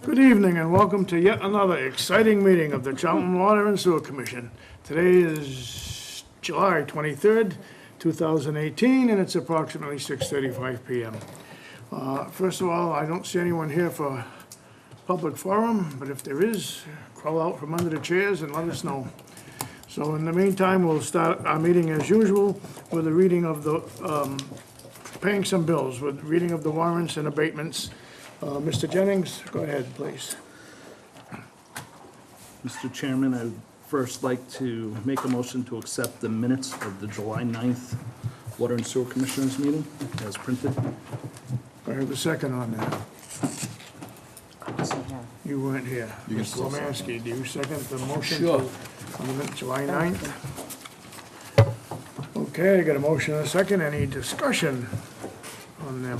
Good evening and welcome to yet another exciting meeting of the Charlton Water and Sewer Commission. Today is July 23rd, 2018, and it's approximately 6:35 p.m. First of all, I don't see anyone here for public forum, but if there is, crawl out from under the chairs and let us know. So in the meantime, we'll start our meeting as usual with a reading of the, paying some bills, with reading of the warrants and abatements. Mr. Jennings, go ahead, please. Mr. Chairman, I would first like to make a motion to accept the minutes of the July 9th Water and Sewer Commissioners meeting as printed. I have a second on that. You weren't here. Mr. Romansky, do you second the motion? Sure. On the July 9th? Okay, I got a motion and a second. Any discussion on them?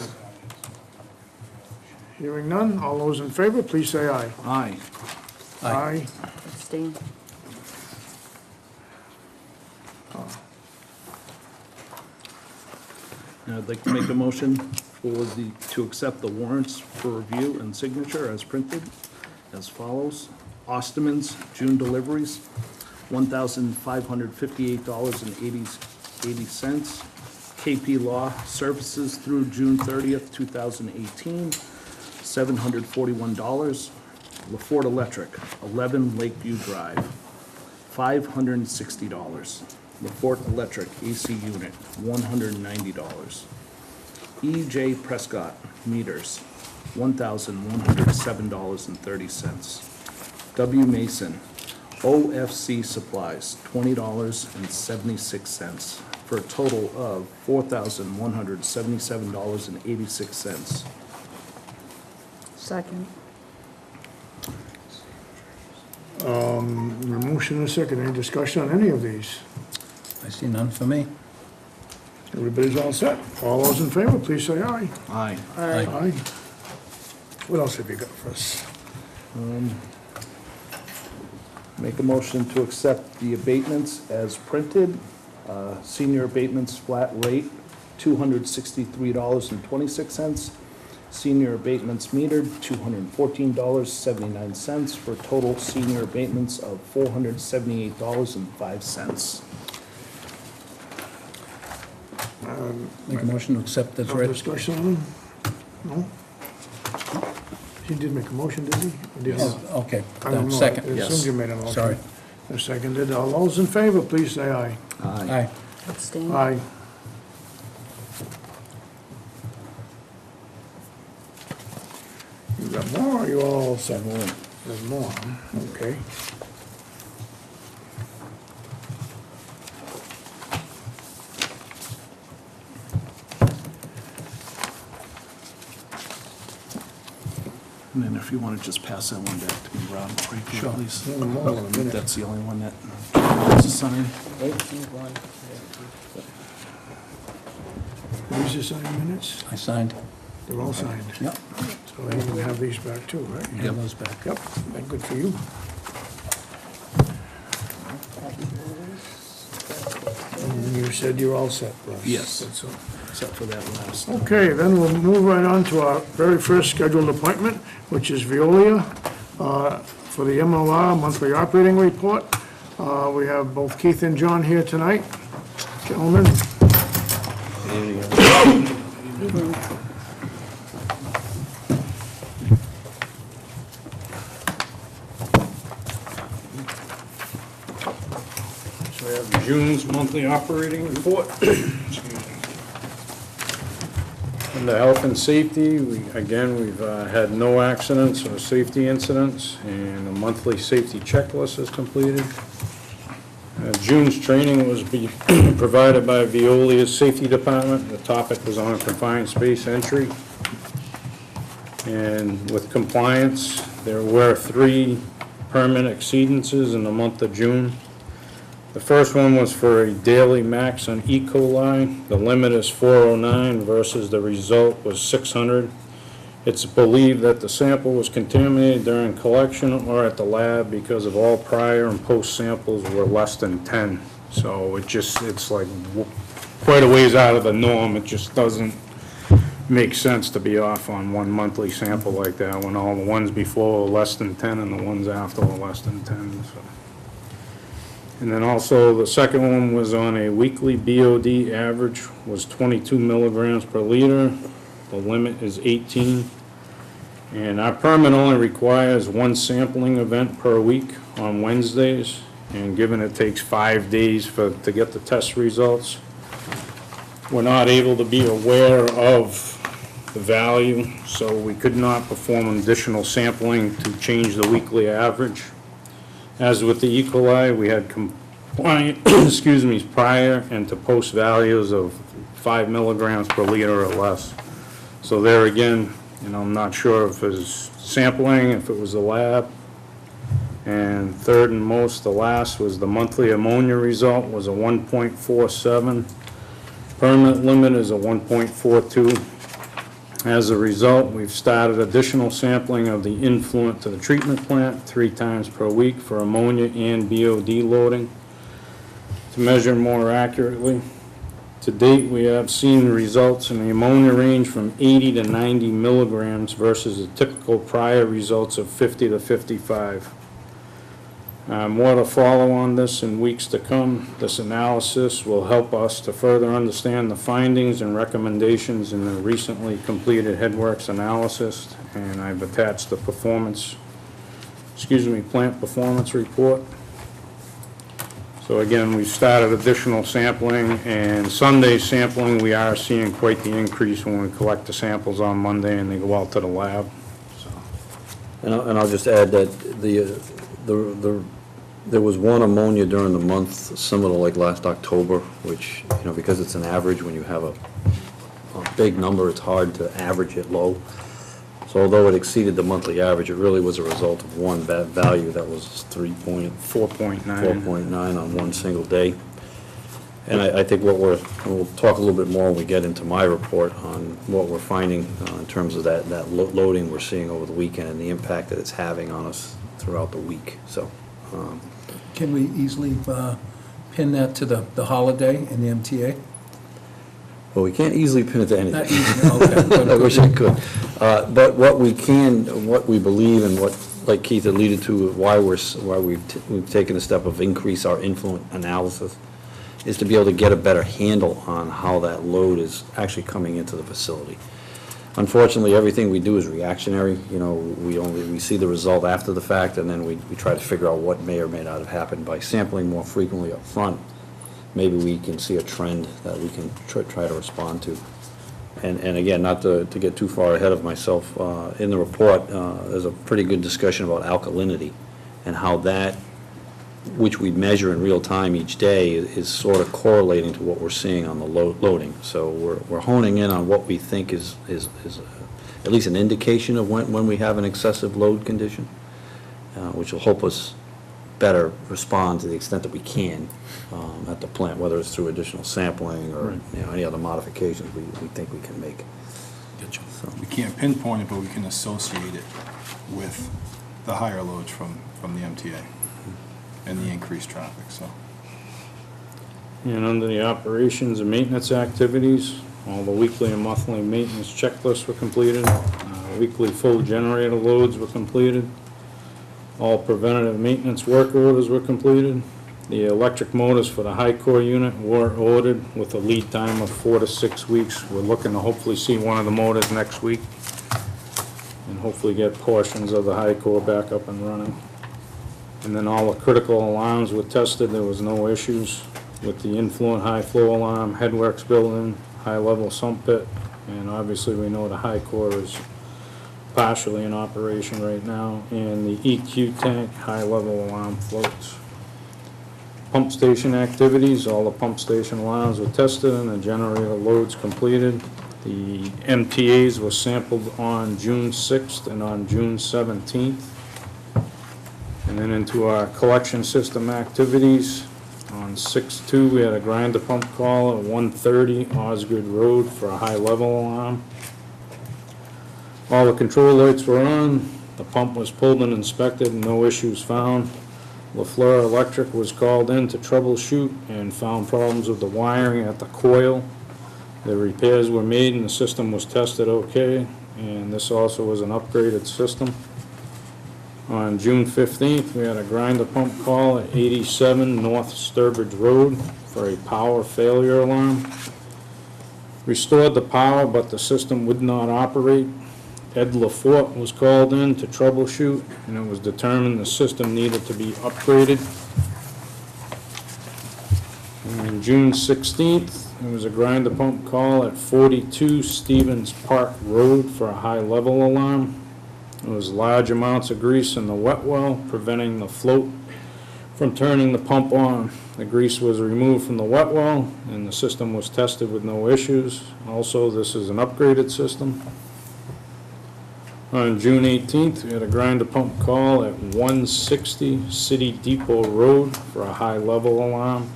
Hearing none, all those in favor, please say aye. Aye. Aye. Abstain. Now I'd like to make a motion to accept the warrants for review and signature as printed as follows. Osterman's June deliveries, $1,558.80. KP Law Services through June 30th, 2018, $741. LaForte Electric, 11 Lakeview Drive, $560. LaForte Electric AC Unit, $190. E.J. Prescott Meters, $1,107.30. W. Mason OFC Supplies, $20.76, for a total of $4,177.86. Second. Motion and a second. Any discussion on any of these? I see none for me. Everybody's all set? All those in favor, please say aye. Aye. Aye. What else have you got for us? Make a motion to accept the abatements as printed. Senior abatements flat rate, $263.26. Senior abatements metered, $214.79, for total senior abatements of $478.05. Make a motion to accept as No read. discussion on them? No? He did make a motion, did he? Or did he? Oh, okay, I don't know. second, I assumed yes. you made a motion. Sorry. I seconded. All those in favor, please say aye. Aye. Abstain. Aye. You got more, or you all set? There's more, huh? Okay. And then if you want to just pass that one back to me, Rob, right here, Sure. please. Yeah, more in a minute. That's the only one that needs to sign. These are signed minutes? I signed. They're all signed. Yep. So you can have these back too, right? Have those back. Yep, they're good for you. And you said you're all set, Russ? Yes. That's all. Except for that last. Okay, then we'll move right on to our very first scheduled appointment, which is Veolia, for the MOR monthly operating report. We have both Keith and John here tonight. Gentlemen, So we have June's monthly operating report. Excuse me. Under health and safety, we've had no accidents or safety incidents, and a monthly safety checklist is completed. June's training was provided by Veolia's Safety Department. The topic was on confined space entry. And with compliance, there were 3 permit exceedances in the month of June. The first one was for a daily max on E. coli. The limit is 409 versus the result was 600. It's believed that the sample was contaminated during collection or at the lab because of all prior and post samples were less than 10. So it's like quite a ways out of the norm. It just doesn't makes sense to be off on one monthly sample like that when all the ones before were less than 10 and the ones after were less than 10, so. And then also, the second one was on a weekly BOD average was 22 milligrams per liter. The limit is 18. And our permit only requires one sampling event per week on Wednesdays. And given it takes 5 days to get the test results, we're not able to be aware of the value, so we could not perform additional sampling to change the weekly average. As with the E. coli, we had compliant, prior and to post values of 5 milligrams per liter or less. So there again, I'm not sure if it was sampling, if it was the lab. And third and most, the last was the monthly ammonia result was a 1.47. Permit limit is a 1.42. As a result, we've started additional sampling of the influent to the treatment plant 3 times per week for ammonia and BOD loading to measure more accurately. To date, we have seen results in the ammonia range from 80 to 90 milligrams versus the typical prior results of 50 to 55. More to follow on this in weeks to come. This analysis will help us to further understand the findings and recommendations in the recently completed Headworks analysis, and I've attached the plant performance report. So again, we've started additional sampling, and Sunday sampling, we are seeing quite the increase when we collect the samples on Monday and they go out to the lab. So. And I'll just add that there was one ammonia during the month similar to like last October, which, because it's an average, when you have a big number, it's hard to average it low. So although it exceeded the monthly average, it really was a result of one bad value that was 4.9 on one single day. And I think we'll talk a little bit more when we get into my report on what we're finding in terms of that loading we're seeing over the weekend and the impact that it's having on us throughout the week. So. Can we easily pin that to the holiday and the MTA? Well, we can't easily pin it to Not anything. easily, okay. I wish I could. But what we believe, and what, like Keith alluded to, why we've taken a step of increase our influent analysis, is to be able to get a better handle on how that load is actually coming into the facility. Unfortunately, everything we do is reactionary. We see the result after the fact, and then we try to figure out what may or may not have happened. By sampling more frequently up front, maybe we can see a trend that we can try to respond to. And again, not to get too far ahead of myself, in the report, there's a pretty good discussion about alkalinity and how that, which we measure in real time each day, is sort of correlating to what we're seeing on the loading. So we're honing in on what we think is at least an indication of when we have an excessive load condition, which will help us better respond to the extent that we can at the plant, whether it's through additional sampling or any other modifications we think we can make. Gotcha. So. We can't pinpoint it, but we can associate it with the higher loads from the MTA and the increased traffic, so. And under the operations and maintenance activities, all the weekly and monthly maintenance checklists were completed. Weekly full generator loads were completed. All preventative maintenance work orders were completed. The electric motors for the high core unit were ordered with a lead time of 4 to 6 weeks. We're looking to hopefully see one of the motors next week and hopefully get portions of the high core back up and running. And then all the critical alarms were tested. There was no issues with the influent high flow alarm, Headworks building, high level sump pit, and obviously we know the high core is partially in operation right now, and the EQ tank high level alarm floats. Pump station activities, all the pump station alarms were tested and the generator loads completed. The MTAs were sampled on June 6th and on June 17th. And then into our collection system activities, on 6/2 we had a grinder pump call at 130 Osgood Road for a high level alarm. All the control lights were on, the pump was pulled and inspected, no issues found. LaFleur Electric was called in to troubleshoot and found problems with the wiring at the coil The repairs were made and the system was tested okay, and this also was an upgraded system. On June 15th, we had a grinder pump call at 87 North Sturbridge Road for a power failure alarm. Restored the power, but the system would not operate. Ed LaForte was called in to troubleshoot, and it was determined the system needed to be upgraded. On June 16th, there was a grinder pump call at 42 Stevens Park Road for a high-level alarm. There was large amounts of grease in the wet well, preventing the float from turning the pump on. The grease was removed from the wet well, and the system was tested with no issues. Also, this is an upgraded system. On June 18th, we had a grinder pump call at 160 City Depot Road for a high-level alarm.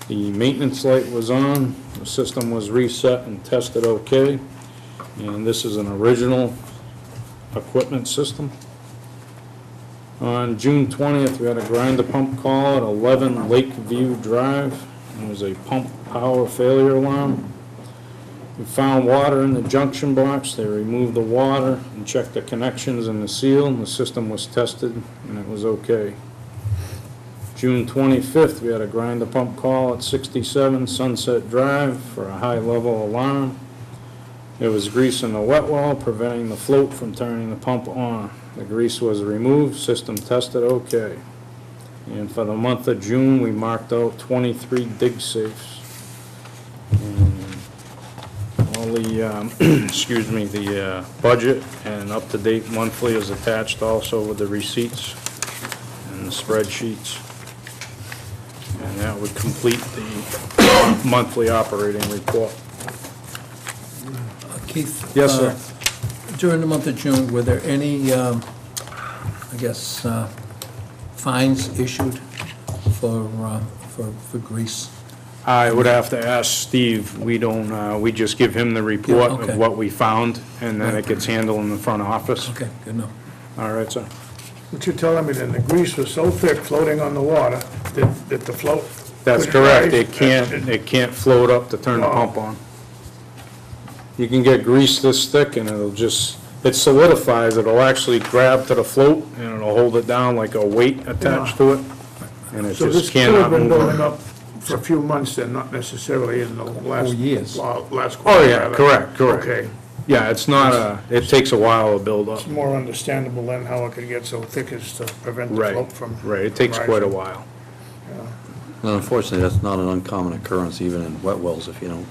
The maintenance light was on, the system was reset and tested okay, and this is an original equipment system. On June 20th, we had a grinder pump call at 11 Lakeview Drive. It was a pump power failure alarm. We found water in the junction box. They removed the water and checked the connections in the seal, and the system was tested, and it was okay. June 25th, we had a grinder pump call at 67 Sunset Drive for a high-level alarm. There was grease in the wet well, preventing the float from turning the pump on. The grease was removed, system tested okay. And for the month of June, we marked out 23 dig safes. And all the, excuse me, the budget and up-to-date monthly is attached also with the receipts and the spreadsheets. And that would complete the monthly operating report. Keith? Yes, sir. During the month of June, were there any, I guess, fines issued for grease? I would have to ask Steve. We don't, we just give him the report Yeah, okay. of what we found, and then it gets handled in the front office. Okay, good enough. All right, sir. What you're telling me then, the grease was so thick floating on the water that the float. That's couldn't correct. rise. It can't float up to turn the Wow. pump on. You can get grease this thick and it'll just, it solidifies, it'll actually grab to the float and it'll hold it down like a weight attached to it. And it So this just could have cannot been move building on. up for a few months then, not necessarily in the last. years. Last quarter. Oh, yeah, rather. correct. Okay. Yeah, it's not a, it takes a while to build up. It's more understandable then how it could get so thick as to prevent the Right, float from. right. It takes rising. quite a while. And unfortunately, that's not an uncommon occurrence even in wet wells if you don't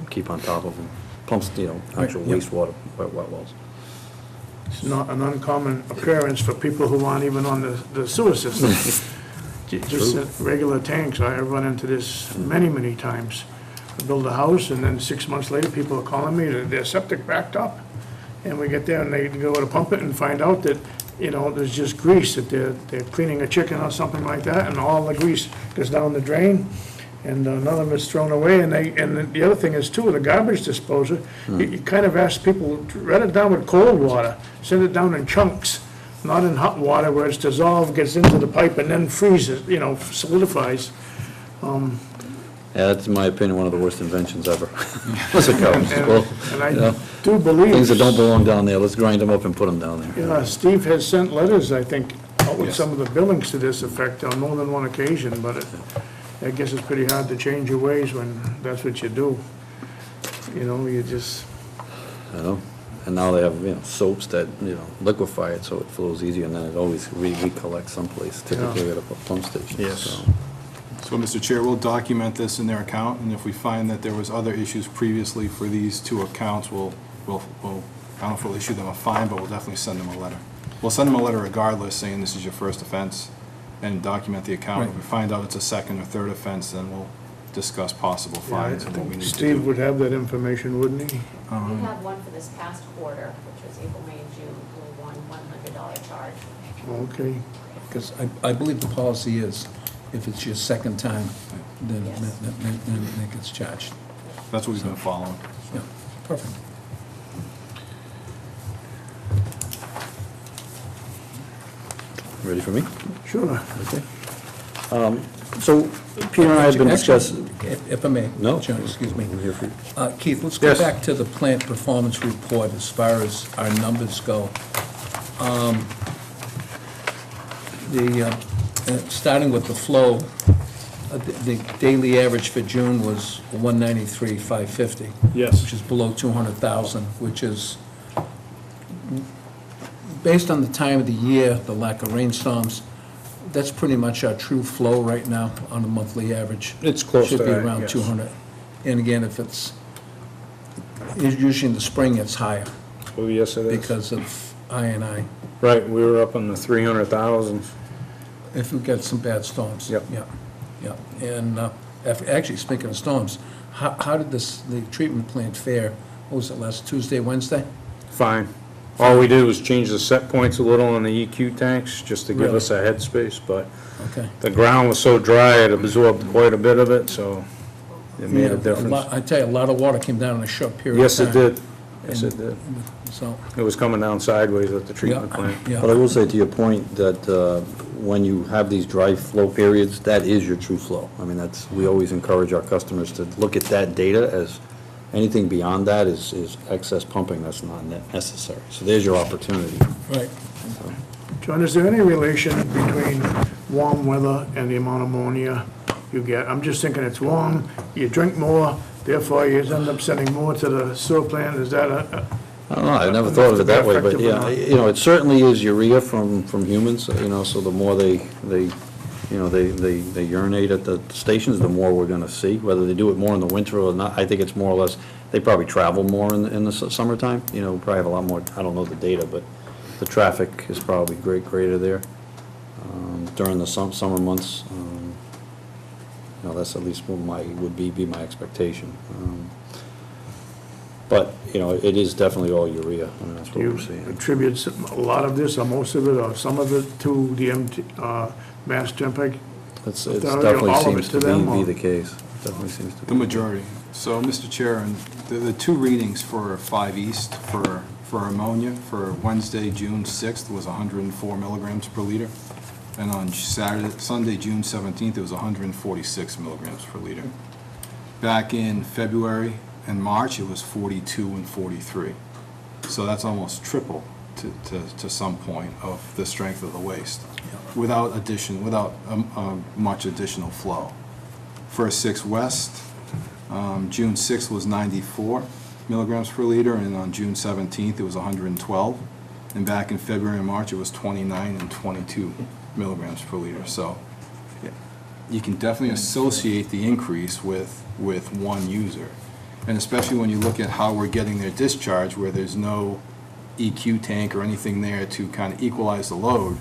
keep on top of them. Pumps, actual Right, yeah. wastewater, wet wells. It's not an uncommon occurrence for people who aren't even on the sewer system. Just regular tanks. I have run into this many, many times. I build a house, and then 6 months later, people are calling me that their septic backed up. And we get there, and they go to pump it and find out that, there's just grease, that they're cleaning a chicken or something like that, and all the grease goes down the drain, and none of it's thrown away. And the other thing is, too, the garbage disposal, you kind of ask people, to run it down with cold water, send it down in chunks, not in hot water where it's dissolved, gets into the pipe, and then freezes, solidifies. Yeah, that's, in my opinion, one of the worst inventions ever. What's it called? Well, And I you know, do believe. things that don't belong down there, let's grind them up and put them down there. Yeah, Steve has sent letters, I think, out with Yes. some of the billings to this effect on more than one occasion, but I guess it's pretty hard to change your ways when that's what you do. You just, You know, and now they have, soaps that, liquefy it so it flows easier, and then it always recollects someplace, typically at a pump station. Yes. So, So, Mr. Chair, we'll document this in their account, and if we find that there was other issues previously for these two accounts, we'll, I don't know if we'll issue them a fine, but we'll definitely send them a letter. We'll send them a letter regardless, saying this is your first offense, and document the account. If we find out it's a second or third offense, then we'll discuess possible yeah, I fines and what we think need to Steve do. would have that information, wouldn't he? We have one for this past quarter, which was April, May, and June, only one $100 charge. Okay. Because I believe the policy is, if it's your second time, then Yes. then it gets charged. That's what we've been following. Yeah, perfect. Ready for me? Sure. Okay. So Peter and I have been discussing. If I may. No. John, excuse me. I'm here for you. Keith, let's go Yes. back to the plant performance report as far as our numbers go. Starting with the flow, the daily average for June was 193,550. Yes. Which is below 200,000, which is, based on the time of the year, the lack of rainstorms, that's pretty much our true flow right now on a monthly average. It's close to Should be that, around yes. 200. And again, if it's, usually in the spring, it's higher Oh, yes, it is. because of I&I, Right, we were up in the 300,000. if we get some bad storms. Yep. Yeah. And actually, speaking of storms, how did the treatment plant fare? What was it, last Tuesday, Wednesday? Fine. All we did was change the set points a little on the EQ tanks, just to give Really? us a headspace, but Okay. the ground was so dry, it absorbed quite a bit of it, so it made Yeah, a difference. I tell you, a lot of water came down in a short period of Yes, time. it did. Yes, it did. So, It was coming down sideways at the treatment plant. But I yeah, will say to your point that when you have these dry flow periods, that is your true flow. I mean, we always encourage our customers to look at that data as anything beyond that is excess pumping that's not necessary. So there's your opportunity. right. John, is there any relation between warm weather and the amount of ammonia you get? I'm just thinking it's warm, you drink more, therefore you end up sending more to the sewer plant. Is that I don't know, I never thought of it that way, but Effective or yeah, not? it certainly is urea from humans, so the more they urinate at the stations, the more we're gonna see. Whether they do it more in the winter or not, I think it's more or less, they probably travel more in the summertime, probably have a lot more, I don't know the data, but the traffic is probably greater there during the summer months. That's at least what would be my expectation. But, it is definitely all urea, I mean, that's do what you we're seeing. attribute a lot of this, or most of it, or some of it to the Mass Turnpike? It's All of definitely it seems to to them, be or- the case, definitely seems to be. The majority. So, Mr. Chair, and the two readings for 5 East for ammonia for Wednesday, June 6th was 104 milligrams per liter. And on Sunday, June 17th, it was 146 milligrams per liter. Back in February and March, it was 42 and 43. So that's almost triple to some point of the strength of the waste, without much additional flow. For 6 West, June 6th was 94 milligrams per liter, and on June 17th, it was 112. And back in February and March, it was 29 and 22 milligrams per liter. So you can definitely associate the increase with one user. And especially when you look at how we're getting their discharge, where there's no EQ tank or anything there to kind of equalize the load,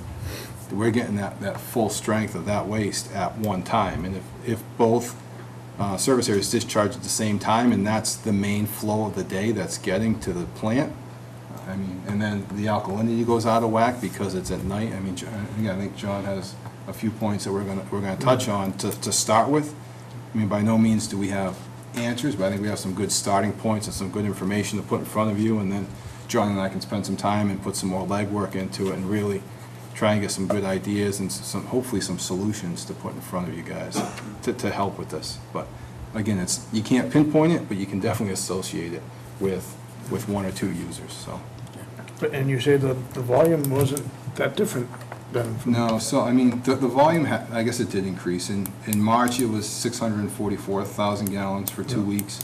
we're getting that full strength of that waste at one time. And if both service areas discharge at the same time, and that's the main flow of the day that's getting to the plant, I mean, and then the alkalinity goes out of whack because it's at night. I mean, I think John has a few points that we're gonna touch on to start with. I mean, by no means do we have answers, but I think we have some good starting points and some good information to put in front of you, and then John and I can spend some time and put some more legwork into it and really try and get some good ideas and hopefully some solutions to put in front of you guys to help with this. But again, you can't pinpoint it, but you can definitely associate it with one or two users, so. And you say the volume wasn't that different then? No, so, I mean, the volume, I guess it did increase. In March, it was 644,000 gallons for 2 weeks,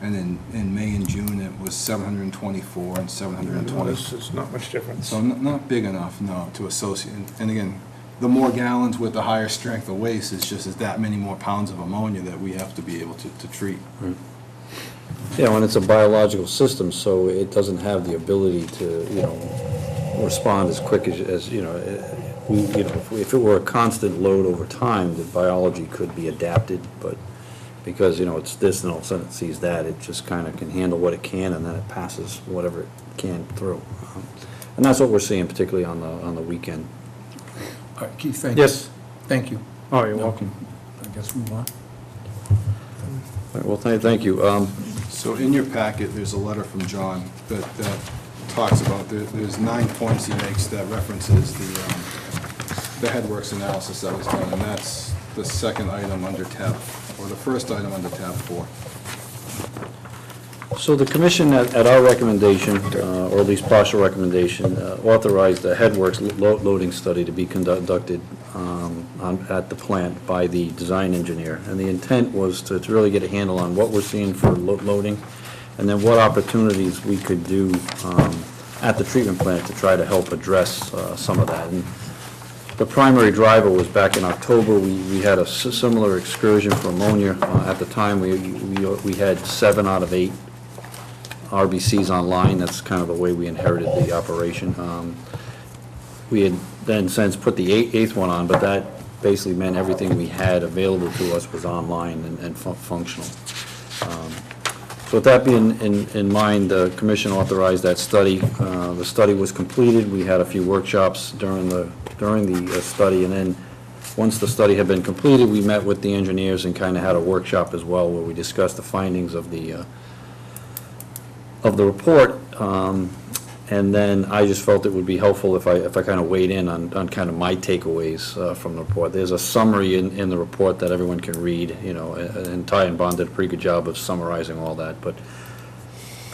and in May and June, it was 724 and 720. It's not much difference. So not big enough, no, to associate. And again, the more gallons with the higher strength of waste, it's just that many more pounds of ammonia that we have to be able to treat. And it's a biological system, so it doesn't have the ability to, respond as quick as if it were a constant load over time, the biology could be adapted, but because, it's this and all of a sudden it sees that, it just kind of can handle what it can, and then it passes whatever it can through. And that's what we're seeing, particularly on the weekend. All right, Keith, thank you. Yes. Thank you. Oh, you're welcome. I guess move on. All right, well, thank you. So in your packet, there's a letter from John that talks about, there's 9 points he makes that references the Headworks analysis that was done, and that's the second item under tab, or the first item under tab 4. So the commission, at our recommendation, or at least partial recommendation, authorized a headworks loading study to be conducted at the plant by the design engineer. And the intent was to really get a handle on what we're seeing for loading, and then what opportunities we could do at the treatment plant to try to help address some of that. And the primary driver was back in October. We had a similar excursion for ammonia. At the time, we had 7 out of 8 RBCs online. That's kind of the way we inherited the operation. We had then since put the eighth one on, but that basically meant everything we had available to us was online and functional. So with that being in mind, the commission authorized that study. The study was completed. We had a few workshops during the study, and then once the study had been completed, we met with the engineers and kind of had a workshop as well where we discussed the findings of the report. And then I just felt it would be helpful if I kind of weighed in on kind of my takeaways from the report. There's a summary in the report that everyone can read, you know, and Ty and Bond did a pretty good job of summarizing all that, but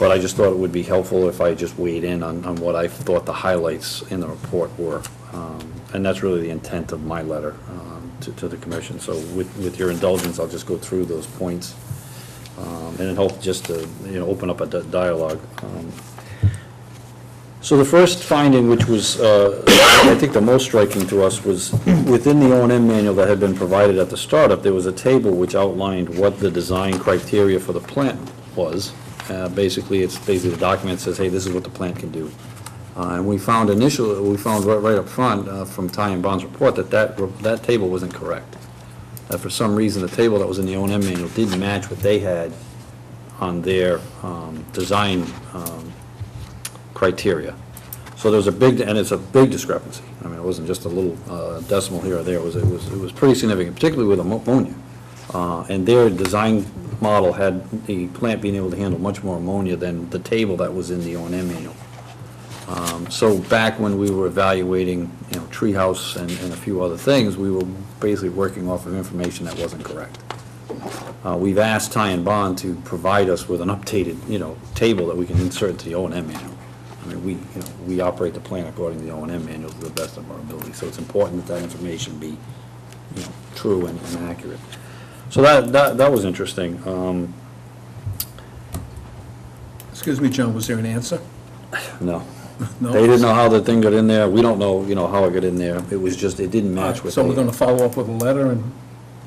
I just thought it would be helpful if I just weighed in on what I thought the highlights in the report were. And that's really the intent of my letter to the commission. So with your indulgence, I'll just go through those points, and it helped just to, you know, open up a dialogue. So the first finding, which was, I think the most striking to us, was within the O&M manual that had been provided at the startup, there was a table which outlined what the design criteria for the plant was. Basically, the document says, hey, this is what the plant can do. And we found right up front from Ty and Bond's report that table wasn't correct. That for some reason, the table that was in the O&M manual didn't match what they had on their design criteria. So there's it's a big discrepancy. I mean, it wasn't just a little decimal here or there. It was pretty significant, particularly with ammonia. And their design model had the plant being able to handle much more ammonia than the table that was in the O&M manual. So back when we were evaluating, you know, Treehouse and a few other things, we were basically working off of information that wasn't correct. We've asked Ty and Bond to provide us with an updated, you know, table that we can insert into the O&M manual. I mean, we operate the plant according to the O&M manual to the best of our ability, so it's important that information be, you know, true and accurate. So that was interesting. Excuse me, John, was there an answer? No. No? They didn't know how the thing got in there. We don't know, you know, how it got in there. It was just, it didn't match with. So we're gonna follow up with a letter and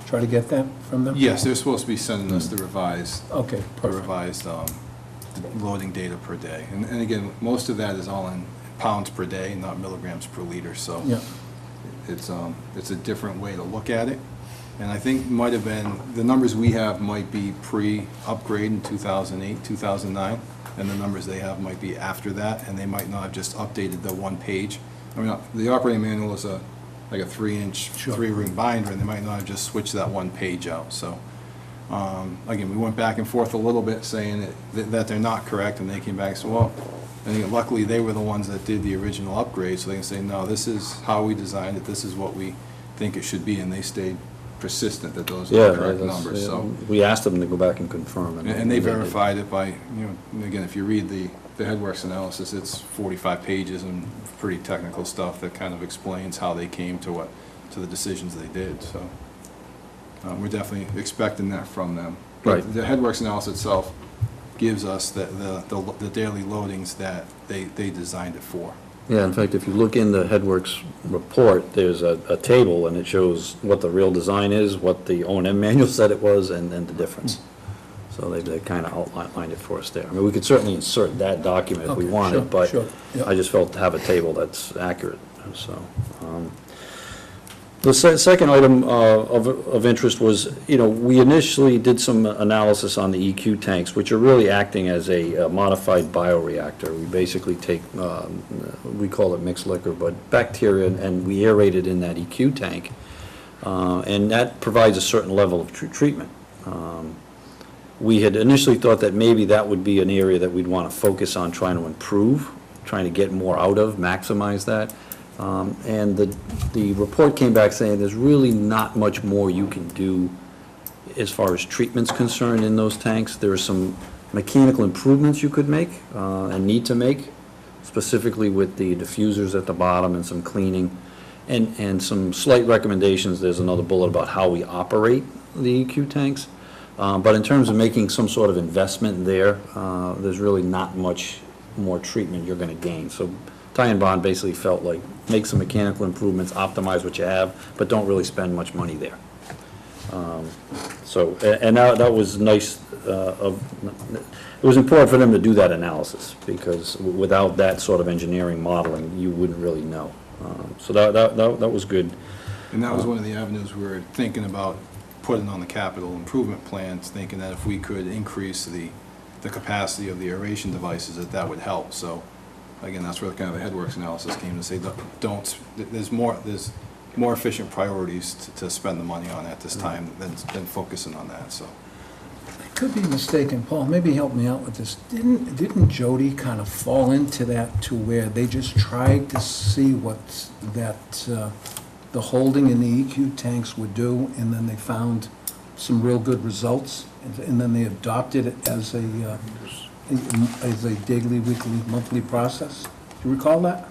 try to get that from them? Yes, they're supposed to be sending us the revised Okay, perfect. loading data per day. And again, most of that is all in pounds per day, not milligrams per liter, so Yeah, it's a different way to look at it. And I think might have been, the numbers we have might be pre-upgrade in 2008, 2009, and the numbers they have might be after that, and they might not have just updated the one page. I mean, the operating manual is like a 3-inch, Sure. 3-ring binder, and they might not have just switched that one page out, so. Again, we went back and forth a little bit saying that they're not correct, and they came back and said, well, I think luckily they were the ones that did the original upgrade, so they can say, no, this is how we designed it, this is what we think it should be, and they stayed persistent that those are the correct numbers, so. We asked them to go back and confirm. And they did. verified it by, and again, if you read the Headworks analysis, it's 45 pages and pretty technical stuff that kind of explains how they came to the decisions they did, so. We're definitely expecting that from them. But Right. the Headworks analysis itself gives us the daily loadings that they designed it for. Yeah, in fact, if you look in the Headworks report, there's a table, and it shows what the real design is, what the O&M manual said it was, and then the difference. So they kind of outlined it for us there. I mean, we could certainly insert that document if we Okay, wanted, sure, but sure, yeah. I just felt to have a table that's accurate, so. The second item of interest was, we initially did some analysis on the EQ tanks, which are really acting as a modified bioreactor. We basically take, we call it mixed liquor, but bacteria, and we aerate it in that EQ tank, and that provides a certain level of treatment. We had initially thought that maybe that would be an area that we'd want to focus on trying to improve, trying to get more out of, maximize that. And the report came back saying there's really not much more you can do as far as treatment's concerned in those tanks. There are some mechanical improvements you could make and need to make, specifically with the diffusers at the bottom and some cleaning, and some slight recommendations. There's another bullet about how we operate the EQ tanks. But in terms of making some sort of investment there, there's really not much more treatment you're going to gain. So Ty and Bond basically felt like, make some mechanical improvements, optimize what you have, but don't really spend much money there. So, and that was nice, it was important for them to do that analysis, because without that sort of engineering modeling, you wouldn't really know. So that was good. And that was one of the avenues we were thinking about putting on the capital improvement plans, thinking that if we could increase the capacity of the aeration devices, that would help. So, again, that's where kind of the headworks analysis came to say, there's more efficient priorities to spend the money on at this time than focusing on that, so. I could be mistaken, Paul, maybe help me out with this. Didn't Jody kind of fall into that to where they just tried to see what the holding in the EQ tanks would do, and then they found some real good results, and then they adopted it as a daily, weekly, monthly process? Do you recall that?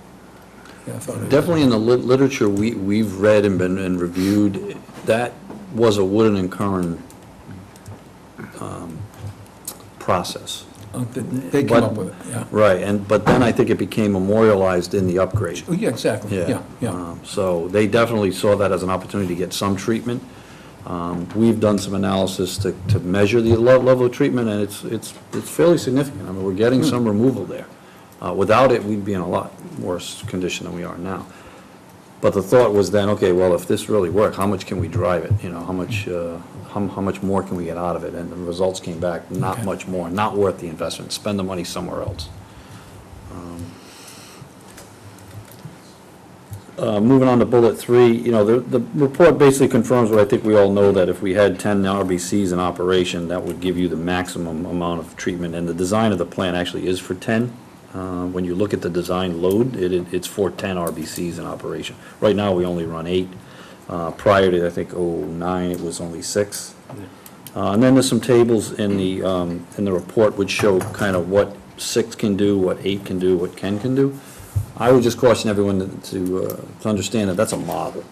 Yeah, I thought it. Definitely in the literature we've read and reviewed, that was a Wooden and Curran process. They came up with it, yeah. Right, but then I think it became memorialized in the upgrade. Oh, yeah, exactly, yeah. So they definitely saw that as an opportunity to get some treatment. We've done some analysis to measure the level of treatment, and it's fairly significant. I mean, we're getting some removal there. Without it, we'd be in a lot worse condition than we are now. But the thought was then, okay, well, if this really worked, how much can we drive it? You know, how much more can we get out of it? And the results came back, not Okay. much more, not worth the investment. Spend the money somewhere else. Moving on to bullet 3, you know, the report basically confirms what I think we all know, that if we had 10 RBCs in operation, that would give you the maximum amount of treatment. And the design of the plant actually is for 10. When you look at the design load, it's for 10 RBCs in operation. Right now, we only run 8. Prior to, I think, 2009, it was only 6. And then there's some tables in the report which show kind of what 6 can do, what 8 can do, what 10 can do. I would just caution everyone to understand that that's a model.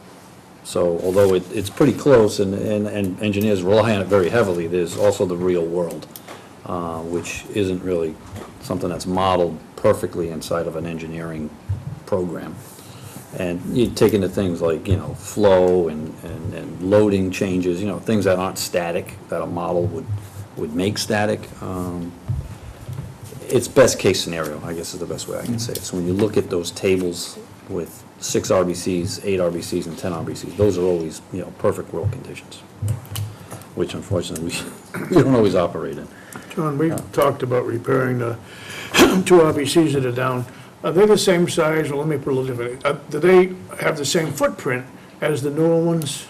So although it's pretty close and engineers rely on it very heavily, there's also the real world, which isn't really something that's modeled perfectly inside of an engineering program. And you take into things like, you know, flow and loading changes, you know, things that aren't static, that a model would make static. It's best case scenario, I guess is the best way I can say it. So when you look at those tables with 6 RBCs, 8 RBCs, and 10 RBCs, those are always, you know, perfect world conditions, which unfortunately we don't always operate in. John, we talked about repairing the 2 RBCs that are down. Are they the same size? Well, let me put it a little differently. Do they have the same footprint as the newer ones?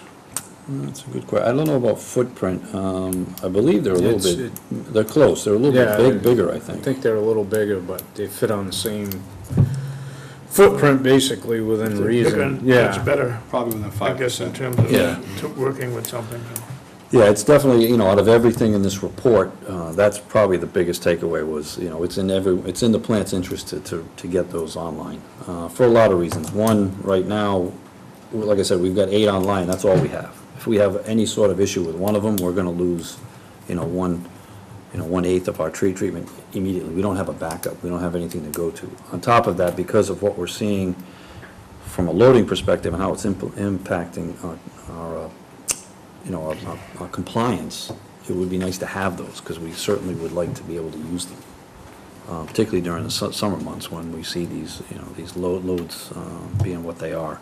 That's a good question. I don't know about footprint. I believe they're a little It's- bit, they're close. They're a little Yeah, bit bigger, I I think. think they're a little bigger, but they fit on the same footprint basically within reason. It's Yeah, better, Probably within I guess, in 5%. terms of Yeah. working with something. Yeah, it's definitely, you know, out of everything in this report, that's probably the biggest takeaway was, you know, it's in the plant's interest to get those online, for a lot of reasons. One, right now, like I said, we've got 8 online, that's all we have. If we have any sort of issue with one of them, we're gonna lose, you know, 1/8 of our tree treatment immediately. We don't have a backup, we don't have anything to go to. On top of that, because of what we're seeing from a loading perspective and how it's impacting our compliance, it would be nice to have those, because we certainly would like to be able to use them, particularly during the summer months when we see these, you know, these loads being what they are.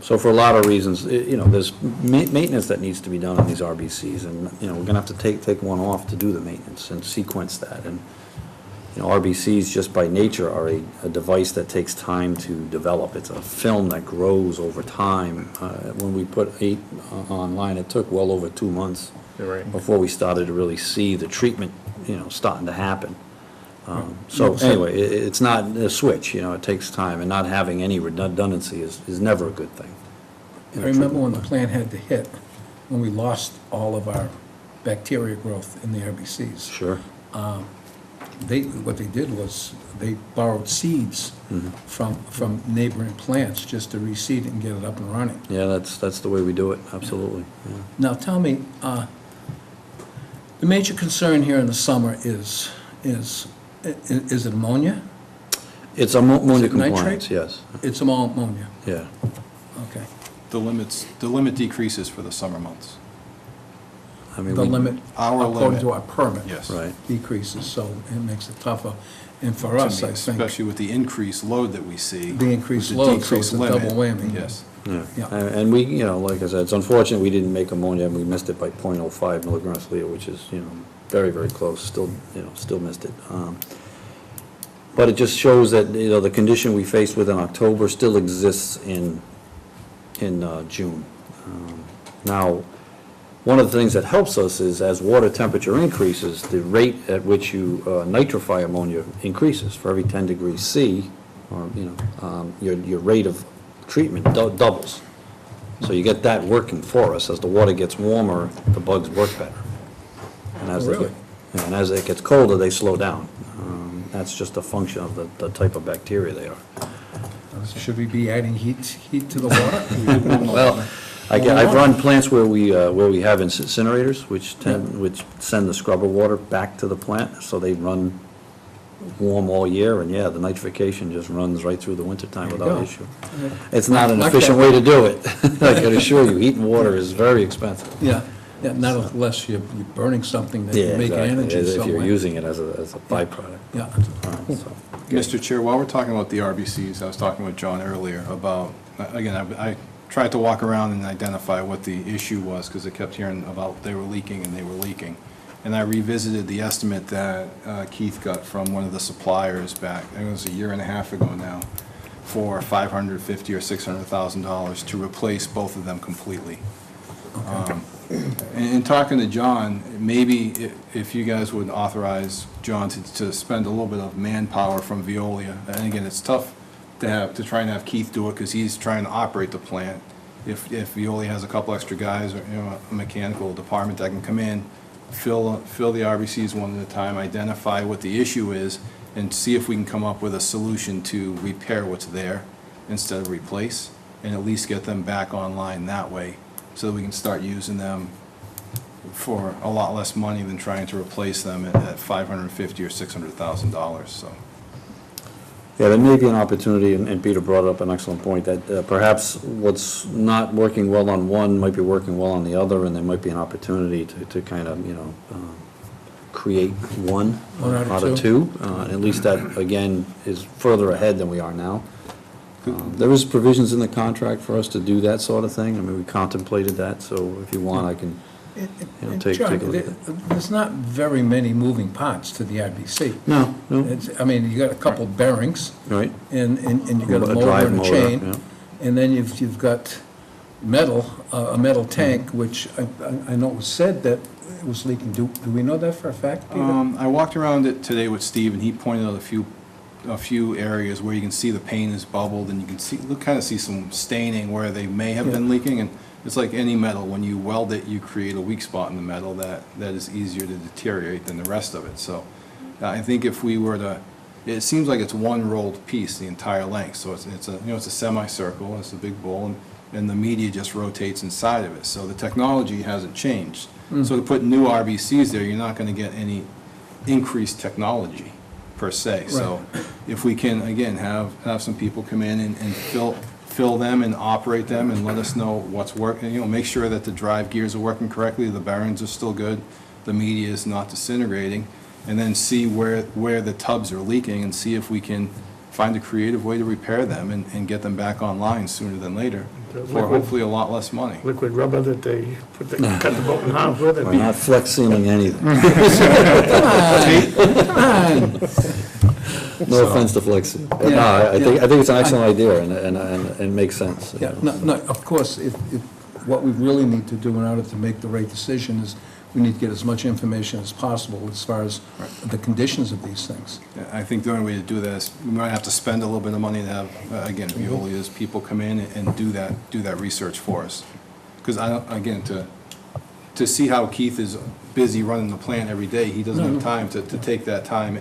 So for a lot of reasons, you know, there's maintenance that needs to be done on these RBCs, and, you know, we're gonna have to take one off to do the maintenance and sequence that. And, you know, RBCs just by nature are a device that takes time to develop. It's a film that grows over time. When we put 8 online, it took well over 2 months you're right. before we started to really see the treatment, you know, starting to happen. So anyway, it's not a switch, you know, it takes time, and not having any redundancy is never a good thing. I remember when the plant had to hit, when we lost all of our bacteria growth in the RBCs. Sure. What they did was, they borrowed seeds from neighboring plants just to reseed it and get it up and running. Yeah, that's the way we do it, absolutely. Yeah. Now, tell me, the major concern here in the summer is it ammonia? It's ammonia Is it nitrate? compliance, yes, It's ammonia, yeah. okay. The limit decreases for the summer months. I mean, The we- limit, Our according to limit. our permit. Yes. Right. Decreases, so it makes it tougher. And for To us, me, I think, especially with the increased load that we see. The increased with the load, so it's decreased a limit, double whammy. Yes. Yeah, Yeah. and we, you know, like I said, it's unfortunate we didn't make ammonia, and we missed it by .05 milligrams per liter, which is, you know, very, very close, still, you know, still missed it. But it just shows that, you know, the condition we faced with in October still exists in June. Now, one of the things that helps us is as water temperature increases, the rate at which you nitrify ammonia increases. For every 10 degrees C, or, you know, your rate of treatment doubles. So you get that working for us. As the water gets warmer, the bugs work better. And as they Really? get- yeah, and as it gets colder, they slow down. That's just a function of the type of bacteria they are. should we be adding heat to the water? Well, I've run plants where we have incinerators, which send the scrubber water back to the plant, so they run warm all year, and yeah, the nitrification just runs right through the wintertime There you without go. issue. It's not an Like efficient that. way to do it, I can assure you, heat and water is very expensive. Yeah, not unless you're burning something that Yeah, can make exactly, energy if you're somewhere. using it as a byproduct. Yeah, So, Mr. Chair, while we're talking about the RBCs, I was talking with John earlier about, again, I tried to walk around and identify what the issue was, because I kept hearing about they were leaking and they were leaking. And I revisited the estimate that Keith got from one of the suppliers back, I think it was a year and a half ago now, for $550,000 or $600,000 to replace both of them completely. In talking to John, maybe if you guys would authorize John to spend a little bit of manpower from Veolia, and again, it's tough to try and have Keith do it, because he's trying to operate the plant. If Veolia has a couple extra guys, or, you know, a mechanical department that can come in, fill the RBCs one at a time, identify what the issue is, and see if we can come up with a solution to repair what's there instead of replace, and at least get them back online that way, so that we can start using them for a lot less money than trying to replace them at $550,000 or $600,000, so. Yeah, there may be an opportunity, and Peter brought up an excellent point, that perhaps what's not working well on one might be working well on the other, and there might be an opportunity to kind of, you know, create one out of two. At least that, again, is further ahead than we are now. There is provisions in the contract for us to do that sort of thing. I mean, we contemplated that, so if you want, I can, you know, take a look at it. There's not very many moving parts to the RBC. No, no, I mean, you got a couple bearings, right? and you got a motor drive and a motor, chain, yeah. and then you've got metal, a metal tank, which I know it was said that it was leaking. Do we know that for a fact, Peter? I walked around it today with Steve, and he pointed out a few areas where you can see the paint is bubbled, and you can kind of see some staining where they may have been leaking, and it's like any metal, when you weld it, you create a weak spot in the metal that is easier to deteriorate than the rest of it, so I think if we were to, it seems like it's one rolled piece the entire length, so it's a, you know, it's a semicircle, it's a big bowl, and the media just rotates inside of it, so the technology hasn't changed. So to put new RBCs there, you're not gonna get any increased technology per se. So if we can, again, have some people come in and fill them and operate them and let us know what's working, you know, make sure that the drive gears are working correctly, the bearings are still good, the media is not disintegrating, and then see where the tubs are leaking and see if we can find a creative way to repair them and get them back online sooner than later, for hopefully a lot less money. Liquid rubber that they cut the boat in half with. We're not flex sealing anything. No offense to flex seal. But no, I think it's an excellent idea, and it makes sense. Yeah, no, of course, if what we really need to do in order to make the right decision is we need to get as much information as possible as far as the conditions of these things. I think the only way to do that is, we might have to spend a little bit of money to have, again, Veolia's people come in and do that research for us. Because I don't, again, to see how Keith is busy running the plant every day, he doesn't have time to take that time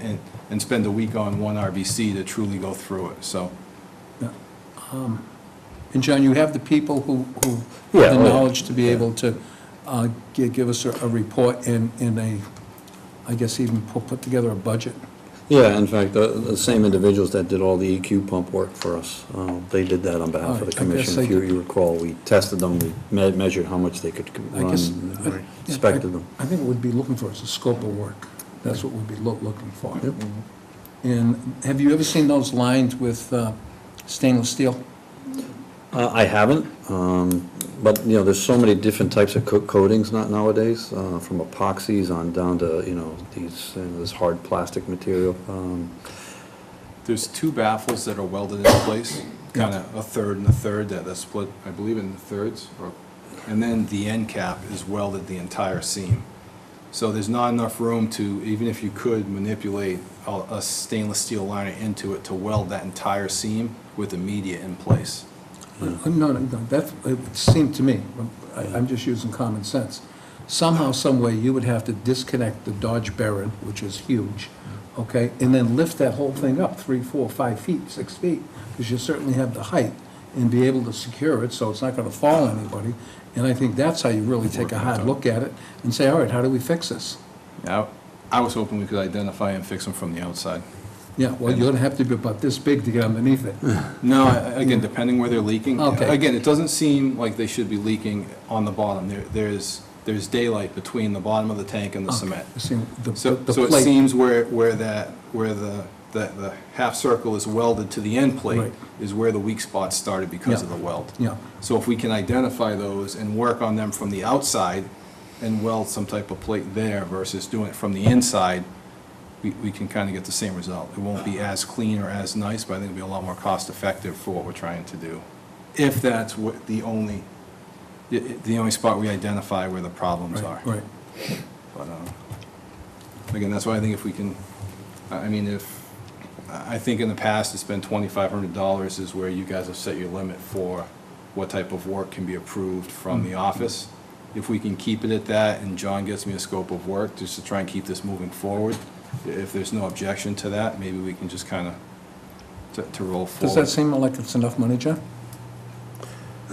and spend a week on one RBC to truly go through it, so. And John, you have the people who Yeah, have the oh, yeah. knowledge to be able to give us a report and a, I guess even put together a budget. Yeah, in fact, the same individuals that did all the EQ pump work for us, they did that on behalf of the I guess commission. If they- you recall, we tested them, we measured how much they could I run, guess, inspected them. I think what we'd be looking for is a scope of work. That's what we'd be looking for. Yep. And have you ever seen those lined with stainless steel? I haven't, but, you know, there's so many different types of coatings nowadays, from epoxies on down to, you know, this hard plastic material. There's two baffles that are welded into place, kind of a third and a third, that's split, I believe, in the thirds. And then the end cap is welded the entire seam. So there's not enough room to, even if you could manipulate a stainless steel liner into it, to weld that entire seam with the media in place. No, that, it would seem to me, I'm just using common sense. Somehow, some way, you would have to disconnect the Dodge Baron, which is huge, okay, and then lift that whole thing up 3, 4, 5 feet, 6 feet, because you certainly have the height, and be able to secure it so it's not gonna fall on anybody. And I think that's how you really take a hard look at it and say, all right, how do we fix this? Now, I was hoping we could identify and fix them from the outside. Yeah, well, you're gonna have to be about this big to get underneath it. No, again, depending where they're leaking. Okay. Again, it doesn't seem like they should be leaking on the bottom. There's daylight between the bottom of the tank and the cement. You see, the So it plate- seems where the half circle is welded to the end plate Right. is where the weak spots started because of Yeah. the weld. Yeah. So if we can identify those and work on them from the outside and weld some type of plate there versus doing it from the inside, we can kind of get the same result. It won't be as clean or as nice, but I think it'll be a lot more cost effective for what we're trying to do. If that's what the only spot we identify where the problems are. Right. But, again, that's why I think if we can, I mean, I think in the past, it's been $2,500 is where you guys have set your limit for what type of work can be approved from the office. If we can keep it at that, and John gets me a scope of work, just to try and keep this moving forward, if there's no objection to that, maybe we can just kind of, to roll forward. Does that seem like it's enough money, John?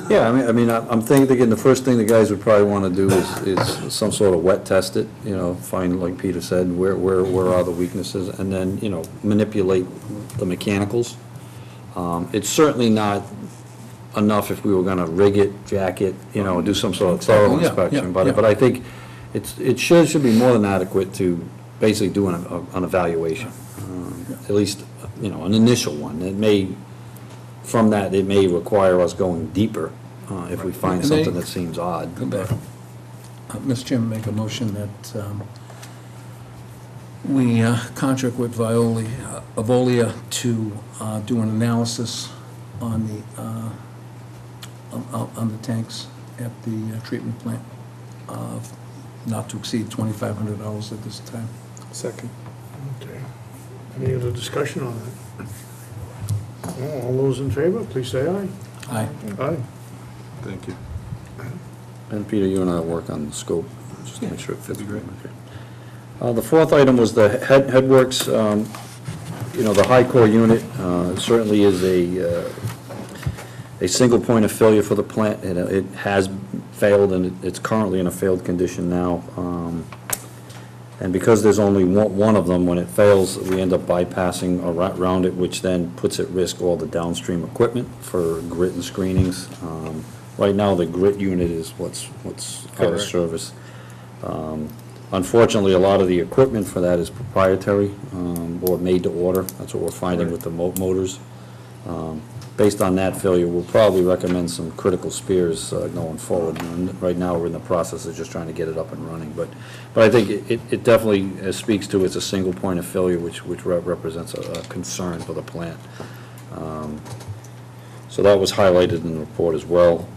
Yeah, I'm thinking the first thing the guys would probably want to do is some sort of wet test it, you know, find, like Peter said, where are the weaknesses, and then, you know, manipulate the mechanicals. It's certainly not enough if we were gonna rig it, jack it, you know, do some sort of thorough Yeah, inspection, yeah, but yeah. I think it should be more than adequate to basically do an evaluation. At least, you know, an initial one. It may, from that, it may require us going deeper if we find And they- something that seems odd. Come back. Mr. Chairman, make a motion that we contract with Veolia to do an analysis on the tanks at the treatment plant, not to exceed $2,500 at this time. Second. Okay. Any other discussion on that? No, all those in favor, please say aye. Aye. Aye. Thank you. And Peter, you and I will work on the scope, just to make sure it fits. That'd be great. Okay. The fourth item was the headworks. You know, the high core unit certainly is a single point of failure for the plant. It has failed, and it's currently in a failed condition now. And because there's only one of them, when it fails, we end up bypassing around it, which then puts at risk all the downstream equipment for grit and screenings. Right now, the grit unit is what's out of Correct. service. Unfortunately, a lot of the equipment for that is proprietary or made to order. That's what we're finding with the motors. Based on that failure, we'll probably recommend some critical spares going forward. And right now, we're in the process of just trying to get it up and running. But I think it definitely speaks to it's a single point of failure, which represents a concern for the plant. So that was highlighted in the report as well.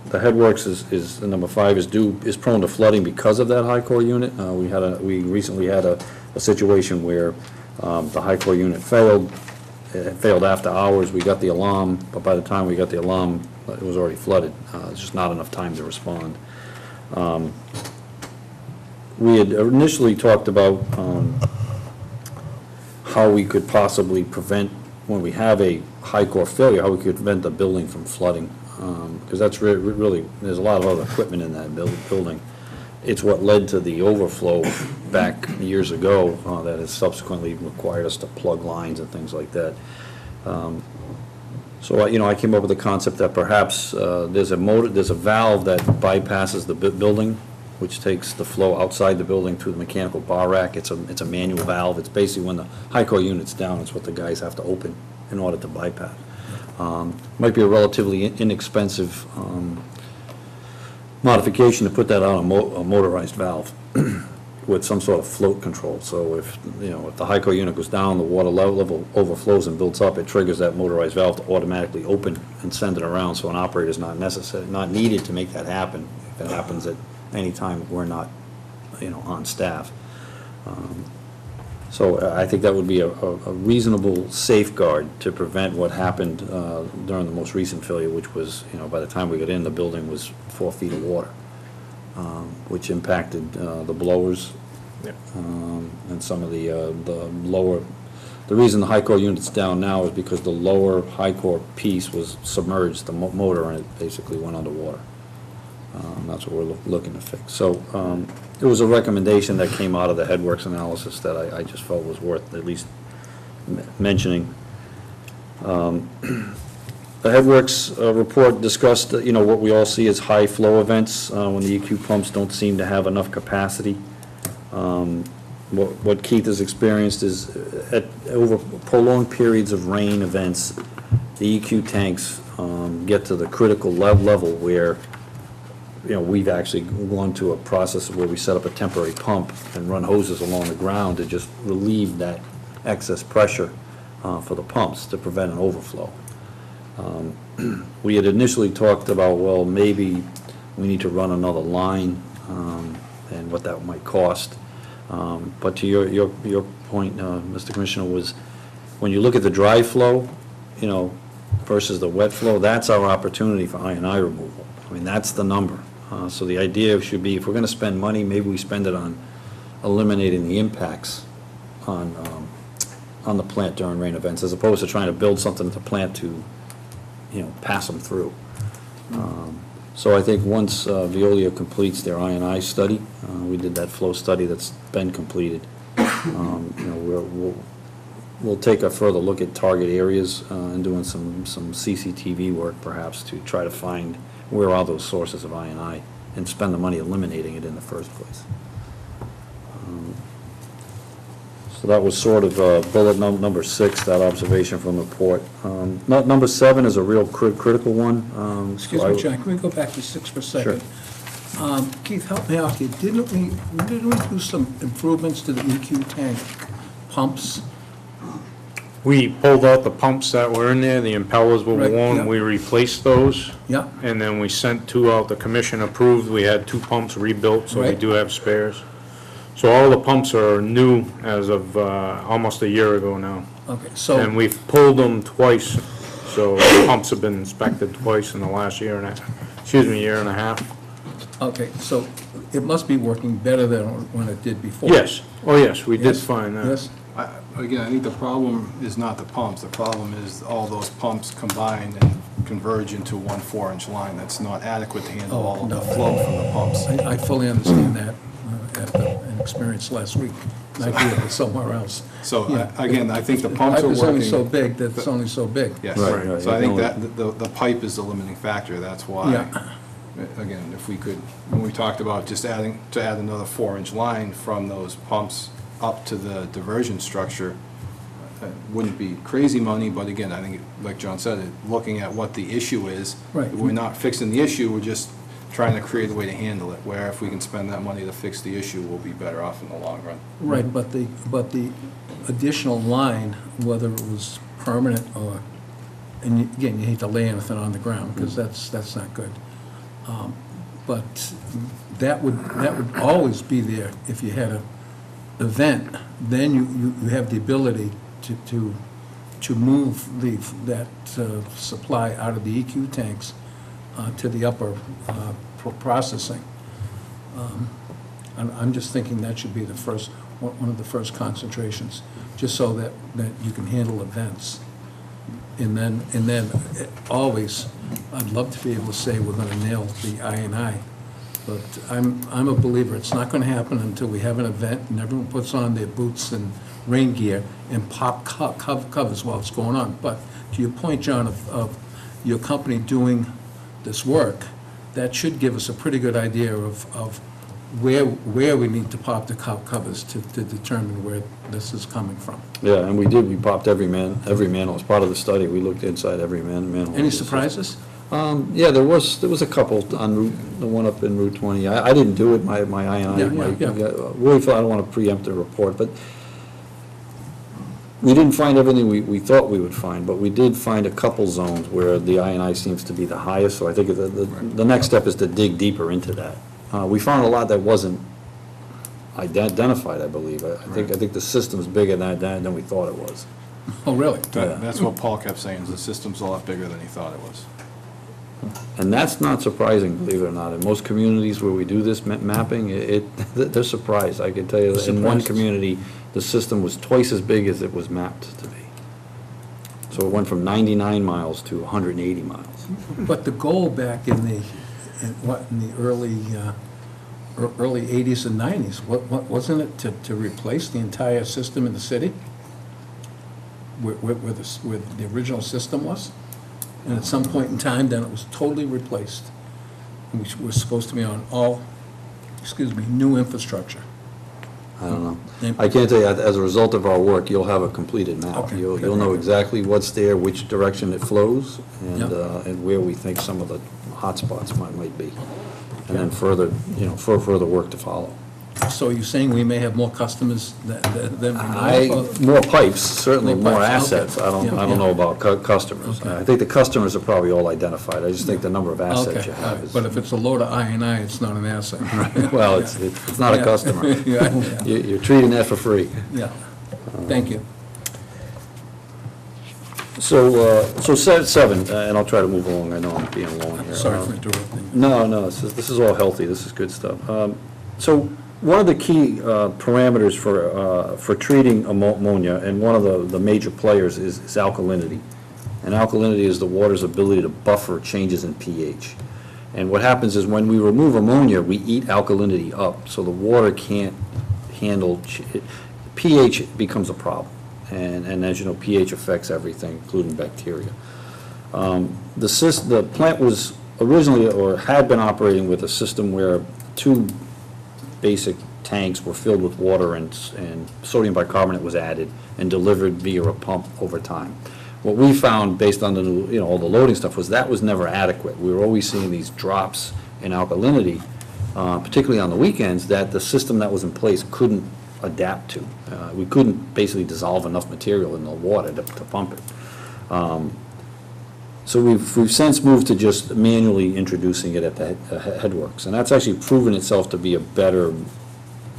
The headworks is, number 5 is prone to flooding because of that high core unit. We recently had a situation where the high core unit failed. It failed after hours. We got the alarm, but by the time we got the alarm, it was already flooded. There's just not enough time to respond. We had initially talked about how we could possibly prevent, when we have a high core failure, how we could prevent the building from flooding. Because that's really, there's a lot of other equipment in that building. It's what led to the overflow back years ago that has subsequently required us to plug lines and things like that. So, I came up with the concept that perhaps there's a valve that bypasses the building, which takes the flow outside the building through the mechanical bar rack. It's a manual valve. It's basically when the high core unit's down, it's what the guys have to open in order to bypass. Might be a relatively inexpensive modification to put that on a motorized valve with some sort of float control. So if the high core unit goes down, the water level overflows and builds up, it triggers that motorized valve to automatically open and send it around, so an operator is not needed to make that happen if it happens at any time we're not, on staff. So I think that would be a reasonable safeguard to prevent what happened during the most recent failure, which was, by the time we got in, the building was 4 feet of water, which impacted the blowers and some of the lower. The reason the high core unit's down now is because the lower high core piece was submerged, the motor, and it basically went underwater. That's what we're looking to fix. So it was a recommendation that came out of the headworks analysis that I just felt was worth at least mentioning. The headworks report discussed, what we all see as high flow events when the EQ pumps don't seem to have enough capacity. What Keith has experienced is over prolonged periods of rain events, the EQ tanks get to the critical level where we've actually gone to a process where we set up a temporary pump and run hoses along the ground to just relieve that excess pressure for the pumps to prevent an overflow. We had initially talked about, well, maybe we need to run another line and what that might cost. But to your point, Mr. Commissioner, was when you look at the dry flow, versus the wet flow, that's our opportunity for I&I removal. I mean, that's the number. So the idea should be, if we're going to spend money, maybe we spend it on eliminating the impacts on the plant during rain events, as opposed to trying to build something at the plant to, pass them through. So I think once Veolia completes their I&I study, we did that flow study that's been completed, we'll take a further look at target areas and doing some CCTV work perhaps to try to find where are those sources of I&I and spend the money eliminating it in the first place. So that was sort of bullet number 6, that observation from the report. Number 7 is a real critical one. Excuse me, John, can we go back to 6 for a second? Sure. Keith, help me out here. Didn't we do some improvements to the EQ tank pumps? We pulled out the pumps that were in there, the impellers were Right, worn, yeah. we replaced those. Yeah. And then we sent 2 out, the commission approved, we had 2 pumps rebuilt, so we Right. do have spares. So all the pumps are new as of almost a year ago now. Okay, so, And we've pulled them twice, so the pumps have been inspected twice in the last year and a half. okay, so it must be working better than when it did before. Yes, oh yes, we did Yes? find that. Yes? Again, I think the problem is not the pumps. The problem is all those pumps combined and converge into one 4-inch line that's not adequate to handle all of the flow from the pumps. I fully understand that after an experience last week. I did it somewhere else. So, Yeah. again, I think the pumps are It's working. only so big that it's only so big. Yes, Right. so I think that the pipe is the limiting factor, that's why. Yeah. Again, if we could, when we talked about just add another 4-inch line from those pumps up to the diversion structure, wouldn't be crazy money, but again, I think, like John said, looking at what the issue is. Right. We're not fixing the issue, we're just trying to create a way to handle it, where if we can spend that money to fix the issue, we'll be better off in the long run. Right, but the additional line, whether it was permanent or, and again, you hate to lay anything on the ground, because that's not good. But that would always be there if you had an event. Then you have the ability to move that supply out of the EQ tanks to the upper processing. I'm just thinking that should be the first, one of the first concentrations, just so that you can handle events. And then always, I'd love to be able to say we're gonna nail the I&I, but I'm a believer, it's not gonna happen until we have an event and everyone puts on their boots and rain gear and pop covers while it's going on. But to your point, John, of your company doing this work, that should give us a pretty good idea of where we need to pop the covers to determine where this is coming from. Yeah, and we popped every manhole. As part of the study, we looked inside every manhole. Any surprises? Yeah, there was a couple on the one up in Route 20. I didn't do it, my I&I. Yeah. Really, I don't want to preempt the report, but we didn't find everything we thought we would find, but we did find a couple zones where the I&I seems to be the highest, so I think the next step is to dig deeper into that. We found a lot that wasn't identified, I believe. I think the system's bigger than we thought it was. Oh, really? That's what Paul kept saying, is the system's a lot bigger than he thought it was. And that's not surprising, believe it or not. In most communities where we do this mapping, they're surprised. I can tell you that in one Surprised. community, the system was twice as big as it was mapped to be. So it went from 99 miles to 180 miles. But the goal back in the early 80s and 90s, wasn't it to replace the entire system in the city? Where the original system was? And at some point in time, then it was totally replaced. And we were supposed to be on new infrastructure. I don't know. I can't tell you, as a result of our work, you'll have a completed map. Okay. You'll know exactly what's there, which direction it flows, and Yep. and where we think some of the hotspots might be. And then further, further work to follow. So you're saying we may have more customers than we know? More pipes, certainly More more pipes, okay. assets. I don't Yeah. know about customers. Okay. I think the customers are probably all identified. I just think the number of assets Okay, you all have right. is. But if it's a load of I&I, it's not an asset. Well, it's not a Yeah. customer. Yeah, You're treating that for free. yeah. Thank you. So seven, and I'll try to move along. I know I'm being long here. Sorry for interrupting. No, this is all healthy, this is good stuff. So one of the key parameters for treating ammonia, and one of the major players is alkalinity. And alkalinity is the water's ability to buffer changes in pH. And what happens is when we remove ammonia, we eat alkalinity up, so the water can't handle, pH becomes a problem. And as you know, pH affects everything, including bacteria. The plant was originally, or had been operating with a system where two basic tanks were filled with water and sodium bicarbonate was added and delivered via a pump over time. What we found, based on the new, all the loading stuff, was that was never adequate. We were always seeing these drops in alkalinity, particularly on the weekends, that the system that was in place couldn't adapt to. We couldn't basically dissolve enough material in the water to pump it. So we've since moved to just manually introducing it at the headworks, and that's actually proven itself to be a better,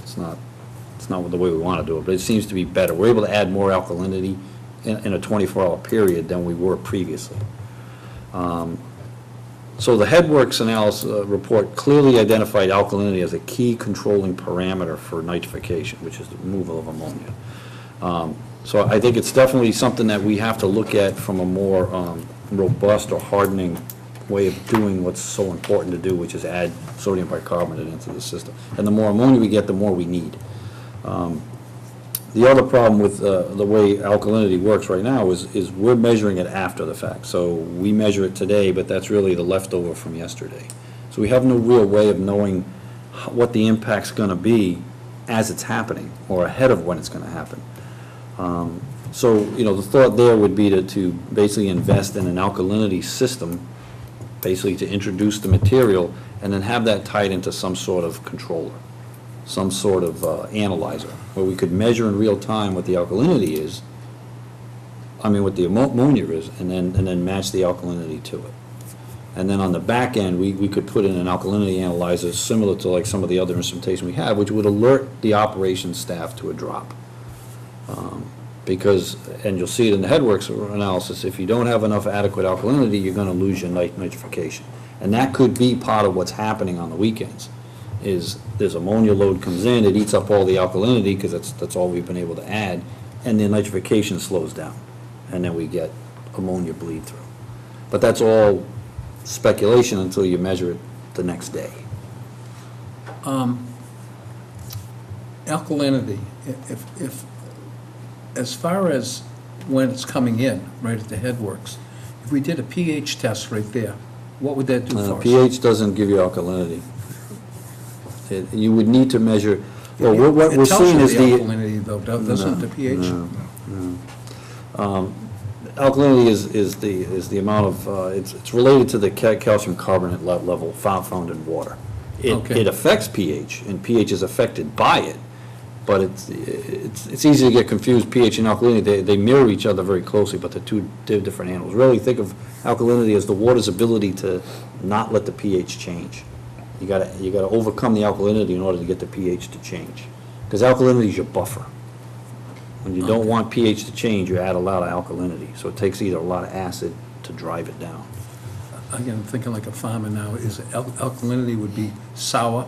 it's not the way we want to do it, but it seems to be better. We're able to add more alkalinity in a 24-hour period than we were previously. So the headworks analysis report clearly identified alkalinity as a key controlling parameter for nitrification, which is the removal of ammonia. So I think it's definitely something that we have to look at from a more robust or hardening way of doing what's so important to do, which is add sodium bicarbonate into the system. And the more ammonia we get, the more we need. The other problem with the way alkalinity works right now is we're measuring it after the fact. So we measure it today, but that's really the leftover from yesterday. So we have no real way of knowing what the impact's going to be as it's happening, or ahead of when it's going to happen. So, the thought there would be to basically invest in an alkalinity system, basically to introduce the material, and then have that tied into some sort of controller, some sort of analyzer, where we could measure in real time what the alkalinity is, what the ammonia is, and then match the alkalinity to it. And then on the back end, we could put in an alkalinity analyzer similar to like some of the other instrumentation we have, which would alert the operations staff to a drop. Because, and you'll see it in the headworks analysis, if you don't have enough adequate alkalinity, you're gonna lose your nitrification. And that could be part of what's happening on the weekends, is there's ammonia load comes in, it eats up all the alkalinity, because that's all we've been able to add, and the nitrification slows down, and then we get ammonia bleed through. But that's all speculation until you measure it the next day. Alkalinity, if, as far as when it's coming in, right at the headworks, if we did a pH test right there, what would that do for us? pH doesn't give you alkalinity. You would need to measure, well, what we're It tells seeing you is the the. alkalinity though, doesn't the pH? Alkalinity is the amount of, it's related to the calcium carbonate level found in water. Okay. It affects pH, and pH is affected by it, but it's easy to get confused. pH and alkalinity, they mirror each other very closely, but they're two different animals. Really think of alkalinity as the water's ability to not let the pH change. You gotta overcome the alkalinity in order to get the pH to change, because alkalinity is your buffer. When you don't want pH to change, you add a lot of alkalinity, so it takes either a lot of acid to drive it down. Again, I'm thinking like a farmer now, is alkalinity would be sour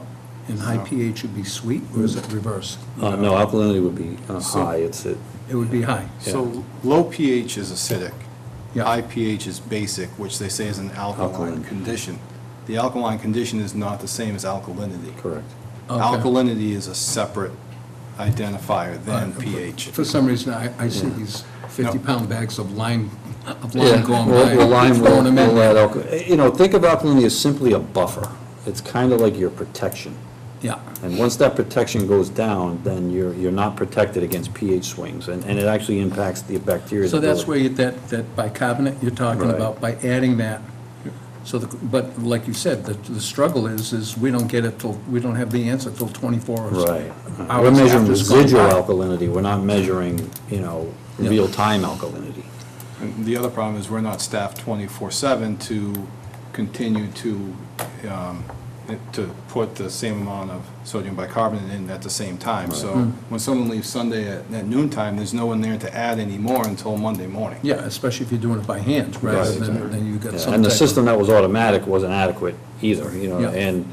and high pH would be sweet, or is it reverse? No, alkalinity would be high, It would be high. So low pH is acidic. Yeah. High pH is basic, which they say is an alkaline Alkaline. condition. The alkaline condition is not the same as alkalinity. correct. Okay. Alkalinity is a separate identifier than pH. For some reason, I see these 50-pound bags of lime Yeah, going well, by. well, lime throwing them in will add there. You know, think of alkalinity as simply a buffer. It's kind of like your protection. Yeah, And once that protection goes down, then you're not protected against pH swings, and it actually impacts the bacteria. so that's where that bicarbonate you're talking Right. about, by adding that. So, but like you said, the struggle is we don't get it till, we don't have the answer till 24 hours. Right. hours We're measuring after it's gone residual by. alkalinity, we're not measuring, Yeah. real-time alkalinity. And the other problem is we're not staffed 24/7 to continue to put the same amount of sodium bicarbonate in at the same time. So when someone leaves Sunday at noontime, there's no one there to add any more until Monday morning. Yeah, especially if you're doing it by hand, rather Right. than you got Yeah, some and the type of- system that was automatic wasn't adequate either, Yeah. and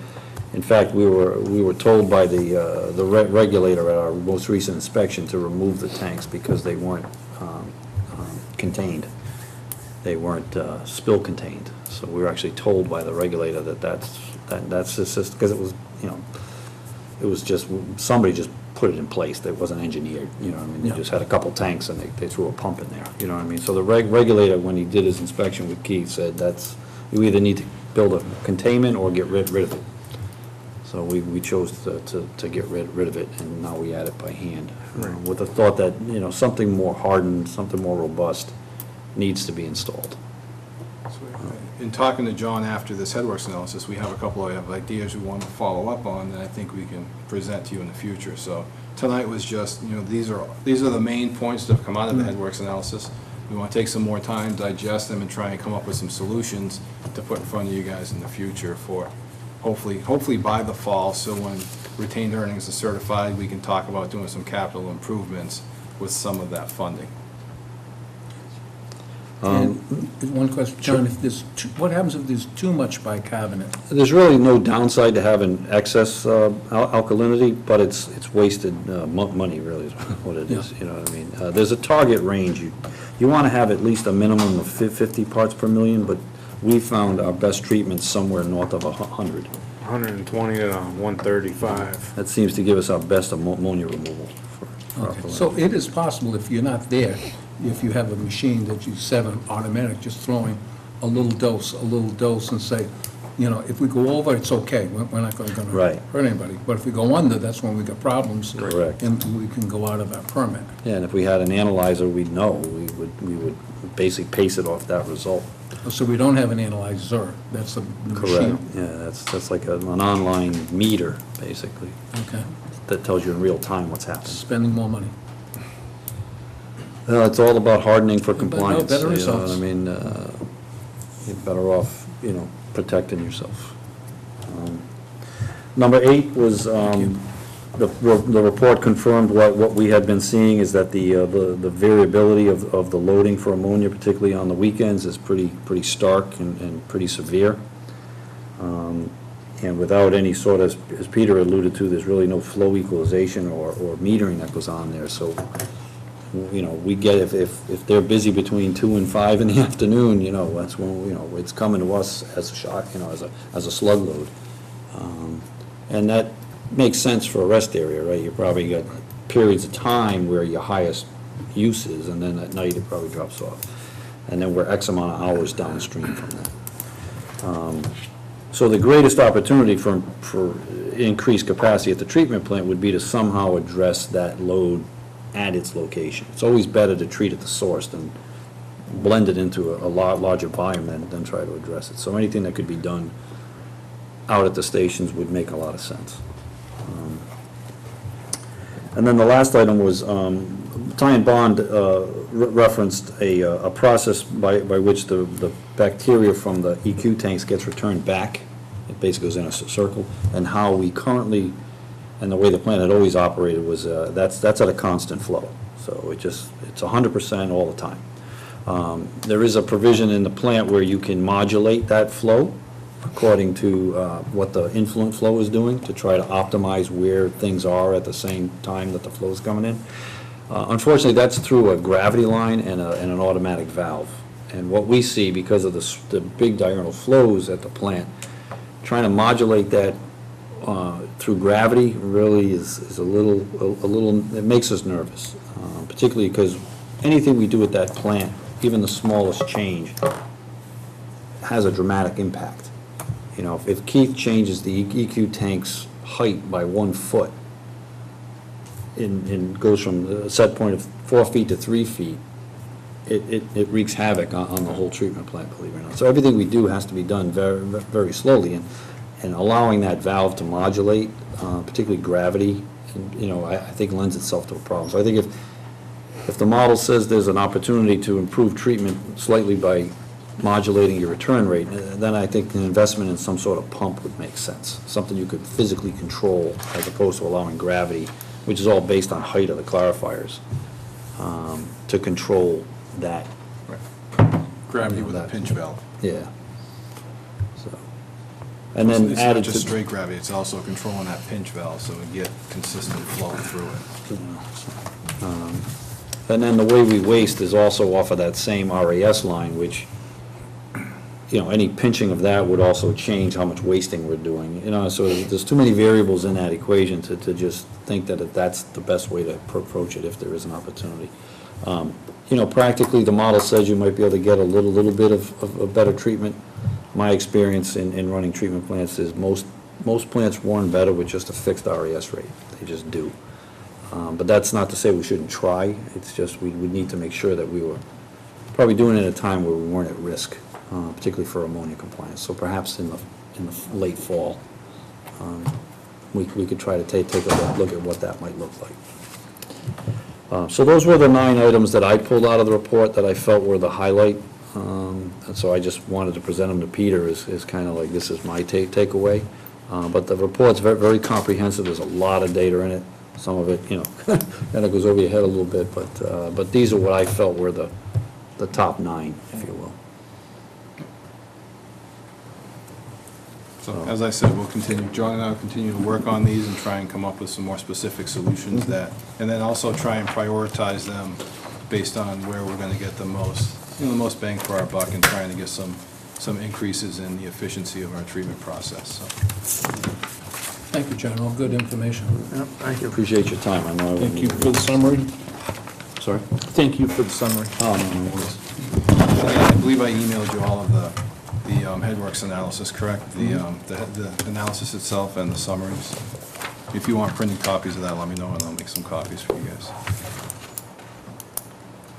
in fact, we were told by the regulator at our most recent inspection to remove the tanks because they weren't contained. They weren't spill contained. So we were actually told by the regulator that's the system, because it was, it was just, somebody just put it in place, that wasn't engineered, I mean, they Yeah. just had a couple tanks and they threw a pump in there, you know what I mean? So the regulator, when he did his inspection with Keith, said you either need to build a containment or get rid of it. So we chose to get rid of it, and now we add it by hand, with the thought that, something more hardened, something more robust needs to be installed. In talking to John after this headworks analysis, we have a couple of ideas we want to follow up on that I think we can present to you in the future. So tonight was just, these are the main points that have come out of the headworks analysis. We want to take some more time, digest them, and try and come up with some solutions to put in front of you guys in the future for hopefully by the fall, so when retained earnings are certified, we can talk about doing some capital improvements with some of that funding. And one question, John, what happens if there's too much bicarbonate? There's really no downside to having excess alkalinity, but it's wasted money, really, is what it is, you know what I mean? There's a target range. You want to have at least a minimum of 50 parts per million, but we found our best treatment somewhere north of 100. 120 to 135. That seems to give us our best ammonia removal for Okay, alkalinity. so it is possible, if you're not there, if you have a machine that you set on automatic, just throwing a little dose, and say, if we go over, it's okay, we're not gonna Right. hurt anybody. But if we go under, that's when we got problems. Correct. And we can go out of our permit. Yeah, and if we had an analyzer, we'd know, we would basically pace it off that result. So we don't have an analyzer, that's the machine. Correct, yeah, that's like an online meter, basically, Okay, that tells you in real time what's happening. spending more money. It's all about hardening for But no, compliance. better you know results. what I mean, you're better off, protecting yourself. Number 8 was, the report confirmed what we had been seeing, is that the variability of the loading for ammonia, particularly on the weekends, is pretty stark and pretty severe. And without any sort of, as Peter alluded to, there's really no flow equalization or metering that goes on there. So, you know, we get, if they're busy between 2 and 5 in the afternoon, you know, that's when, you know, it's coming to us as a shock, you know, as a slug load. And that makes sense for a rest area, right? You probably got periods of time where your highest use is, and then at night it probably drops off. And then we're X amount of hours downstream from that. So the greatest opportunity for increased capacity at the treatment plant would be to somehow address that load at its location. It's always better to treat at the source than blend it into a larger volume than try to address it. So anything that could be done out at the stations would make a lot of sense. And then the last item was, Ty and Bond referenced a process by which the bacteria from the EQ tanks gets returned back. It basically goes in a circle, and how we currently, and the way the plant had always operated was, that's at a constant flow. So it's 100% all the time. There is a provision in the plant where you can modulate that flow according to what the influent flow is doing, to try to optimize where things are at the same time that the flow is coming in. Unfortunately, that's through a gravity line and an automatic valve. And what we see, because of the big diurnal flows at the plant, trying to modulate that through gravity really is a little, it makes us nervous, particularly because anything we do at that plant, even the smallest change, has a dramatic impact. You know, if Keith changes the EQ tank's height by 1 foot, and goes from a set point of 4 feet to 3 feet, it wreaks havoc on the whole treatment plant, believe it or not. So everything we do has to be done very, very slowly, and allowing that valve to modulate, particularly gravity, and, you know, I think lends itself to a problem. So I think if the model says there's an opportunity to improve treatment slightly by modulating your return rate, then I think an investment in some sort of pump would make sense. Something you could physically control as opposed to allowing gravity, which is all based on height of the clarifiers, to control that. Gravity with a pinch valve. Yeah. So, and then It's added not just to, straight gravity, it's also controlling that pinch valve so we get consistent flow through it. and then the way we waste is also off of that same RAS line, which, you know, any pinching of that would also change how much wasting we're doing. You know, so there's too many variables in that equation to just think that that's the best way to approach it if there is an opportunity. You know, practically, the model says you might be able to get a little bit of better treatment. My experience in running treatment plants is most plants run better with just a fixed RAS rate. They just do. But that's not to say we shouldn't try. It's just we need to make sure that we were probably doing it at a time where we weren't at risk, particularly for ammonia compliance. So perhaps in the late fall, we could try to take a look at what that might look like. So those were the 9 items that I pulled out of the report that I felt were the highlight. And so I just wanted to present them to Peter as kind of like, this is my takeaway. But the report's very, very comprehensive. There's a lot of data in it. Some of it, you know, kind of goes over your head a little bit, but these are what I felt were the top 9, if you will. So, as I said, we'll continue, John and I will continue to work on these and try and come up with some more specific solutions that, and then also try and prioritize them based on where we're gonna get the most, the most bang for our buck, and trying to get some increases in the efficiency of our treatment process, so. Thank you, General, good information. Yep, thank you. Appreciate your time. I know. Thank you for the summary. Sorry? Thank you for the summary. Oh, no worries. I believe I emailed you all of the headworks analysis, correct? The analysis itself and the summaries. If you want printed copies of that, let me know and I'll make some copies for you guys.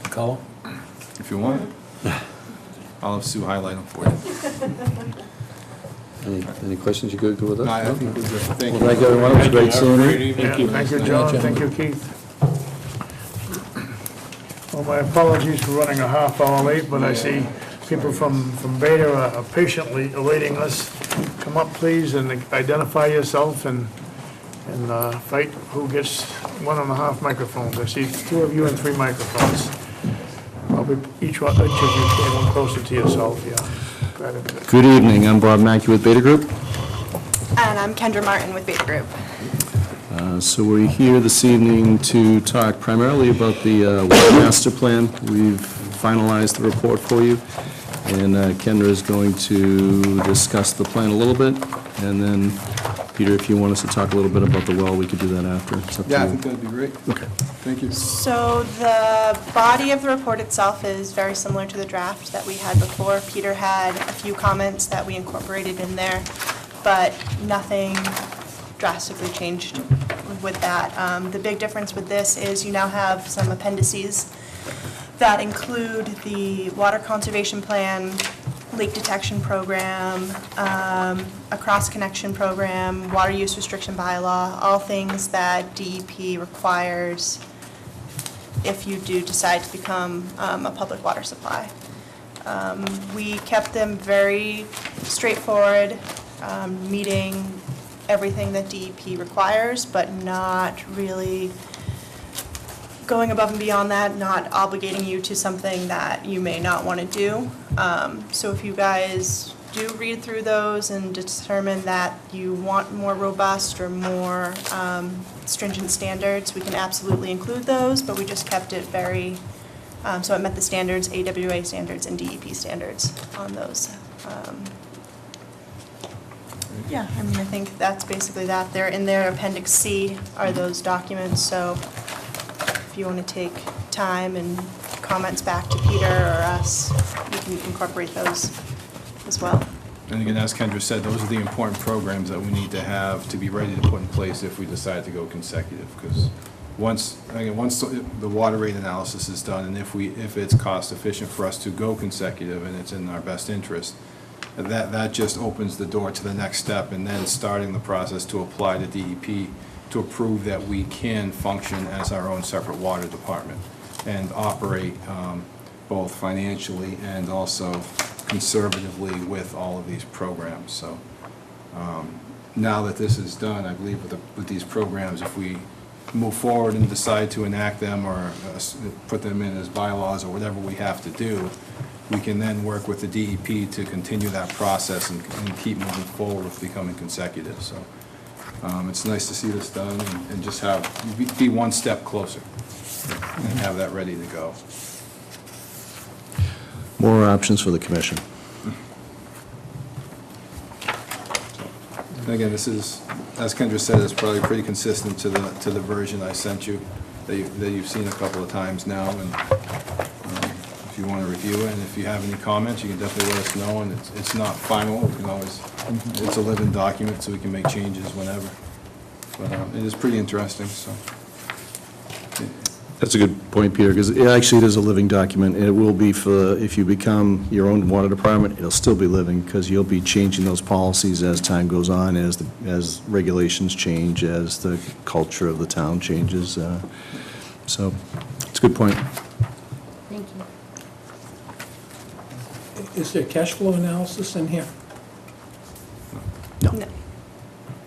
Color? If you want. I'll have Sue highlight them for you. Any questions you good with us? No, I think we're good. Thank Well, you. thank you, everyone. It was great seeing you. Thank you, John, thank you, Keith. Well, my apologies for running a half hour late, but I see people from Beta are patiently awaiting us. Come up, please, and identify yourself and fight who gets 1.5 microphones. I see 2 of you and 3 microphones. Probably each of you get one closer to yourself, yeah. Got it. Good evening, I'm Bob Mackey with Beta Group. And I'm Kendra Martin with Beta Group. So we're here this evening to talk primarily about the water master plan. We've finalized the report for you, and Kendra is going to discuss the plan a little bit, and then, Peter, if you want us to talk a little bit about the well, we could do that after. It's up to Yeah, I you. think that'd be great. Okay. Thank you. So the body of the report itself is very similar to the draft that we had before. Peter had a few comments that we incorporated in there, but nothing drastically changed with that. The big difference with this is you now have some appendices that include the water conservation plan, leak detection program, a cross-connection program, water use restriction bylaw, all things that DEP requires if you do decide to become a public water supply. We kept them very straightforward, meeting everything that DEP requires, but not really going above and beyond that, not obligating you to something that you may not want to do. So if you guys do read through those and determine that you want more robust or more stringent standards, we can absolutely include those, but we just kept it very, so it met the standards, AWA standards and DEP standards on those. Yeah, I mean, I think that's basically that. They're in their Appendix C are those documents, so if you want to take time and comments back to Peter or us, you can incorporate those as well. And again, as Kendra said, those are the important programs that we need to have to be ready to put in place if we decide to go consecutive. Because once the water rate analysis is done, and if it's cost efficient for us to go consecutive and it's in our best interest, that just opens the door to the next step, and then starting the process to apply to DEP to approve that we can function as our own separate water department and operate both financially and also conservatively with all of these programs. So now that this is done, I believe with these programs, if we move forward and decide to enact them or put them in as bylaws or whatever we have to do, we can then work with the DEP to continue that process and keep moving forward with becoming consecutive. So it's nice to see this done and just be one step closer and have that ready to go. More options for the commission. And again, this is, as Kendra said, it's probably pretty consistent to the version I sent you that you've seen a couple of times now. And if you want to review it, and if you have any comments, you can definitely let us know. And it's not final. We can always, it's a living document, so we can make changes whenever. But it is pretty interesting. So. That's a good point, Peter, because it actually is a living document, and it will be for, if you become your own water department, it'll still be living, because you'll be changing those policies as time goes on, as regulations change, as the culture of the town changes. So, it's a good point. Thank you. Is there cash flow analysis in here? No. No.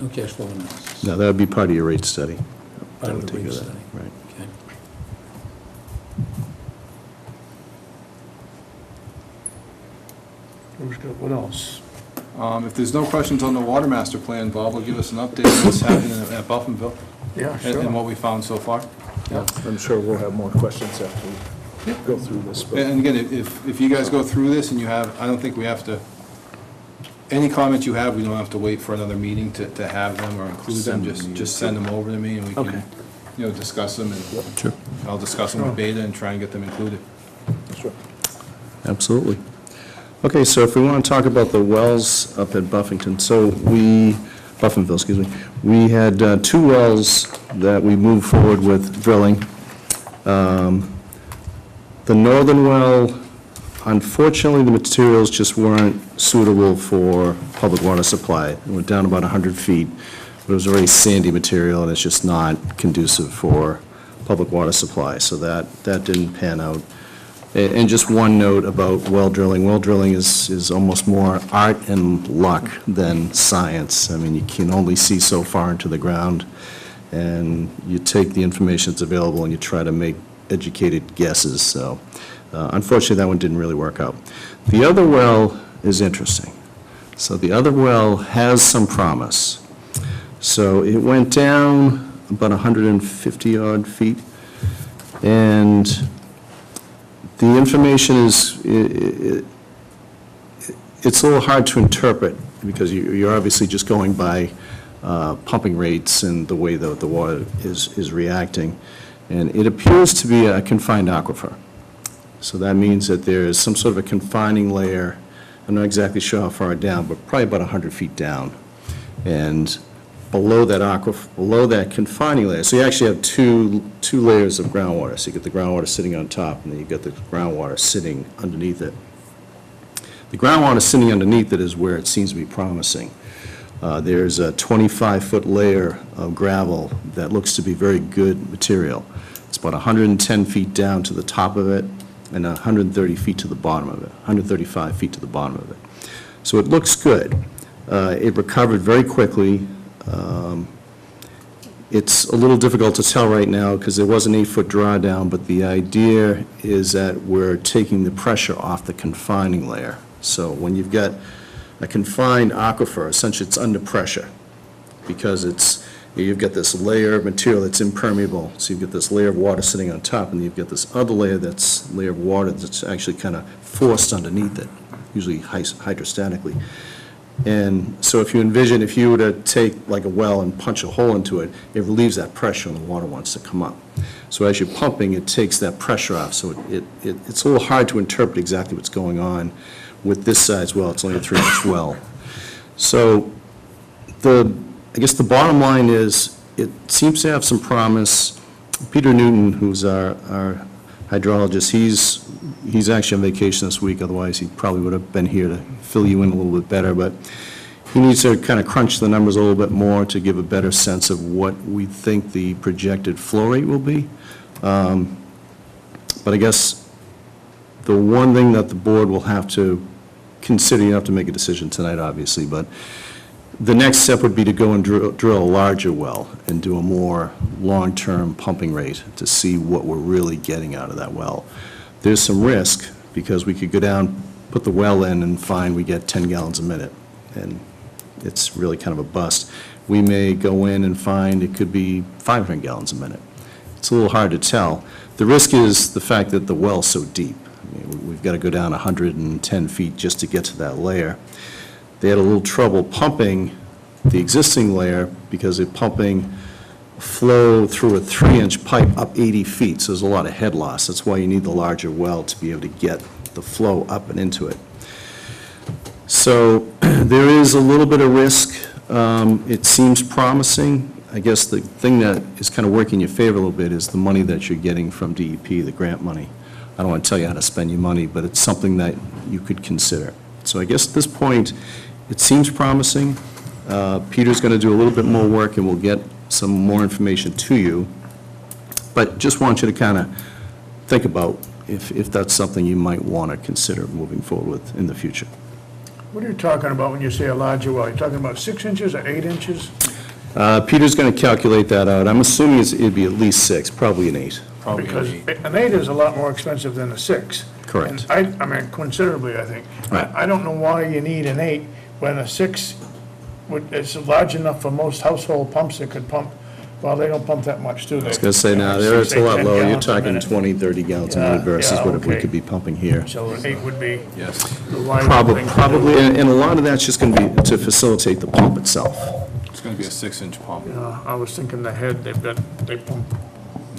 No cash flow analysis? No, that would be part of your rate study. Part of That the would take rate care of that, study. Right. Okay. What else? If there's no questions on the water master plan, Bob will give us an update on what's happening at Buffinville Yeah, and sure. what we found so far. I'm sure we'll have more questions after we go through this. but- And again, if you guys go through this and you have, I don't think we have to, any comments you have, we don't have to wait for another meeting to have them or include them. Just send them over to me and we Okay. can, discuss them, and Sure. I'll discuss them with Beta and try and get them included. Sure. Absolutely. Okay, so if we want to talk about the wells up at Buffinville, excuse me, we had 2 wells that we moved forward with drilling. The northern well, unfortunately, the materials just weren't suitable for public water supply. It went down about 100 feet, but it was already sandy material, and it's just not conducive for public water supply, so that didn't pan out. And just one note about well drilling. Well drilling is almost more art and luck than science. I mean, you can only see so far into the ground, and you take the information that's available and you try to make educated guesses. So unfortunately, that one didn't really work out. The other well is interesting. So the other well has some promise. So it went down about 150-odd feet, and the information is, it's a little hard to interpret because you're obviously just going by pumping rates and the way that the water is reacting. And it appears to be a confined aquifer. So that means that there is some sort of a confining layer. I'm not exactly sure how far down, but probably about 100 feet down. And below that aquifer, below that confining layer, so you actually have two layers of groundwater. So you get the groundwater sitting on top, and then you get the groundwater sitting underneath it. The groundwater sitting underneath it is where it seems to be promising. There's a 25-foot layer of gravel that looks to be very good material. It's about 110 feet down to the top of it and 130 feet to the bottom of it, 135 feet to the bottom of it. So it looks good. It recovered very quickly. It's a little difficult to tell right now because there was an 8-foot drawdown, but the idea is that we're taking the pressure off the confining layer. So when you've got a confined aquifer, essentially it's under pressure because you've got this layer of material that's impermeable. So you've got this layer of water sitting on top, and you've got this other layer of water that's actually kind of forced underneath it, usually hydrostatically. And so if you envision, if you were to take like a well and punch a hole into it, it relieves that pressure and the water wants to come up. So as you're pumping, it takes that pressure off. So it's a little hard to interpret exactly what's going on with this size well. It's only a 3-inch well. So I guess the bottom line is it seems to have some promise. Peter Newton, who's our hydrologist, he's actually on vacation this week, otherwise he probably would have been here to fill you in a little bit better, but he needs to kind of crunch the numbers a little bit more to give a better sense of what we think the projected flow rate will be. But I guess the one thing that the board will have to consider, you don't have to make a decision tonight, obviously, but the next step would be to go and drill a larger well and do a more long-term pumping rate to see what we're really getting out of that well. There's some risk because we could go down, put the well in, and find we get 10 gallons a minute, and it's really kind of a bust. We may go in and find it could be 500 gallons a minute. It's a little hard to tell. The risk is the fact that the well's so deep. I mean, we've got to go down 110 feet just to get to that layer. They had a little trouble pumping the existing layer because they're pumping flow through a 3-inch pipe up 80 feet, so there's a lot of head loss. That's why you need the larger well to be able to get the flow up and into it. So there is a little bit of risk. It seems promising. I guess the thing that is kind of working in your favor a little bit is the money that you're getting from DEP, the grant money. I don't want to tell you how to spend your money, but it's something that you could consider. So I guess at this point, it seems promising. Peter's going to do a little bit more work, and we'll get some more information to you. But just want you to kind of think about if that's something you might want to consider moving forward with in the future. What are you talking about when you say a larger well? Are you talking about 6 inches or 8 inches? Peter's going to calculate that out. I'm assuming it'd be at least 6, probably an 8. Probably Because eight. an 8 is a lot more expensive than a 6. Correct. And I mean, considerably, I think. Right. I don't know why you need an 8 when a 6 is large enough for most household pumps that could pump. Well, they don't pump that much, do they? I was going to say, now, there it's a lot 10 lower. You're gallons a talking minute. 20, 30 gallons a minute Yeah, versus yeah, what we okay. could be pumping here. So an 8 would be Yes. the wiser Probably, thing to do. probably, and a lot of that's just going to be to facilitate the pump itself. It's going to be a 6-inch pump. I was thinking the head, they pump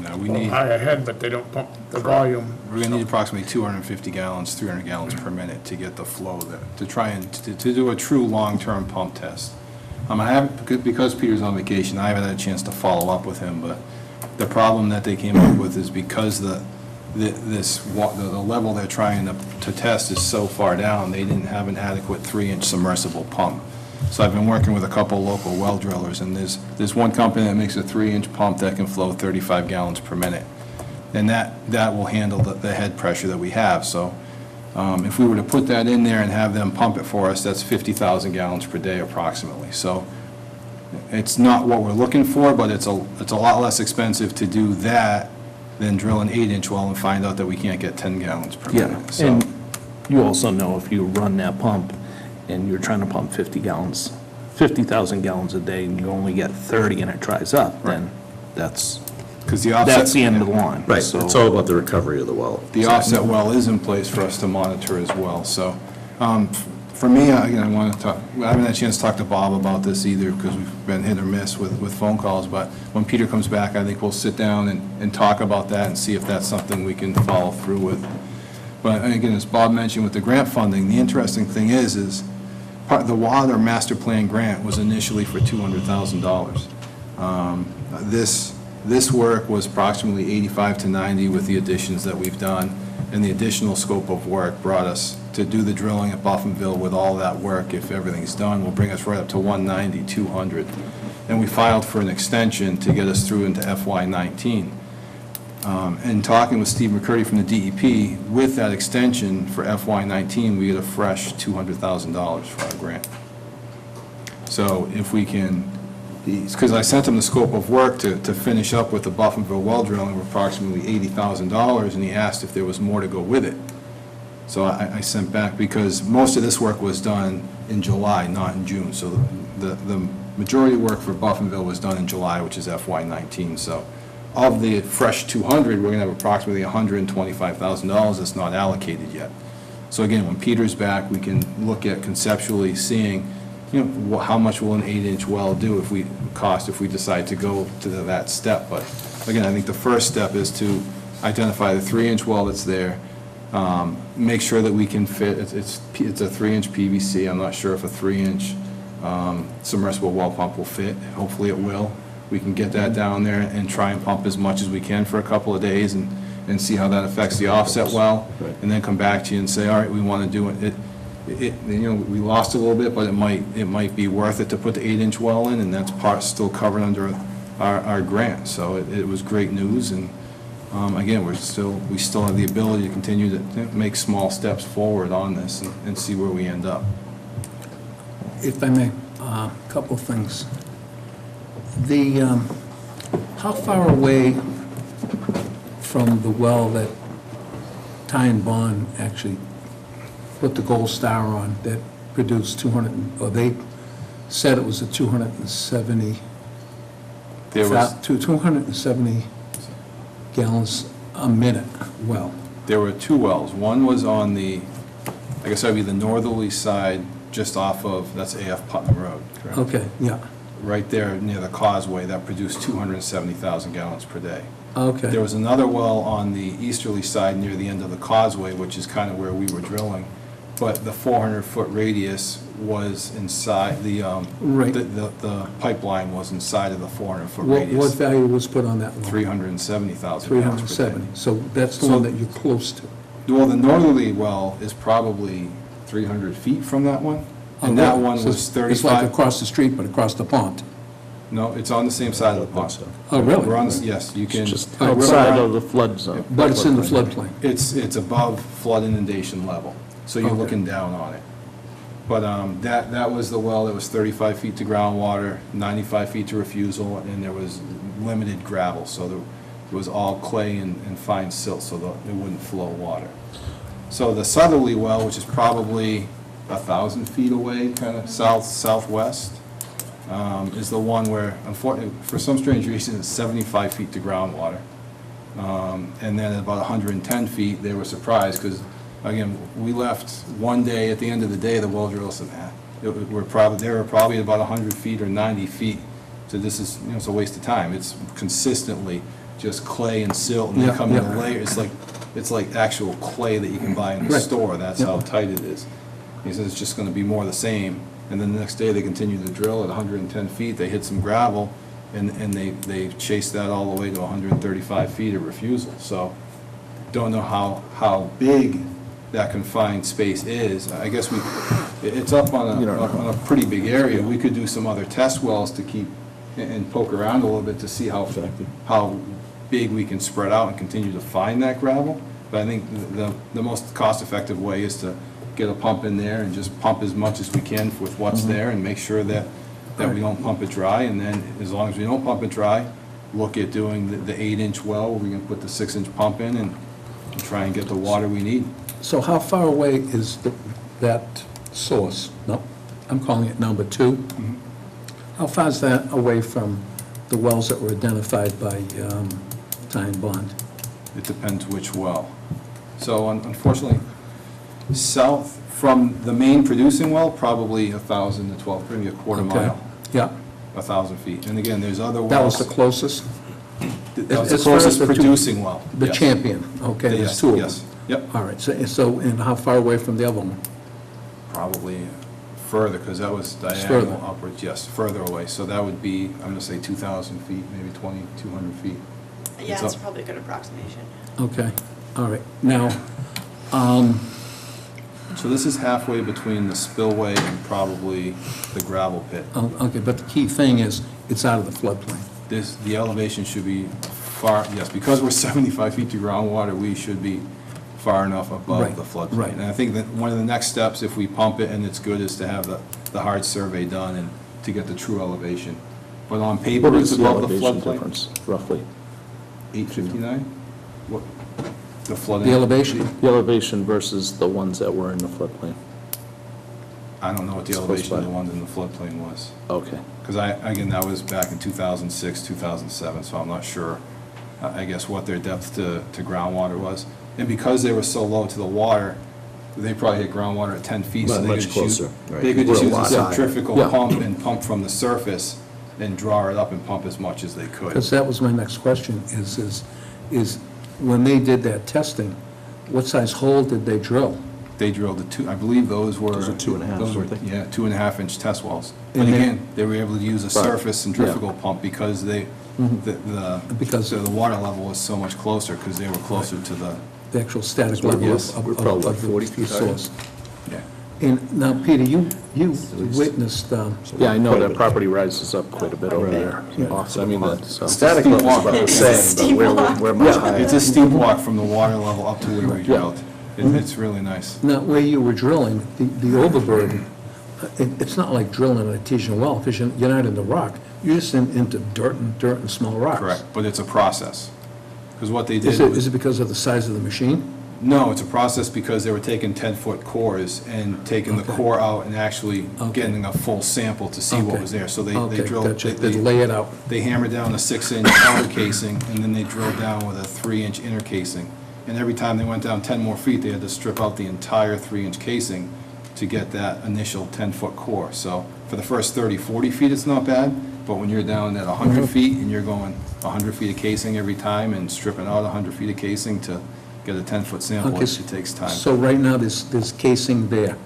No, we a need, higher head, but they don't pump the volume. we're going to need approximately 250 gallons, 300 gallons per minute to get the flow there, to try and, to do a true long-term pump test. I haven't, because Peter's on vacation, I haven't had a chance to follow up with him, but the problem that they came up with is because the level they're trying to test is so far down, they didn't have an adequate 3-inch submersible pump. So I've been working with a couple local well drillers, and there's one company that makes a 3-inch pump that can flow 35 gallons per minute. and that will handle the head pressure that we have. So if we were to put that in there and have them pump it for us, that's 50,000 gallons per day approximately. So it's not what we're looking for, but it's a lot less expensive to do that than drill an 8-inch well and find out that we can't get 10 gallons per Yeah, minute. So and you also know if you run that pump and you're trying to pump 50,000 gallons a day, and you only get 30 and it dries up, then that's because the offset. the end of the line. Right, So- it's all about the recovery of the well. The offset well is in place for us to monitor as well. So for me, again, I want to talk, I haven't had a chance to talk to Bob about this either because we've been hit or miss with phone calls. But when Peter comes back, I think we'll sit down and talk about that and see if that's something we can follow through with. But again, as Bob mentioned with the grant funding, the interesting thing is the water master plan grant was initially for $200,000. This work was approximately 85 to 90 with the additions that we've done, and the additional scope of work brought us to do the drilling at Buffinville with all that work. If everything's done, will bring us right up to 190, 200. And we filed for an extension to get us through into FY19. And talking with Steve McCurdy from the DEP, with that extension for FY19, we get a fresh $200,000 for our grant. So if we can, because I sent him the scope of work to finish up with the Buffinville well drilling of approximately $80,000, and he asked if there was more to go with it. So I sent back, because most of this work was done in July, not in June. So the majority of work for Buffinville was done in July, which is FY19. So of the fresh 200, we're going to have approximately $125,000 that's not allocated yet. So again, when Peter's back, we can look at conceptually seeing, how much will an 8-inch well do if we decide to go to that step. But again, I think the first step is to identify the 3-inch well that's there, make sure that we can fit, it's a 3-inch PVC. I'm not sure if a 3-inch submersible well pump will fit. Hopefully it will. We can get that down there and try and pump as much as we can for a couple of days and see how that affects the offset well, and then come back to you and say, all right, we want to do it. We lost a little bit, but it might be worth it to put the 8-inch well in, and that's still covered under our grant. So it was great news, and again, we still have the ability to continue to make small steps forward on this and see where we end up. If I may, a couple of things. How far away from the well that Ty and Bond actually put the gold star on that produced 200, or they said it was a 270, There was 270 gallons a minute well? There were two wells. One was on the, I guess that'd be the northerly side, just off of, that's AF Putnam Road, correct? Okay, yeah, Right there near the causeway that produced 270,000 gallons per day. okay. There was another well on the easterly side near the end of the causeway, which is kind of where we were drilling. But the 400-foot radius was inside, Right. the pipeline was inside of the 400-foot What radius. value was put on that one? 370,000 gallons per day. 370, so that's the one that you're close to. Well, the northerly well is probably 300 feet from that one. And that one So was It's like 35, across the street, but across the pond. no, it's on the same side of the pond. Oh, really? We're on, yes, you can. Just Oh, outside right. of the flood zone. But it's in the floodplain. It's above flood inundation level, so you're Okay. looking down on it. But that was the well that was 35 feet to groundwater, 95 feet to refusal, and there was limited gravel, so it was all clay and fine silt, so it wouldn't flow water. So the southerly well, which is probably 1,000 feet away, kind of southwest, is the one where, unfortunately, for some strange reason, it's 75 feet to groundwater. And then at about 110 feet, they were surprised, because, again, we left one day, at the end of the day, the well drill said, they were probably about 100 feet or 90 feet, so this is, it's a waste of time. It's consistently just clay and silt, and they Yeah, come in yeah. a layer, it's like actual clay that you can buy in the Right. store, that's Yeah. how tight it is. He says it's just gonna be more the same, and then the next day, they continue to drill at 110 feet, they hit some gravel, and they chased that all the way to 135 feet of refusal, so don't know how big that confined space is. I guess it's up on a pretty big area. We could do some other test wells to keep, and poke around a little bit to see how big we can spread out and continue to find that gravel. But I think the most cost-effective way is to get a pump in there and just pump as much as we can with what's there and make sure that we don't pump it dry. And then, as long as we don't pump it dry, look at doing the 8-inch well, where we can put the 6-inch pump in and try and get the water we need. So how far away is that source? No, I'm calling it number 2. How far is that away from the wells that were identified by Ty and Bond? It depends which well. So unfortunately, south from the main producing well, probably 1,000 to 12, maybe a quarter Okay. mile, Yeah, 1,000 feet. And again, there's other wells. that was the closest? That was the as far as closest the two- producing well. The yes. Champion, okay, there's Yes, 2 of them. yes. Yep, All right, so, and how far away from the other one? probably further, because that was further. diagonal upwards, yes, further away. So that would be, I'm going to say 2,000 feet, maybe 200 feet. Yeah, It's that's up. probably a good approximation. Okay, all right. Now, So this is halfway between the spillway and probably the gravel pit. okay, but the key thing is, it's out of the floodplain. The elevation should be far, yes, because we're 75 feet to groundwater, we should be far enough above Right, the floodplain. right. And I think that one of the next steps, if we pump it and it's good, is to have the hard survey done and to get the true elevation. But on paper, What it's is the above the elevation floodplain. difference, roughly? 859? What, the flooding? The elevation? The elevation versus the ones that were in the floodplain? I don't know what the It's close elevation of by. the ones in the floodplain was. Okay. Because again, that was back in 2006, 2007, so I'm not sure, I guess, what their depth to groundwater was. And because they were so low to the water, they probably hit groundwater at 10 feet. so But they much could shoot- closer, right. They could just We're a use a lot higher. centrifugal Yeah. pump and pump from the surface and draw it up and pump as much as they could. Because that was my next question, is when they did that testing, what size hole did they drill? They drilled the two, I believe those were. Those are 2.5, those were- weren't they? Yeah, 2.5-inch test wells. And And then- again, they were able to use a surface centrifugal pump because Because- the water level was so much closer, because they were closer to the, The actual static That's what it level is. of We're probably of the 40 feet higher. source. yeah. And now, Peter, you witnessed, Yeah, I know that property rises up quite a bit over there. So I mean, the Static level's about the same, but we're much higher. It's a steep walk from the water level up to where we Yeah. drilled. It's really nice. now, where you were drilling, the overburden, it's not like drilling an artesian well, because you're not in the rock. You're just into dirt and small rocks. Correct, but it's a process. Because what they did Is it was, because of the size of the machine? no, it's a process because they were taking 10-foot cores and taking the Okay. core out and actually Okay. getting a full sample to see what Okay. was there. So they Okay, drilled, gotcha. They lay it out. they hammered down a 6-inch outer casing, and then they drilled down with a 3-inch inner casing. And every time they went down 10 more feet, they had to strip out the entire 3-inch casing to get that initial 10-foot core. So for the first 30, 40 feet, it's not bad, but when you're down at 100 feet and you're going 100 feet of casing every time and stripping out 100 feet of casing to get a 10-foot sample, Okay, it takes time. So right now, there's casing there.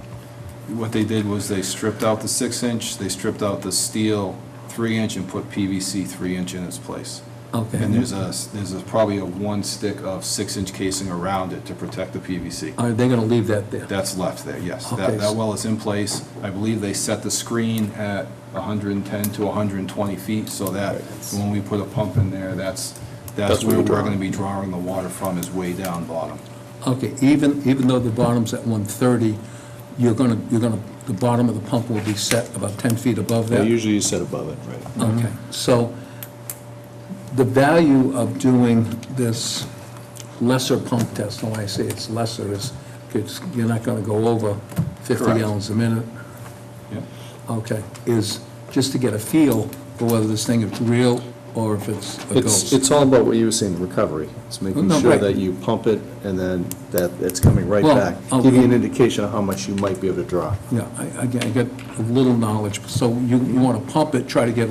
What they did was they stripped out the 6-inch, they stripped out the steel 3-inch and put PVC 3-inch in its place. Okay. And there's probably a 1 stick of 6-inch casing around it to protect the PVC. Are they going to leave that there? That's left there, yes. Okay. That well is in place. I believe they set the screen at 110 to 120 feet, so that when we put a pump in there, that's where where you're we're drawing. going to be drawing the water from, is way down bottom. Okay, even though the bottom's at 130, the bottom of the pump will be set about 10 feet above Yeah, that? usually you set above it, right. Okay, so the value of doing this lesser pump test, and when I say it's lesser, is you're not going to go over 50 Correct. gallons a minute, Yeah. okay, is just to get a feel for whether this thing is real or if it's a ghost. It's all about what you were saying, recovery. It's making No, sure right. that you pump it and then that it's coming right Well, back. okay. Give you an indication of how much you might be able to draw. Yeah, I get a little knowledge, so you want to pump it, try to get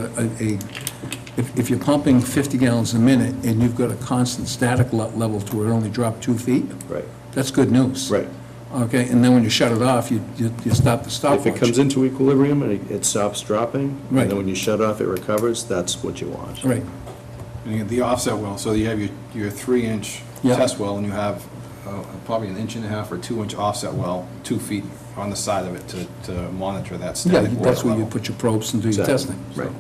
if you're pumping 50 gallons a minute and you've got a constant static level to where it only dropped 2 feet, Right. that's good news. Right. Okay, and then when you shut it off, you stop the stopwatch. If it comes into equilibrium and it stops dropping, Right. and then when you shut off, it recovers, that's what you want. Right, And you get the offset well, so you have your 3-inch Yeah. test well, and you have probably 1.5 or 2-inch offset well, 2 feet on the side of it to monitor that yeah, static water that's where you level. put your probes and do your Exactly. testing. Right.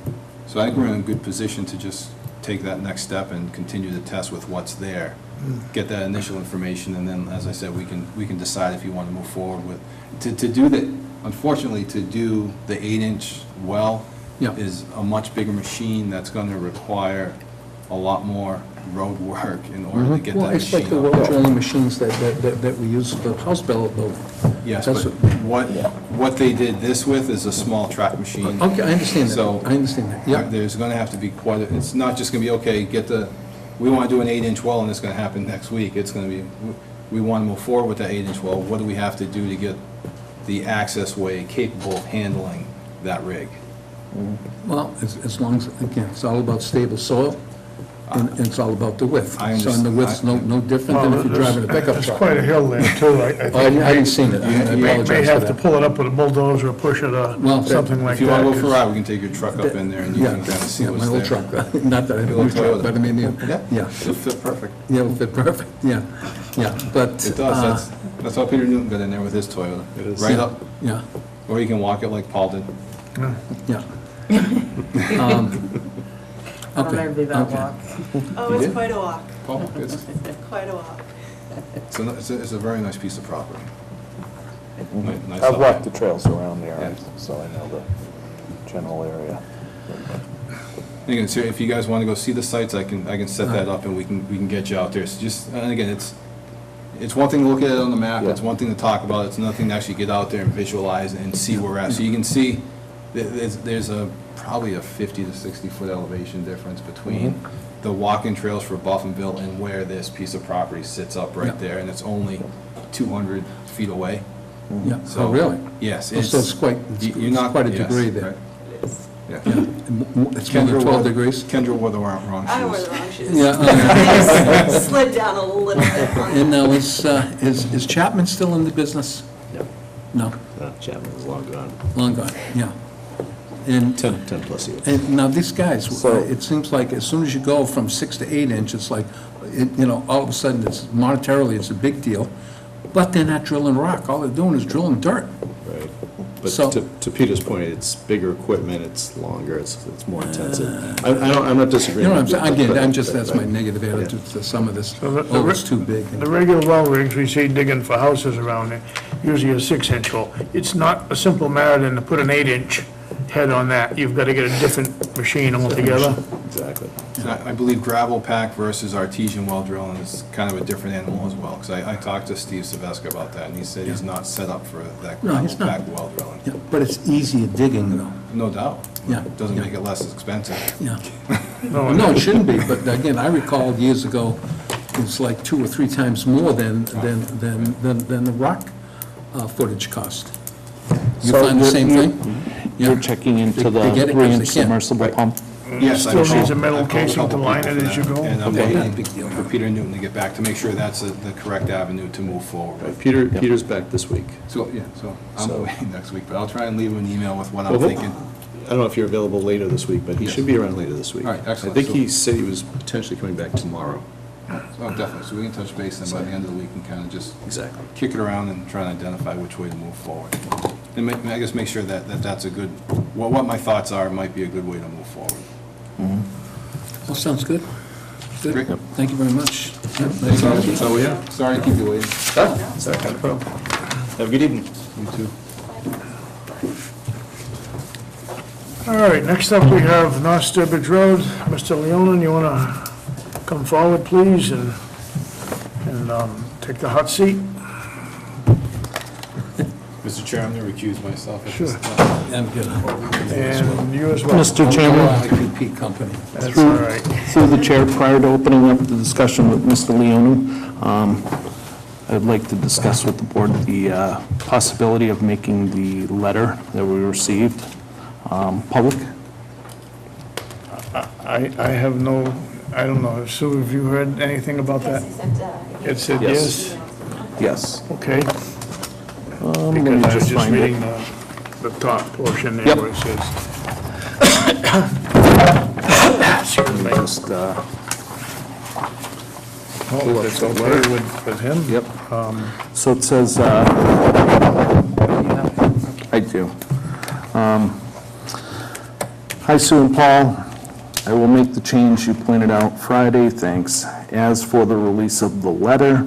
So I think we're in a good position to just take that next step and continue to test with what's there. Get that initial information, and then, as I said, we can decide if you want to move forward with, to do the, unfortunately, to do the 8-inch well Yeah. is a much bigger machine that's going to require a lot more road work in order to get Well, that it's like machine the up. well drilling machines that we use for house building. Yes, That's but what they did this with is a small track machine. Okay, I understand that, So- I understand that, yeah. There's gonna have to be quite, it's not just gonna be, okay, we wanna do an 8-inch well and it's gonna happen next week. It's gonna be, we wanna move forward with that 8-inch well. What do we have to do to get the access way capable of handling that rig? Well, as long as, again, it's all about stable soil, and it's all about the width. I So, and the width's no different than if you're driving a pickup There's truck. quite a hill there, too. I Oh, I didn't see it, I You may apologize for have to that. pull it up with a bulldozer or push it, Well, something like If that. you wanna go for a 'cause- ride, we can take your truck up in there and you Yeah, can kinda see yeah, what's my there. old truck, not that I have a Your new old truck, Toyota. but I mean, yeah, It'll fit perfect. yeah, it'll fit perfect, yeah, but. It does, that's how Peter Newton got in there with his Toyota. Right up, Yeah, or you can walk it like Paul did. yeah. Okay, okay. Oh, You it's did? quite a walk, Paul, it's, quite a walk. it's a very nice piece of property. Nice I've up walked there. the trails around there, Yeah. so I know the general area. And again, so if you guys want to go see the sites, I can set that up and we can get you out there. So just, and again, it's one thing to look at it on the map, it's one thing to talk about, it's another thing to actually get out there and visualize and see where we're at. So you can see, there's probably a 50 to 60 foot elevation difference between the walking trails for Buffinville and where this piece of property sits up right Yeah. there, and it's only 200 feet away. Yeah, So oh, really? Yes. Oh, so it's quite, You're not. quite a yes, degree there. right. Yeah. It's more than 12 degrees? Kendra wore the wrong I wore shoes. the wrong shoes. Yeah, They slid down a little bit on and now, is Chapman still in the business? No, Chapman's long gone. long gone, yeah. And 10 plus years. And now, these guys, So- it seems like as soon as you go from 6 to 8 inch, it's like, all of a sudden, it's monetarily, it's a big deal, but they're not drilling rock, all they're doing is drilling dirt. Right. But So- to Peter's point, it's bigger equipment, it's longer, it's more intensive. I'm not disagreeing. You know what I'm saying? with you, Again, but- that's my negative attitude to some of this, So the oh, it's too big. The regular well rigs we see digging for houses around there, usually a 6-inch hole. It's not a simple matter than to put an 8-inch head on that. You've got to get a different machine altogether. Exactly. I believe gravel pack versus artesian well drilling is kind of a different animal as well, because I talked to Steve Silvestre about that, and he said he's not set up for that No, gravel he's not. pack well drilling. Yeah, but it's easier digging, though, No doubt. Yeah. Doesn't Yeah. make it less expensive. yeah. No, No, it shouldn't be, but again, I recall years ago, it's like 2 or 3 times more than the rock footage cost. You So find the you're- same you're- thing? You're Yeah. checking into They the get it 'cause they can't. submersible pump? Yes, I Still called- needs a metal I called casing couple to line people it for as you that, go? And I'm Okay. waiting for Peter Newton to get back to make sure that's the correct avenue to move forward with. Peter's back this week. So, yeah, so I'm So- away next week, but I'll try and leave him an email with what I'm Well, thinking. I don't know if you're available later this week, but he Yes. should be around later this week. All right, excellent. I think So- he said he was potentially coming back tomorrow. Oh, definitely, so we can touch base, and by the end of the week, and kind of just Exactly. kick it around and try to identify which way to move forward. And I guess make sure that that's a good, what my thoughts are might be a good way to move forward. Well, sounds good. Good. Great. Thank you very much. Yeah, That's all, that's all we have. Sorry to keep you waiting. Sorry, kind of problem. Have a good evening. You too. All right, next up, we have North Sturbridge Road. Mr. Leonin, you want to come forward, please, and take the hot seat? Mr. Chair, I'm going to recuse myself at Sure. this time. I'm good. And you as well. Mr. Chairman, IPP company. That's all right. through the chair, prior to opening up the discussion with Mr. Leone, I'd like to discuss with the board the possibility of making the letter that we received public. I have no, I don't know. Sue, have you heard anything about that? Yes, he said, It said yes? Yes. Okay. Let me Because I was just just find it. reading the top portion there Yep. where it says. Excuse me. Just, Oh, if it's okay with him? Yep. So it says, I do. Hi, Sue and Paul. I will make the change you pointed out Friday, thanks. As for the release of the letter,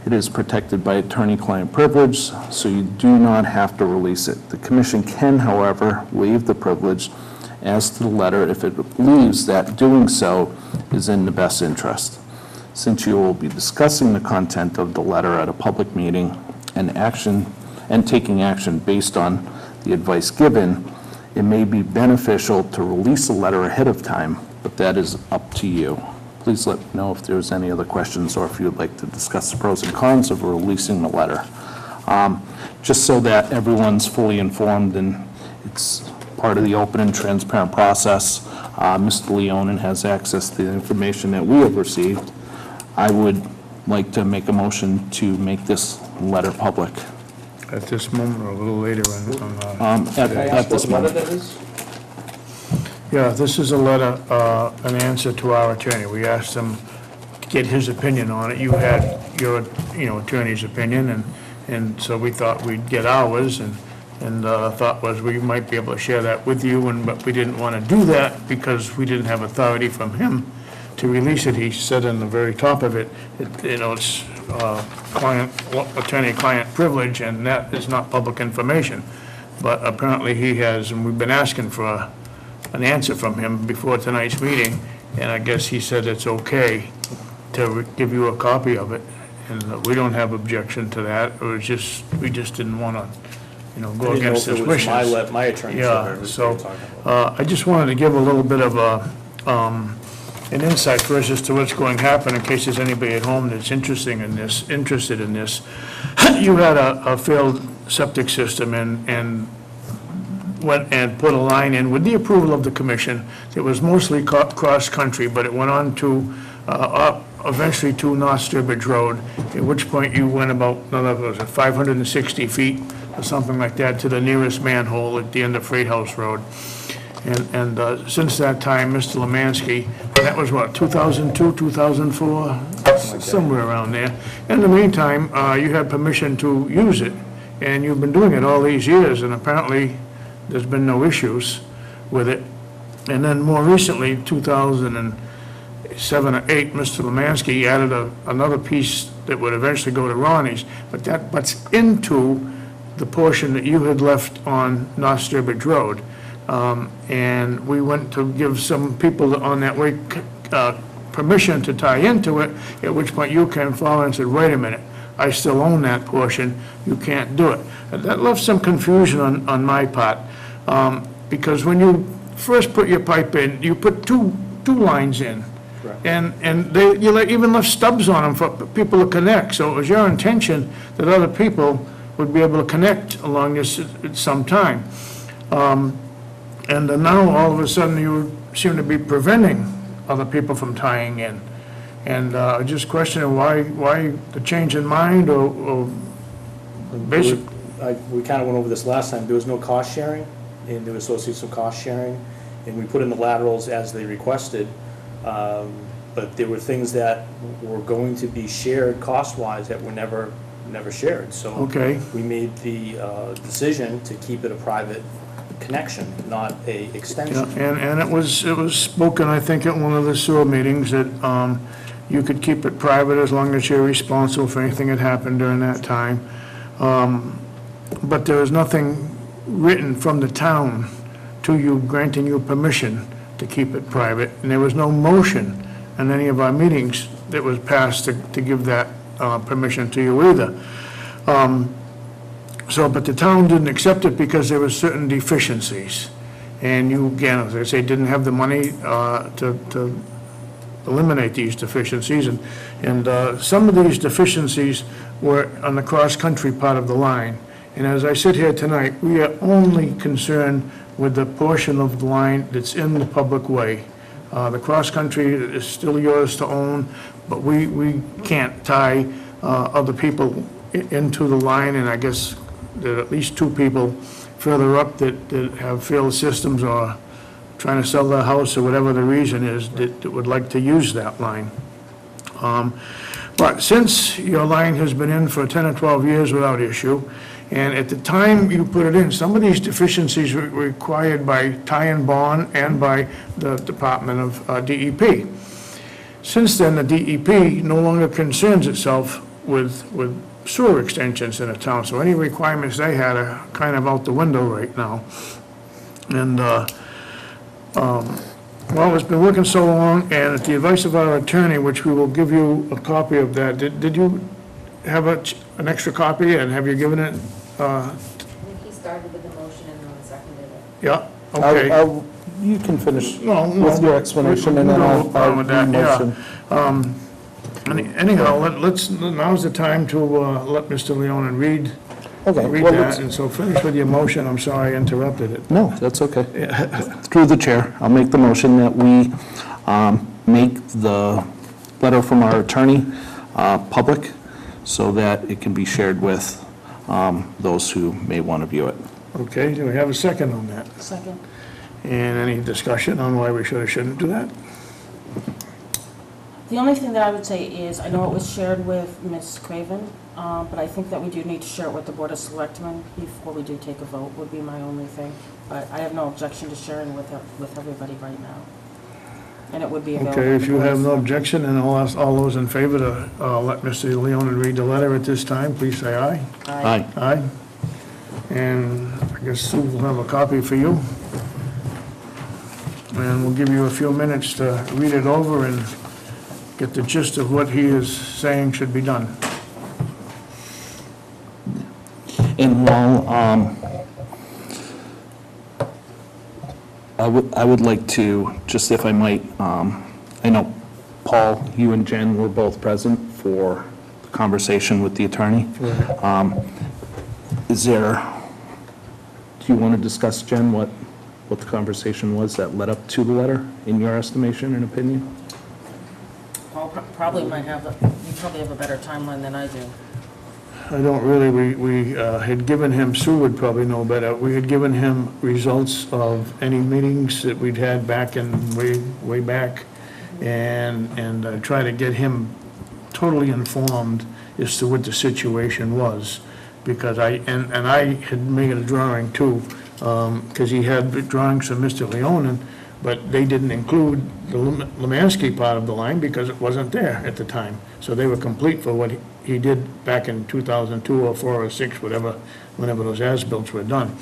it is protected by attorney-client privilege, so you do not have to release it. The commission can, however, waive the privilege as to the letter if it believes that doing so is in the best interest. Since you will be discussing the content of the letter at a public meeting and taking action based on the advice given, it may be beneficial to release a letter ahead of time, but that is up to you. Please let me know if there's any other questions or if you'd like to discuss the pros and cons of releasing the letter. Just so that everyone's fully informed and it's part of the open and transparent process, Mr. Leonin has access to the information that we have received. I would like to make a motion to make this letter public. At this moment, or a little later on, At this moment. yeah, this is a letter, an answer to our attorney. We asked him to get his opinion on it. You had your, attorney's opinion, and so we thought we'd get ours, and the thought was we might be able to share that with you, but we didn't want to do that because we didn't have authority from him to release it. He said in the very top of it, it's attorney-client privilege, and that is not public information. But apparently he has, and we've been asking for an answer from him before tonight's meeting, and I guess he said it's okay to give you a copy of it, and we don't have objection to that. It was just, we just didn't want to, go against his wishes. My attorney's Yeah, letter was so, talking about. I just wanted to give a little bit of an insight first as to what's going to happen in case there's anybody at home that's interested in this. You had a failed septic system and went and put a line in with the approval of the commission. It was mostly cross-country, but it went on to, eventually to North Sturbridge Road, at which point you went about, 560 feet or something like that to the nearest manhole at the end of Freight House Road. And since that time, Mr. Lemansky, that was what, 2002, 2004? Somewhere around there. In the meantime, you had permission to use it, and you've been doing it all these years, and apparently there's been no issues with it. And then more recently, 2007 or 8, Mr. Lemansky added another piece that would eventually go to Ronnie's, but that butts into the portion that you had left on North Sturbridge Road. And we went to give some people on that way permission to tie into it, at which point you came forward and said, wait a minute, I still own that portion, you can't do it. And that left some confusion on my part, because when you first put your pipe in, you put two lines in. And you even left stubs on them for people to connect, so it was your intention that other people would be able to connect along this at some time. And now, all of a sudden, you seem to be preventing other people from tying in. And just questioning why the change in mind, or basically. We kind of went over this last time. There was no cost sharing, and there was supposed to be some cost sharing, and we put in the laterals as they requested. But there were things that were going to be shared cost-wise that were never shared. So Okay. we made the decision to keep it a private connection, not a extension. Yeah, and it was spoken, I think, at one of the sewer meetings, that you could keep it private as long as you're responsible for anything that happened during that time. But there was nothing written from the town to you granting you permission to keep it private, and there was no motion in any of our meetings that was passed to give that permission to you either. But the town didn't accept it because there were certain deficiencies. And you, again, as I say, didn't have the money to eliminate these deficiencies. And some of these deficiencies were on the cross-country part of the line. And as I sit here tonight, we are only concerned with the portion of the line that's in the public way. The cross-country is still yours to own, but we can't tie other people into the line, and I guess there are at least two people further up that have failed systems or trying to sell their house or whatever the reason is that would like to use that line. But since your line has been in for 10 or 12 years without issue, And at the time you put it in, some of these deficiencies were required by Ty and Bond and by the Department of DEP. Since then, the DEP no longer concerns itself with sewer extensions in the town, so any requirements they had are kind of out the window right now. And, well, it's been working so long, and at the advice of our attorney, which we will give you a copy of that, did you have an extra copy, and have you given it? I think he started with the motion and then seconded it. Yeah, okay. You can finish No, with your explanation, and then I'll with that, motion. Anyhow, now's the time to let Mr. Leonin read Okay, read well, that, let's- and so finish with your motion. I'm sorry I interrupted it. No, that's okay. Through the chair, I'll make the motion that we make the letter from our attorney public so that it can be shared with those who may want to view it. Okay, do we have a second on that? Second. And any discussion on why we should or shouldn't do that? The only thing that I would say is, I know it was shared with Ms. Craven, but I think that we do need to share it with the Board of Selectmen before we do take a vote, would be my only thing. But I have no objection to sharing with everybody right now. And it would be available. Okay, if you have no objection, then I'll ask all those in favor to let Mr. Leonin read the letter at this time, please say aye. Aye. Aye. And I guess Sue will have a copy for you. And we'll give you a few minutes to read it over and get the gist of what he is saying should be done. And while, I would like to, just if I might, I know, Paul, you and Jen were both present for the conversation with the attorney. Is there, do you want to discuss, Jen, what the conversation was that led up to the letter, in your estimation and opinion? Paul probably might have, you probably have a better timeline than I do. I don't really, we had given him, Sue would probably know better, we had given him results of any meetings that we'd had back in, way back, and try to get him totally informed as to what the situation was, because I had made a drawing too, because he had the drawings from Mr. Leonin, but they didn't include the Lemansky part of the line because it wasn't there at the time. So they were complete for what he did back in 2002 or 4 or 6, whenever those as-bills were done.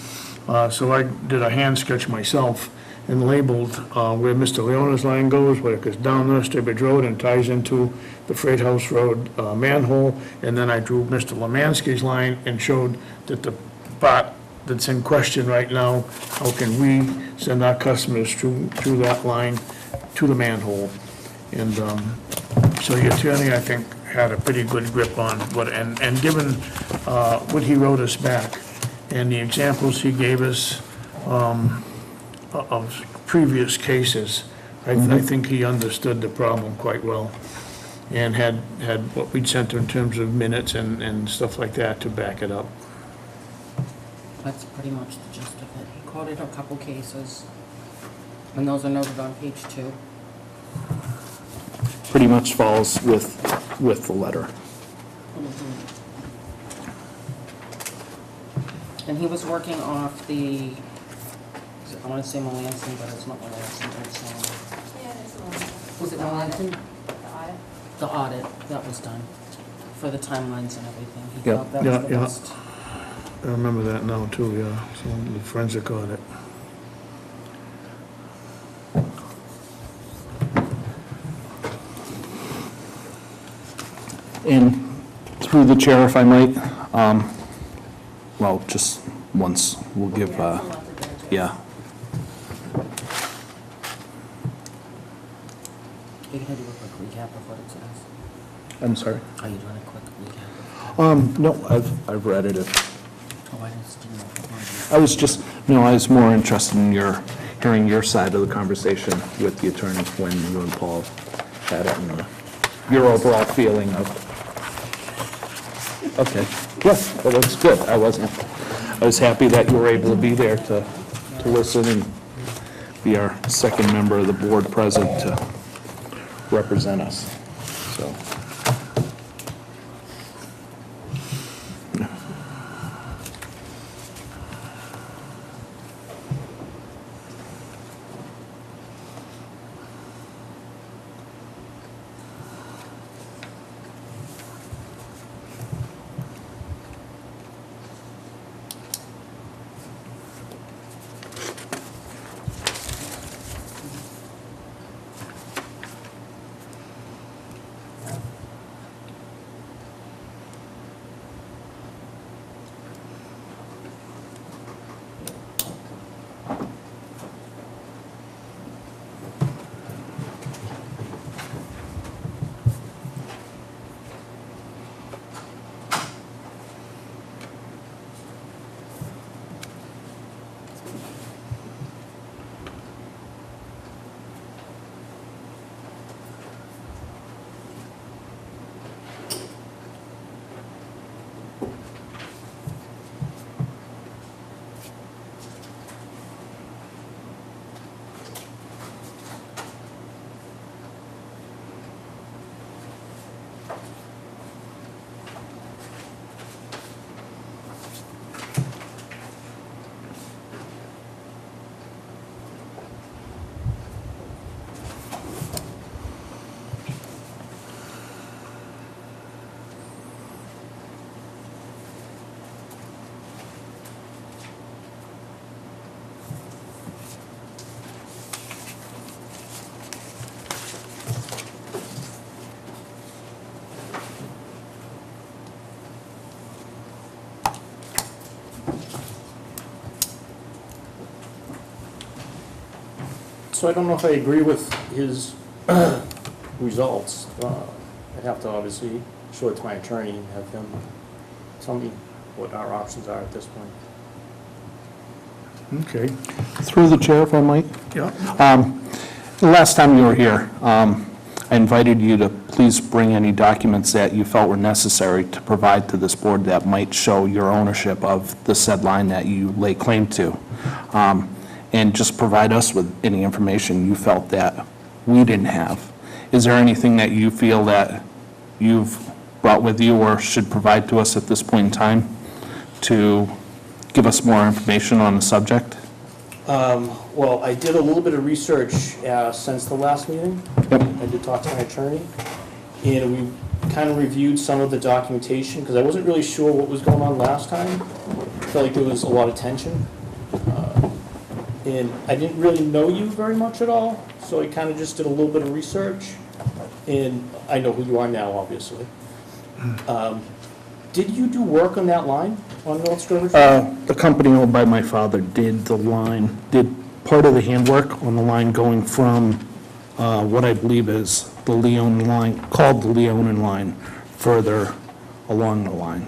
So I did a hand sketch myself and labeled where Mr. Leonin's line goes, where it goes down North Sturbridge Road and ties into the Freight House Road manhole. And then I drew Mr. Lemansky's line and showed that the part that's in question right now, how can we send our customers through that line to the manhole? And so the attorney, I think, had a pretty good grip on what, and given what he wrote us back and the examples he gave us of previous cases, I think he understood the problem quite well and had what we'd sent him in terms of minutes and stuff like that to back it up. That's pretty much the gist of it. He quoted a couple cases, and those are noted on page 2. Pretty much falls with the letter. And he was working off the, I want to say Melanson, but it's not Melanson, it's, Yeah, it's one. was it Melanson? The audit. The audit that was done for the timelines and everything. He Yeah. felt that was the Yeah, yeah. best. I remember that now too, yeah, so the forensic audit. And through the chair, if I might, well, just once, we'll give, yeah. Are you going to do a quick recap of what it says? I'm sorry? Are you doing a quick recap? No, I've read it. Oh, I just didn't know if you wanted I was just, no, I was more interested in hearing your side of the conversation with the attorney when you and Paul had it, and your overall feeling of, okay, yeah, well, that's good. I was happy that you were able to be there to listen and be our second member of the board present to represent us, so. So I don't know if I agree with his results. I'd have to obviously show it to my attorney and have him tell me what our options are at this point. Okay. Through the chair, if I might. Yeah. The last time you were here, I invited you to please bring any documents that you felt were necessary to provide to this board that might show your ownership of the said line that you lay claim to. And just provide us with any information you felt that we didn't have. Is there anything that you feel that you've brought with you or should provide to us at this point in time to give us more information on the subject? Well, I did a little bit of research since the last meeting. Yep. I did talk to my attorney, and we kind of reviewed some of the documentation, because I wasn't really sure what was going on last time. I felt like there was a lot of tension. And I didn't really know you very much at all, so I kind of just did a little bit of research, and I know who you are now, obviously. Did you do work on that line on North Sturbridge? The company owned by my father did the line, did part of the handwork on the line going from what I believe is the Leonin line, called the Leonin line, further along the line,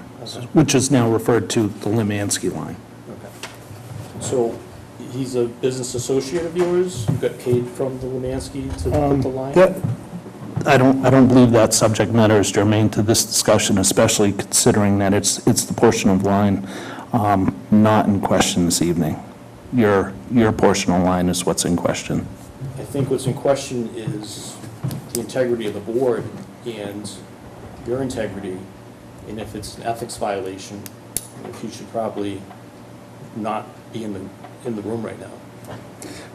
which is now referred to the Limansky line. Okay. So he's a business associate of yours? You got paid from the Limansky to put the line? I don't believe that subject matter is germane to this discussion, especially considering that it's the portion of line not in question this evening. Your portion of line is what's in question. I think what's in question is the integrity of the board and your integrity, and if it's an ethics violation, if you should probably not be in the room right now.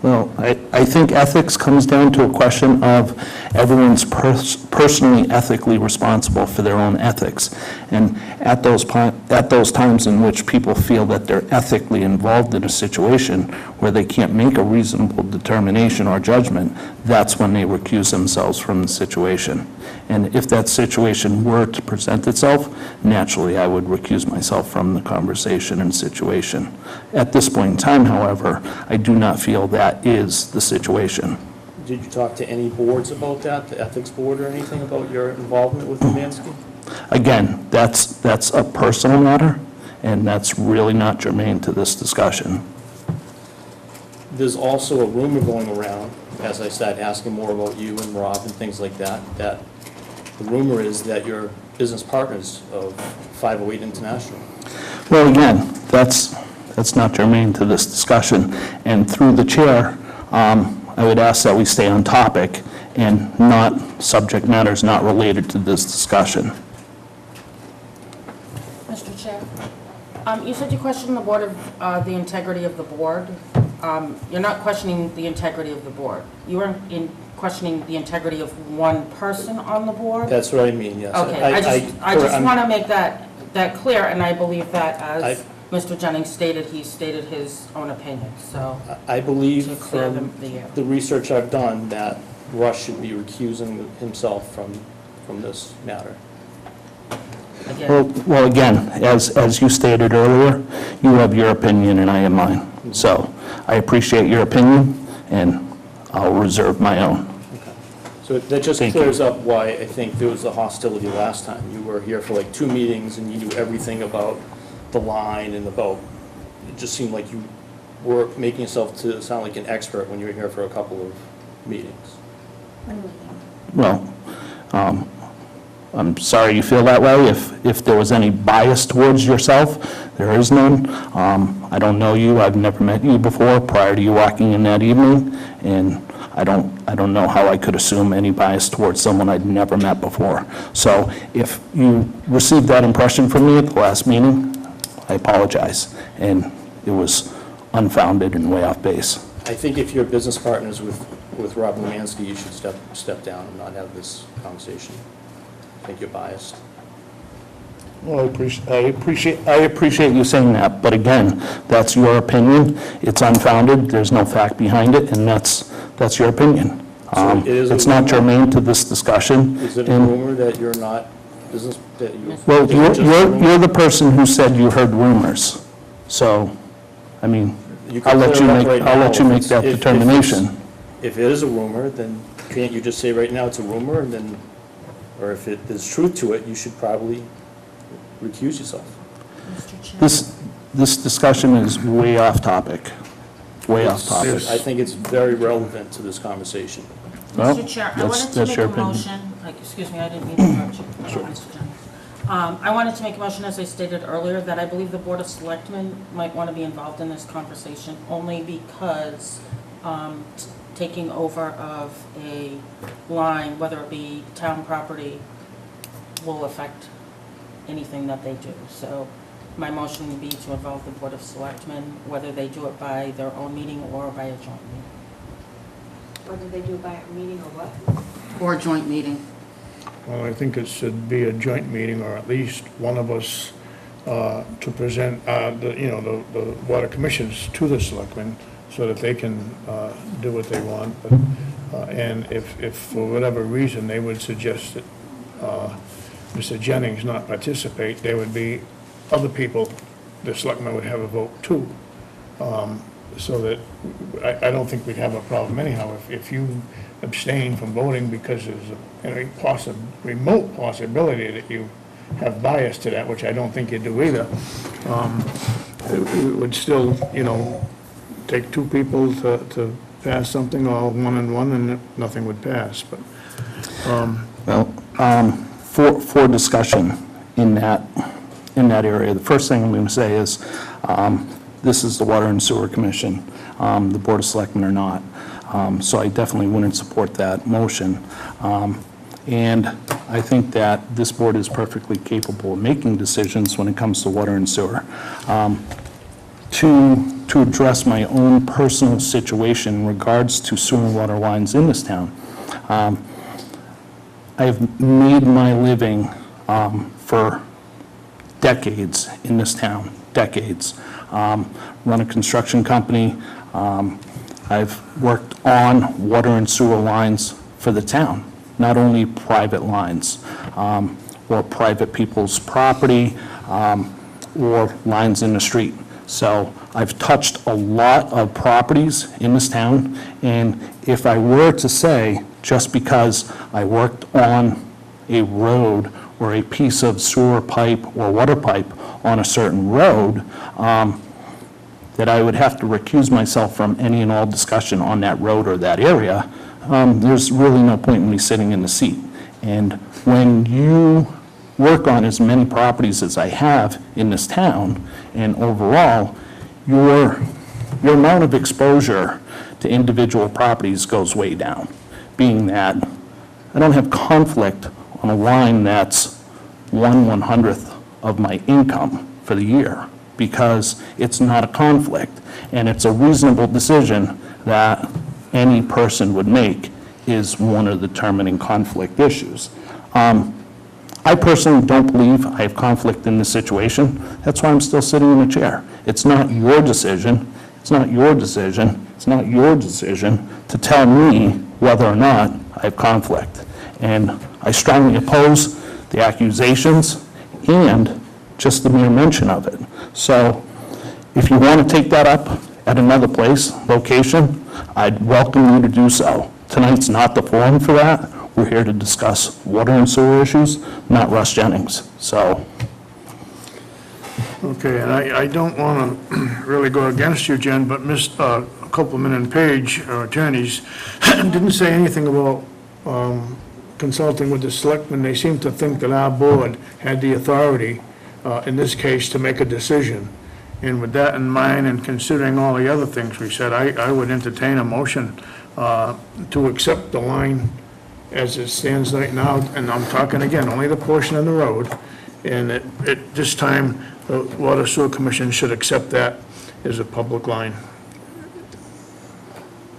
Well, I think ethics comes down to a question of everyone's personally ethically responsible for their own ethics. And at those times in which people feel that they're ethically involved in a situation where they can't make a reasonable determination or judgment, that's when they recuse themselves from the situation. And if that situation were to present itself, naturally I would recuse myself from the conversation and situation. At this point in time, however, I do not feel that is the situation. Did you talk to any boards about that, the ethics board or anything about your involvement with Limansky? Again, that's a personal matter, and that's really not germane to this discussion. There's also a rumor going around, as I started asking more about you and Rob and things like that, that the rumor is that you're business partners of 508 International. Well, again, that's not germane to this discussion, and through the chair, I would ask that we stay on topic and not subject matters not related to this discussion. Mr. Chair, you said you questioned the board of, the integrity of the board. You're not questioning the integrity of the board. You are questioning the integrity of one person on the board? That's what I mean, yes. Okay, I just want to make that clear, and I believe that as Mr. Jennings stated, he stated his own opinion, so. I believe To clear from the air. the research I've done that Russ should be recusing himself from this matter. Again, Well, again, as you stated earlier, you have your opinion and I have mine. So I appreciate your opinion, and I'll reserve my own. So that just Thank you. clears up why I think there was the hostility last time. You were here for like 2 meetings and you knew everything about the line and about, it just seemed like you were making yourself to sound like an expert when you were here for a couple of meetings. Well, I'm sorry you feel that way. If there was any bias towards yourself, there is none. I don't know you. I've never met you before prior to you walking in that evening, and I don't know how I could assume any bias towards someone I'd never met before. So if you received that impression from me at the last meeting, I apologize, and it was unfounded and way off base. I think if you're business partners with Rob Limansky, you should step down and not have this conversation. I think you're biased. Well, I appreciate you saying that, but again, that's your opinion. It's unfounded, there's no fact behind it, and that's your opinion. So it is a It's not rumor? germane to this discussion. Is it a and- rumor that you're not business, that you? Well, that you're just a rumor? you're the person who said you heard rumors, so, I mean, You can I'll let clear you it up make, right I'll now let you if make it's- that if it's- determination. if it is a rumor, then can't you just say right now it's a rumor, and then, or if there's truth to it, you should probably recuse yourself. Mr. Chair. This discussion is way off topic, way off topic. I think it's very relevant to this conversation. Well, Mr. Chair, I that's- wanted to that's make your a opinion. motion, excuse me, I didn't mean to interrupt you. Mr. Jennings. I wanted to make a motion, as I stated earlier, that I believe the Board of Selectmen might want to be involved in this conversation, only because taking over of a line, whether it be town property, will affect anything that they do. So my motion would be to involve the Board of Selectmen, whether they do it by their own meeting or by a joint meeting. Whether they do it by a meeting or what? Or a joint meeting. Well, I think it should be a joint meeting, or at least one of us to present, the water commissions to the selectmen, so that they can do what they want. But, and if for whatever reason they would suggest that Mr. Jennings not participate, there would be other people, the selectmen would have a vote too. So that, I don't think we'd have a problem anyhow. If you abstain from voting because there's a remote possibility that you have bias to that, which I don't think you do either, it would still, take two people to pass something, or one and one, and nothing would pass, but, Well, for discussion in that area, the first thing I'm going to say is, this is the Water and Sewer Commission. The Board of Selectmen are not. So I definitely wouldn't support that motion. And I think that this board is perfectly capable of making decisions when it comes to water and sewer. To address my own personal situation in regards to sewer and water lines in this town, I have made my living for decades in this town, decades. Run a construction company. I've worked on water and sewer lines for the town, not only private lines or private people's property or lines in the street. So I've touched a lot of properties in this town, and if I were to say, just because I worked on a road or a piece of sewer pipe or water pipe on a certain road, that I would have to recuse myself from any and all discussion on that road or that area, there's really no point in me sitting in the seat. And when you work on as many properties as I have in this town, and overall, your amount of exposure to individual properties goes way down, being that I don't have conflict on a line that's 1/100th of my income for the year, because it's not a conflict, and it's a reasonable decision that any person would make is one of the determining conflict issues. I personally don't believe I have conflict in this situation. That's why I'm still sitting in the chair. It's not your decision. It's not your decision. It's not your decision to tell me whether or not I have conflict. And I strongly oppose the accusations and just the mere mention of it. So if you want to take that up at another place, location, I'd welcome you to do so. Tonight's not the forum for that. We're here to discuss water and sewer issues, not Russ Jennings. So, okay, and I don't want to really go against you, Jen, but Copeland and Page, our attorneys, didn't say anything about consulting with the selectmen. They seem to think that our board had the authority, in this case, to make a decision. And with that in mind, and considering all the other things we said, I would entertain a motion to accept the line as it stands right now, and I'm talking again, only the portion of the road, and at this time, the Water Sewer Commission should accept that as a public line.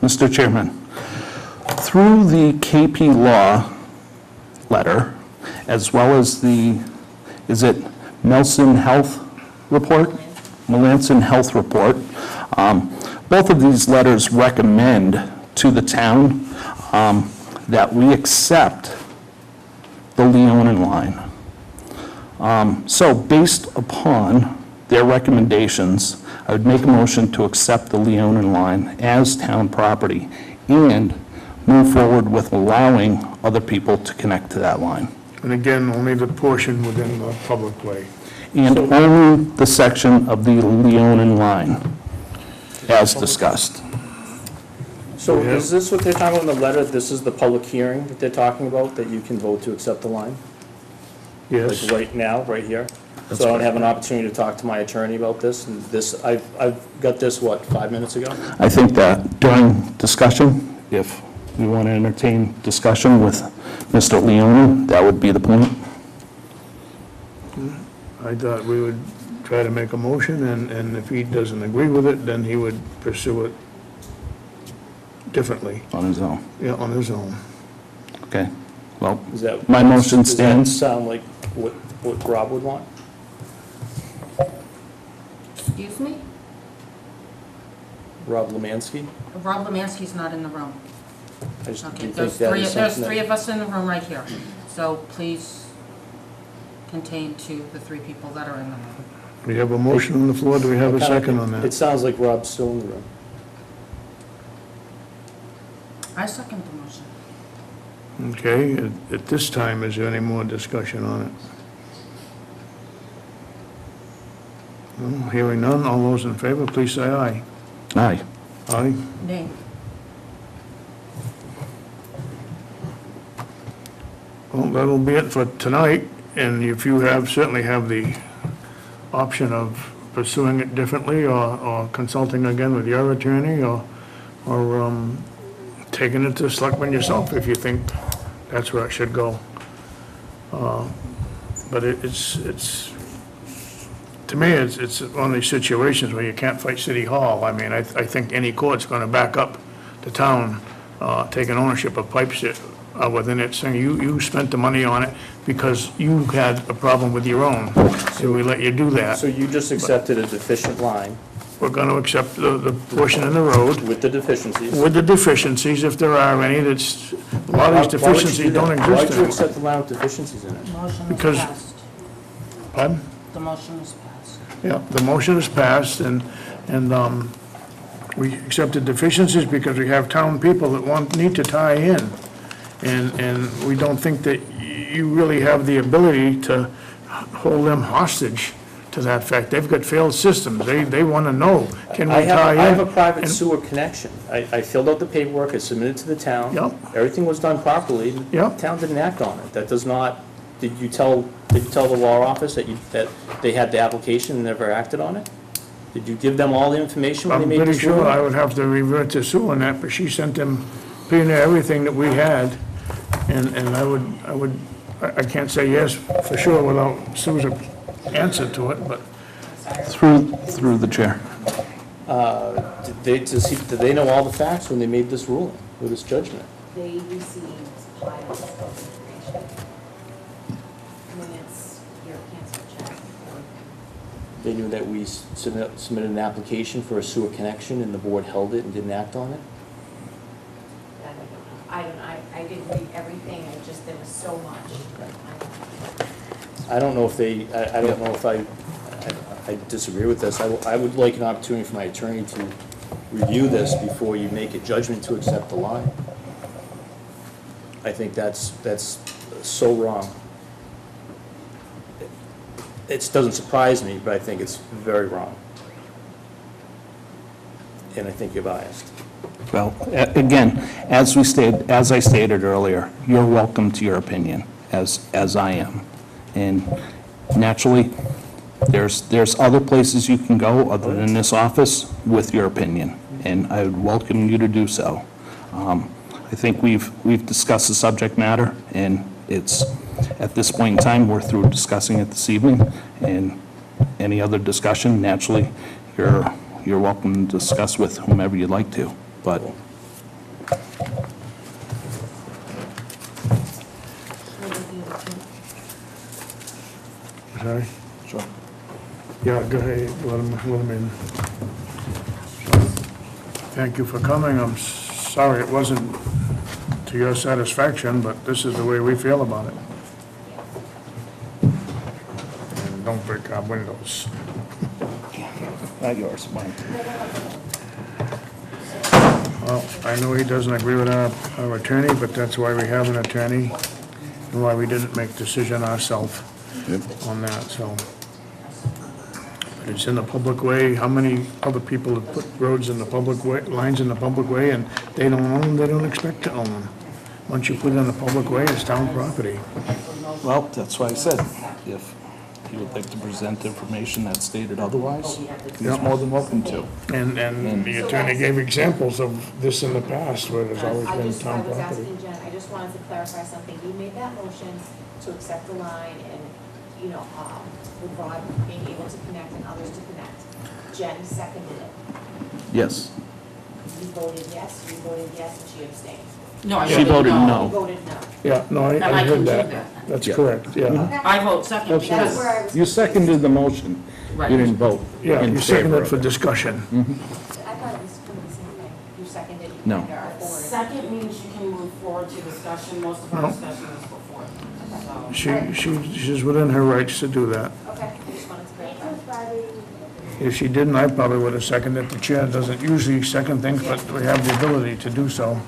Mr. Chairman, through the KP Law letter, as well as the, is it Melanson Health Report? Melanson Health Report. Both of these letters recommend to the town that we accept the Leonin line. So based upon their recommendations, I would make a motion to accept the Leonin line as town property and move forward with allowing other people to connect to that line. And again, only the portion within the public way. And only the section of the Leonin line, as discussed. So is this what they're talking about in the letter? This is the public hearing that they're talking about, that you can vote to accept the line? Yes. Like right now, right here? So I don't have an opportunity to talk to my attorney about this? And this, I've got this, what, 5 minutes ago? I think that during discussion, if we want to entertain discussion with Mr. Leonin, that would be the point. I thought we would try to make a motion, and if he doesn't agree with it, then he would pursue it differently, On his own. yeah, on his own. Okay, well, Is that? my motion Does stands. that sound like what Rob would want? Excuse me? Rob Lemansky? Rob Lemansky's not in the room. I just Okay, didn't there's think that is three, there's something three that- of us in the room right here. So please contain to the three people that are in the room. We have a motion on the floor, do we have a second on It that? sounds like Rob's still in the room. I second the motion. Okay, at this time, is there any more discussion on it? No, hearing none, all those in favor, please say aye. Aye. Aye. Nay. Well, that'll be it for tonight, and if you certainly have the option of pursuing it differently, or consulting again with your attorney, or taking it to the selectmen yourself, if you think that's where it should go. But it's, to me, it's one of these situations where you can't fight City Hall. I mean, I think any court's gonna back up the town, taking ownership of pipes that are within it, saying you spent the money on it because you had a problem with your own, so we let you do that. So you just accepted a deficient line We're gonna accept the portion in the road with the deficiencies. with the deficiencies, if there are any, that's, a lot of these Why would you do deficiencies that? don't Why'd you exist anymore. accept the line with deficiencies in it? Motion is Because- passed. Pardon? The motion is passed. Yeah, the motion is passed, and we accepted deficiencies because we have town people that need to tie in. And we don't think that you really have the ability to hold them hostage to that fact. They've got failed systems. They want to know, can we I tie in? have a private And- sewer connection. I filled out the paperwork, I submitted to the town. Yep. Everything was done properly. Yep. The town didn't act on it. That does not, did you tell the law office that they had the application and never acted on it? Did you give them all the information when they I'm made pretty this sure ruling? I would have to revert to Sue on that, but she sent them pretty near everything that we had, and I can't say yes for sure without Sue's answer to it, but Through the chair. Did they know all the facts when they made this ruling, or this judgment? They received piles of information. Minutes, your cancer check. They knew that we submitted an application for a sewer connection and the board held it and didn't act on it? That I don't know. I didn't read everything, there was so much. I don't know if I don't know if I disagree with this. I would like an opportunity for my attorney to review this before you make a judgment to accept the line. I think that's so wrong. It doesn't surprise me, but I think it's very wrong. And I think you're biased. Well, again, as I stated earlier, you're welcome to your opinion, as I am. And naturally, there's other places you can go other than this office with your opinion, and I would welcome you to do so. I think we've discussed the subject matter, and it's, at this point in time, we're through discussing it this evening, and any other discussion, naturally, you're welcome to discuss with whomever you'd like to, but sorry? Sure. Yeah, go ahead, let him in. Thank you for coming. I'm sorry it wasn't to your satisfaction, but this is the way we feel about it. And don't break our windows. not yours, mine. Well, I know he doesn't agree with our attorney, but that's why we have an attorney, and why we didn't make decision ourselves on that, so. But it's in the public way. How many other people have put roads in the public way, lines in the public way, and they don't own them, they don't expect to own them. Once you put it in the public way, it's town property. Well, that's why I said, if he would like to present information that stated otherwise, he's more than welcome to. And the attorney gave examples of this in the past, where there's always I been was town property. asking Jen, I just wanted to clarify something. You made that motion to accept the line and, with Rod being able to connect and others to connect. Jen seconded it. Yes. You voted yes, and she abstained. No, I She voted You no. voted no. Yeah, no, I And I heard can do that. that. That's Yeah. correct, yeah. I vote second That's because, where I was. You seconded the motion. right. You didn't vote Yeah, in you favor seconded of for it. discussion. I thought it was going to be the same thing. You seconded. No. or forwarded. Second means you can move forward to discussion, most of our No. discussion is before. So- She's within her rights to do that. Okay, I just wanted to clarify. If she didn't, I probably would have seconded. The chair doesn't usually second things, but we have the ability to do so.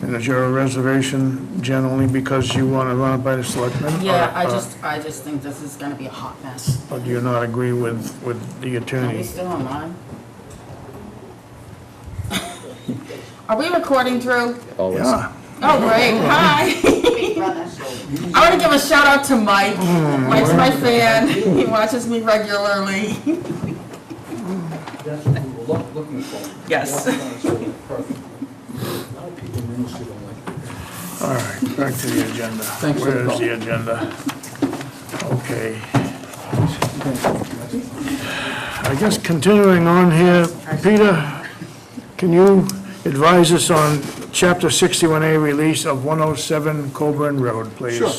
And is your reservation, Jen, only because you want to run it by the selectmen? Yeah, or- I just think this is gonna be a hot mess. Or do you not agree with the Are we attorney? still online? Are we recording, Drew? Always. Yeah, Oh, great, hi. Big brother. I want to give a shout out to Mike. Mike's my fan. He watches me regularly. That's what we were looking for. Yes. Perfect. A lot of people in the industry don't like it. all right, back to the agenda. Thanks for the Where's call. the agenda? Okay. I guess continuing on here, Peter, can you advise us on Chapter 61A release of 107 Coburn Road, please? Sure.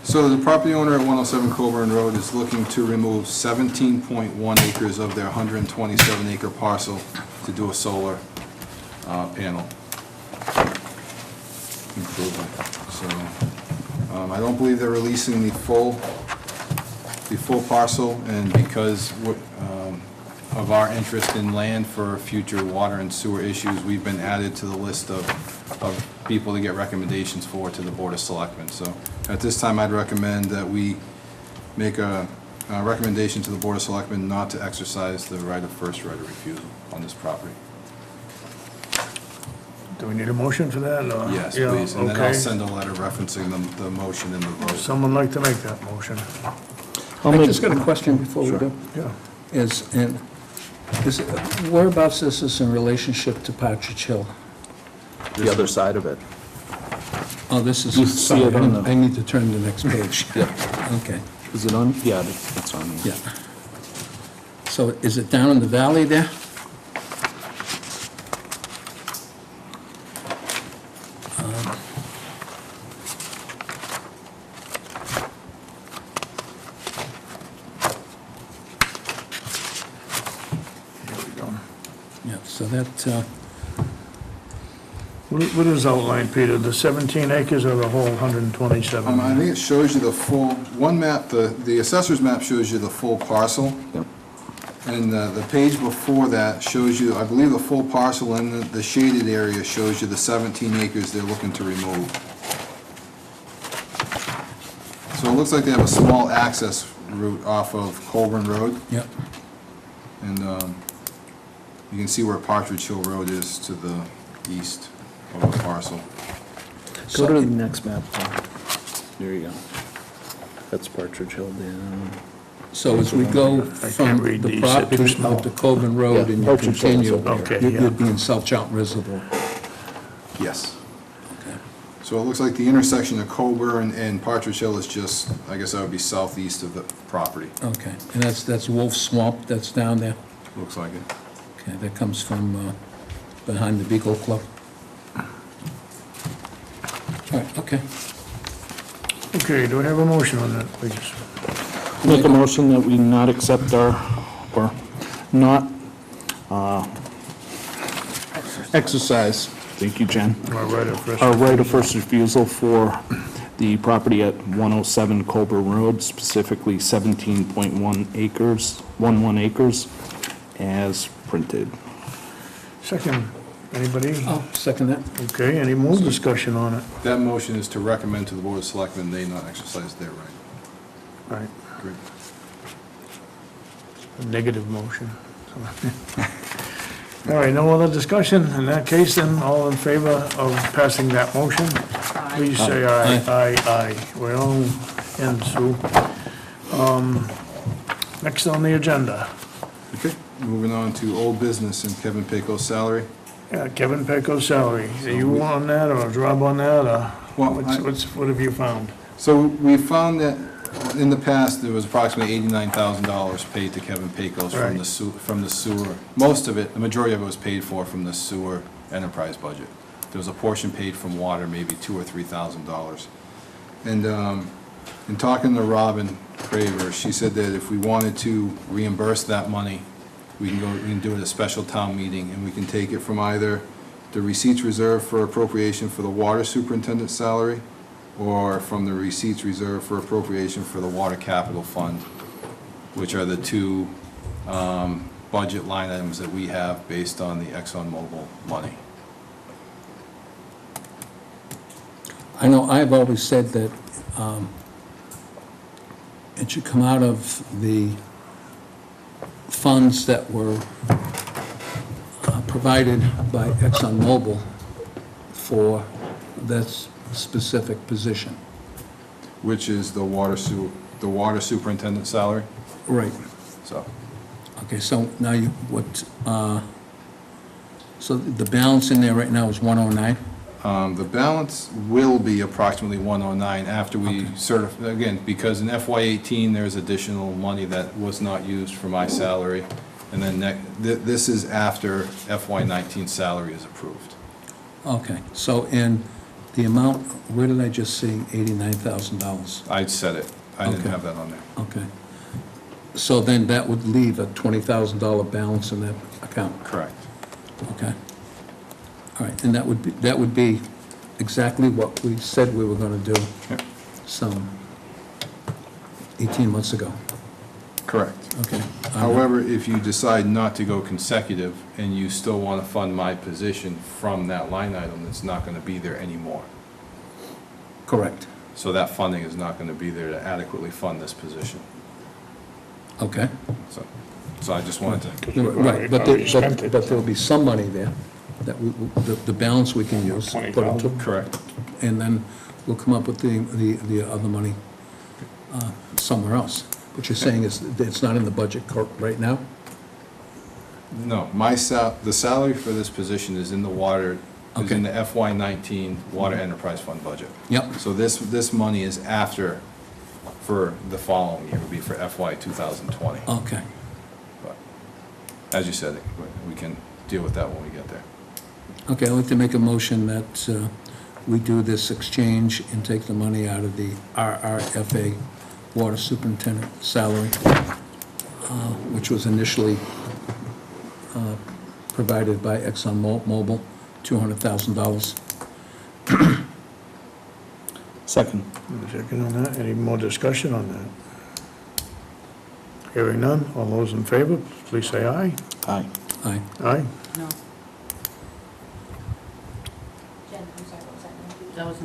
So the property owner at 107 Coburn Road is looking to remove 17.1 acres of their 127-acre parcel to do a solar panel improvement. So I don't believe they're releasing the full parcel, and because of our interest in land for future water and sewer issues, we've been added to the list of people to get recommendations for to the Board of Selectmen. So at this time, I'd recommend that we make a recommendation to the Board of Selectmen not to exercise the right of refusal on this property. Do we need a motion for that? or- Yes, Yeah, please, and then I'll okay. send a letter referencing the motion and the vote. Someone like to make that motion? I just got a question before we go. Yeah. Whereabouts is this in relationship to Partridge Hill? The other side of it. Oh, this is, You see it sorry, on the- I need to turn to the next page. Yeah. Okay, Is it on? Yeah, it's on. yeah. So is it down in the valley there? Here we go. Yeah, so that, What is outlined, Peter? The 17 acres or the whole 127? I think it shows you the full, one map, the assessor's map shows you the full parcel. Yep. And the page before that shows you, I believe, the full parcel, and the shaded area shows you the 17 acres they're looking to remove. So it looks like they have a small access route off of Colburn Road, yeah, and you can see where Partridge Hill Road is to the east of the parcel. Go to the next map. Paul. There you go. That's Partridge Hill down. so as we go can't from read the these, they're too property small. out to Coburn Road Yeah, and you Partridge Hill is continue, okay, you'd yeah. be in South Charlton Reservoir. Yes. Okay. So it looks like the intersection of Coburn and Partridge Hill is just, I guess that would be southeast of the property. Okay, and that's Wolf Swamp that's down there? Looks like it. Okay, that comes from behind the Beagle Club. All right, okay. Okay, do I have a motion on that, please? Make a motion that we not accept or not exercise, thank you, Jen, Am I right at first? our right of first refusal for the property at 107 Colburn Road, specifically 17.1 acres, 11 acres, as printed. Second, anybody? I'll second that. Okay, any more discussion on it? That motion is to recommend to the Board of Selectmen they not exercise their right. Right, Great. a negative motion. All right, no other discussion? In that case, then, all in favor of passing that motion? Please say aye. Aye, aye. We're all in, Sue. Next on the agenda, Okay, moving on to old business and Kevin Pecos salary. Kevin Pecos salary. Are you on that, or is Rob on that, or Well, what have you found? So we found that in the past, there was approximately $89,000 paid to Kevin Pecos Right. from the sewer. Most of it, the majority of it was paid for from the sewer enterprise budget. There was a portion paid from water, maybe $2,000 or $3,000. And in talking to Robin Craver, she said that if we wanted to reimburse that money, we can do it at a special town meeting, and we can take it from either the receipts reserved for appropriation for the water superintendent's salary, or from the receipts reserved for appropriation for the water capital fund, which are the two budget line items that we have based on the ExxonMobil money. I know I've always said that it should come out of the funds that were provided by ExxonMobil for this specific position. Which is the water superintendent salary, Right. so. Okay, so now you, so the balance in there right now is 109? The balance will be approximately 109 after we certify, again, because in FY18, there's additional money that was not used for my salary, and then this is after FY19 salary is approved. Okay, so in the amount, where did I just see $89,000? I said it, I didn't Okay. have that on there. Okay. So then that would leave a $20,000 balance in that account? Correct. Okay. All right, and that would be exactly what we said we were gonna do Yep. some 18 months ago. Correct. Okay. However, if you decide not to go consecutive and you still want to fund my position from that line item, it's not going to be there anymore. Correct. So that funding is not going to be there to adequately fund this position. Okay. So I just wanted to, Right, but Already spent there, it. but there'll be some money there that the balance we can use. put into- correct. And then we'll come up with the other money somewhere else. What you're saying is that it's not in the budget right now? No, the salary for this position is in the water, is in the FY19 Water Enterprise Fund budget. Yep. So this money is after, for the following year, would be for FY 2020. Okay. But as you said, we can deal with that when we get there. Okay, I'd like to make a motion that we do this exchange and take the money out of the RRFA Water Superintendent salary, which was initially provided by ExxonMobil, $200,000. Second. Second on that, any more discussion on that? Hearing none, all those in favor, please say aye. Aye. Aye. Aye. No, Jen, I'm sorry, what was that? that was a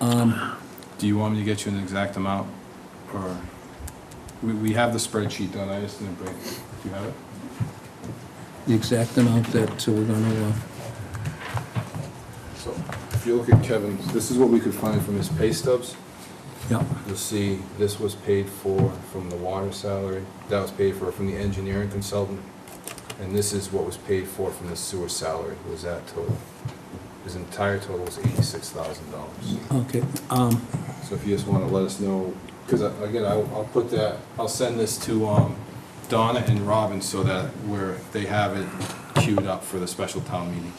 no. Do you want me to get you an exact amount, or, we have the spreadsheet done, I just didn't bring it. Do you have it? The exact amount that we're going to, So, if you look at Kevin, this is what we could find from his pay stubs. yeah, You'll see this was paid for from the water salary, that was paid for from the engineering consultant, and this is what was paid for from the sewer salary, was that total. His entire total was $86,000. okay. So if you just want to let us know, because again, I'll put that, I'll send this to Donna and Robin so that they have it queued up for the special town meeting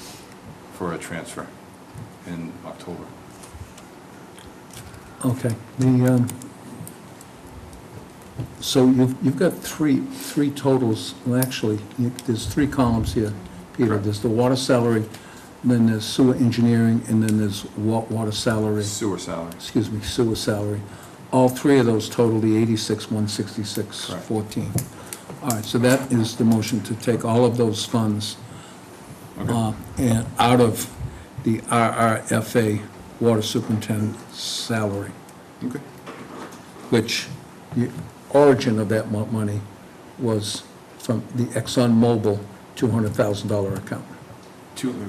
for a transfer in October. Okay, so you've got three totals, well, actually, there's three columns here, Peter. There's the water salary, then there's sewer engineering, and then there's water salary, Sewer salary. excuse me, sewer salary. All three of those total the 86,166,14. All right, so that is the motion to take all of those funds and out of the RRFA Water Superintendent's salary, Okay. which the origin of that money was from the ExxonMobil $200,000 account.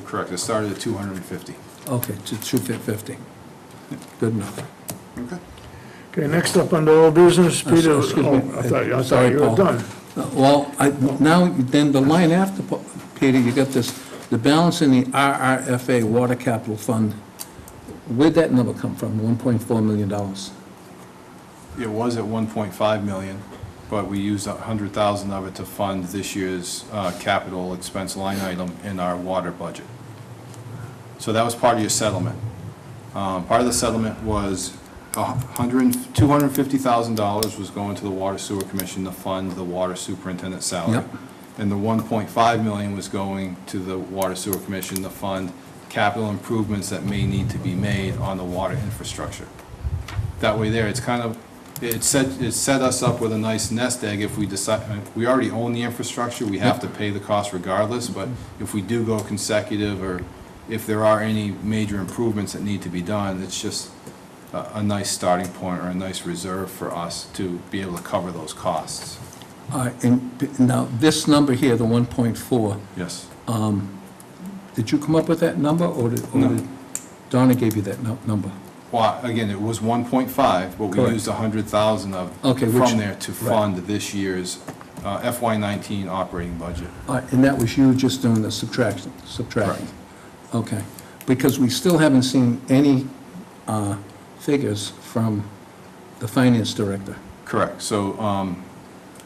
Correct, it started at 250. Okay, to 250. Good enough. Okay. Okay, next up under old business, Peter, Excuse me. I thought Sorry, you were Paul. done. Well, now, then the line after, Peter, you got this, the balance in the RRFA Water Capital Fund, where'd that number come from, $1.4 million? It was at 1.5 million, but we used 100,000 of it to fund this year's capital expense line item in our water budget. So that was part of your settlement. Part of the settlement was $250,000 was going to the Water Sewer Commission to fund the water superintendent salary. Yep. And the 1.5 million was going to the Water Sewer Commission to fund capital improvements that may need to be made on the water infrastructure. That way there, it's kind of, it set us up with a nice nest egg if we decide, we already own the infrastructure, we have to pay the cost regardless, but if we do go consecutive, or if there are any major improvements that need to be done, it's just a nice starting point or a nice reserve for us to be able to cover those costs. All right, and now, this number here, the 1.4, Yes. did you come up with that number, or did Donna gave you that number? Well, again, it was 1.5, but we Correct. used 100,000 Okay, which- from there to fund this year's FY19 operating budget. All right, and that was you just doing the subtracting? Okay, because we still haven't seen any figures from the finance director. Correct. So,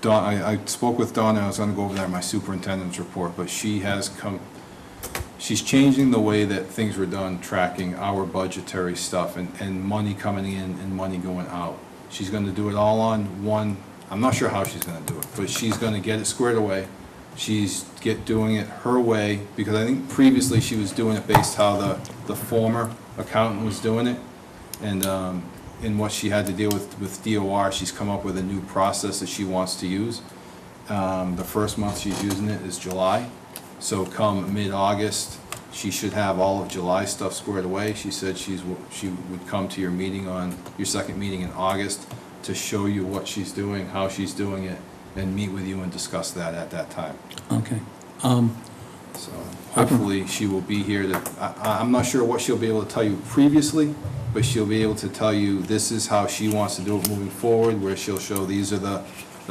Dawn, I spoke with Donna, I was gonna go over that in my superintendent's report, but she has come, she's changing the way that things were done, tracking our budgetary stuff and money coming in and money going out. She's gonna do it all on one, I'm not sure how she's gonna do it, but she's gonna get it squared away. She's doing it her way, because I think previously she was doing it based how the former accountant was doing it. And in what she had to deal with DOR, she's come up with a new process that she wants to use. The first month she's using it is July. So come mid-August, she should have all of July stuff squared away. She said she would come to your meeting your second meeting in August to show you what she's doing, how she's doing it, and meet with you and discuss that at that time. Okay. So hopefully she will be here to, I'm not sure what she'll be able to tell you previously, but she'll be able to tell you this is how she wants to do it moving forward, where she'll show these are the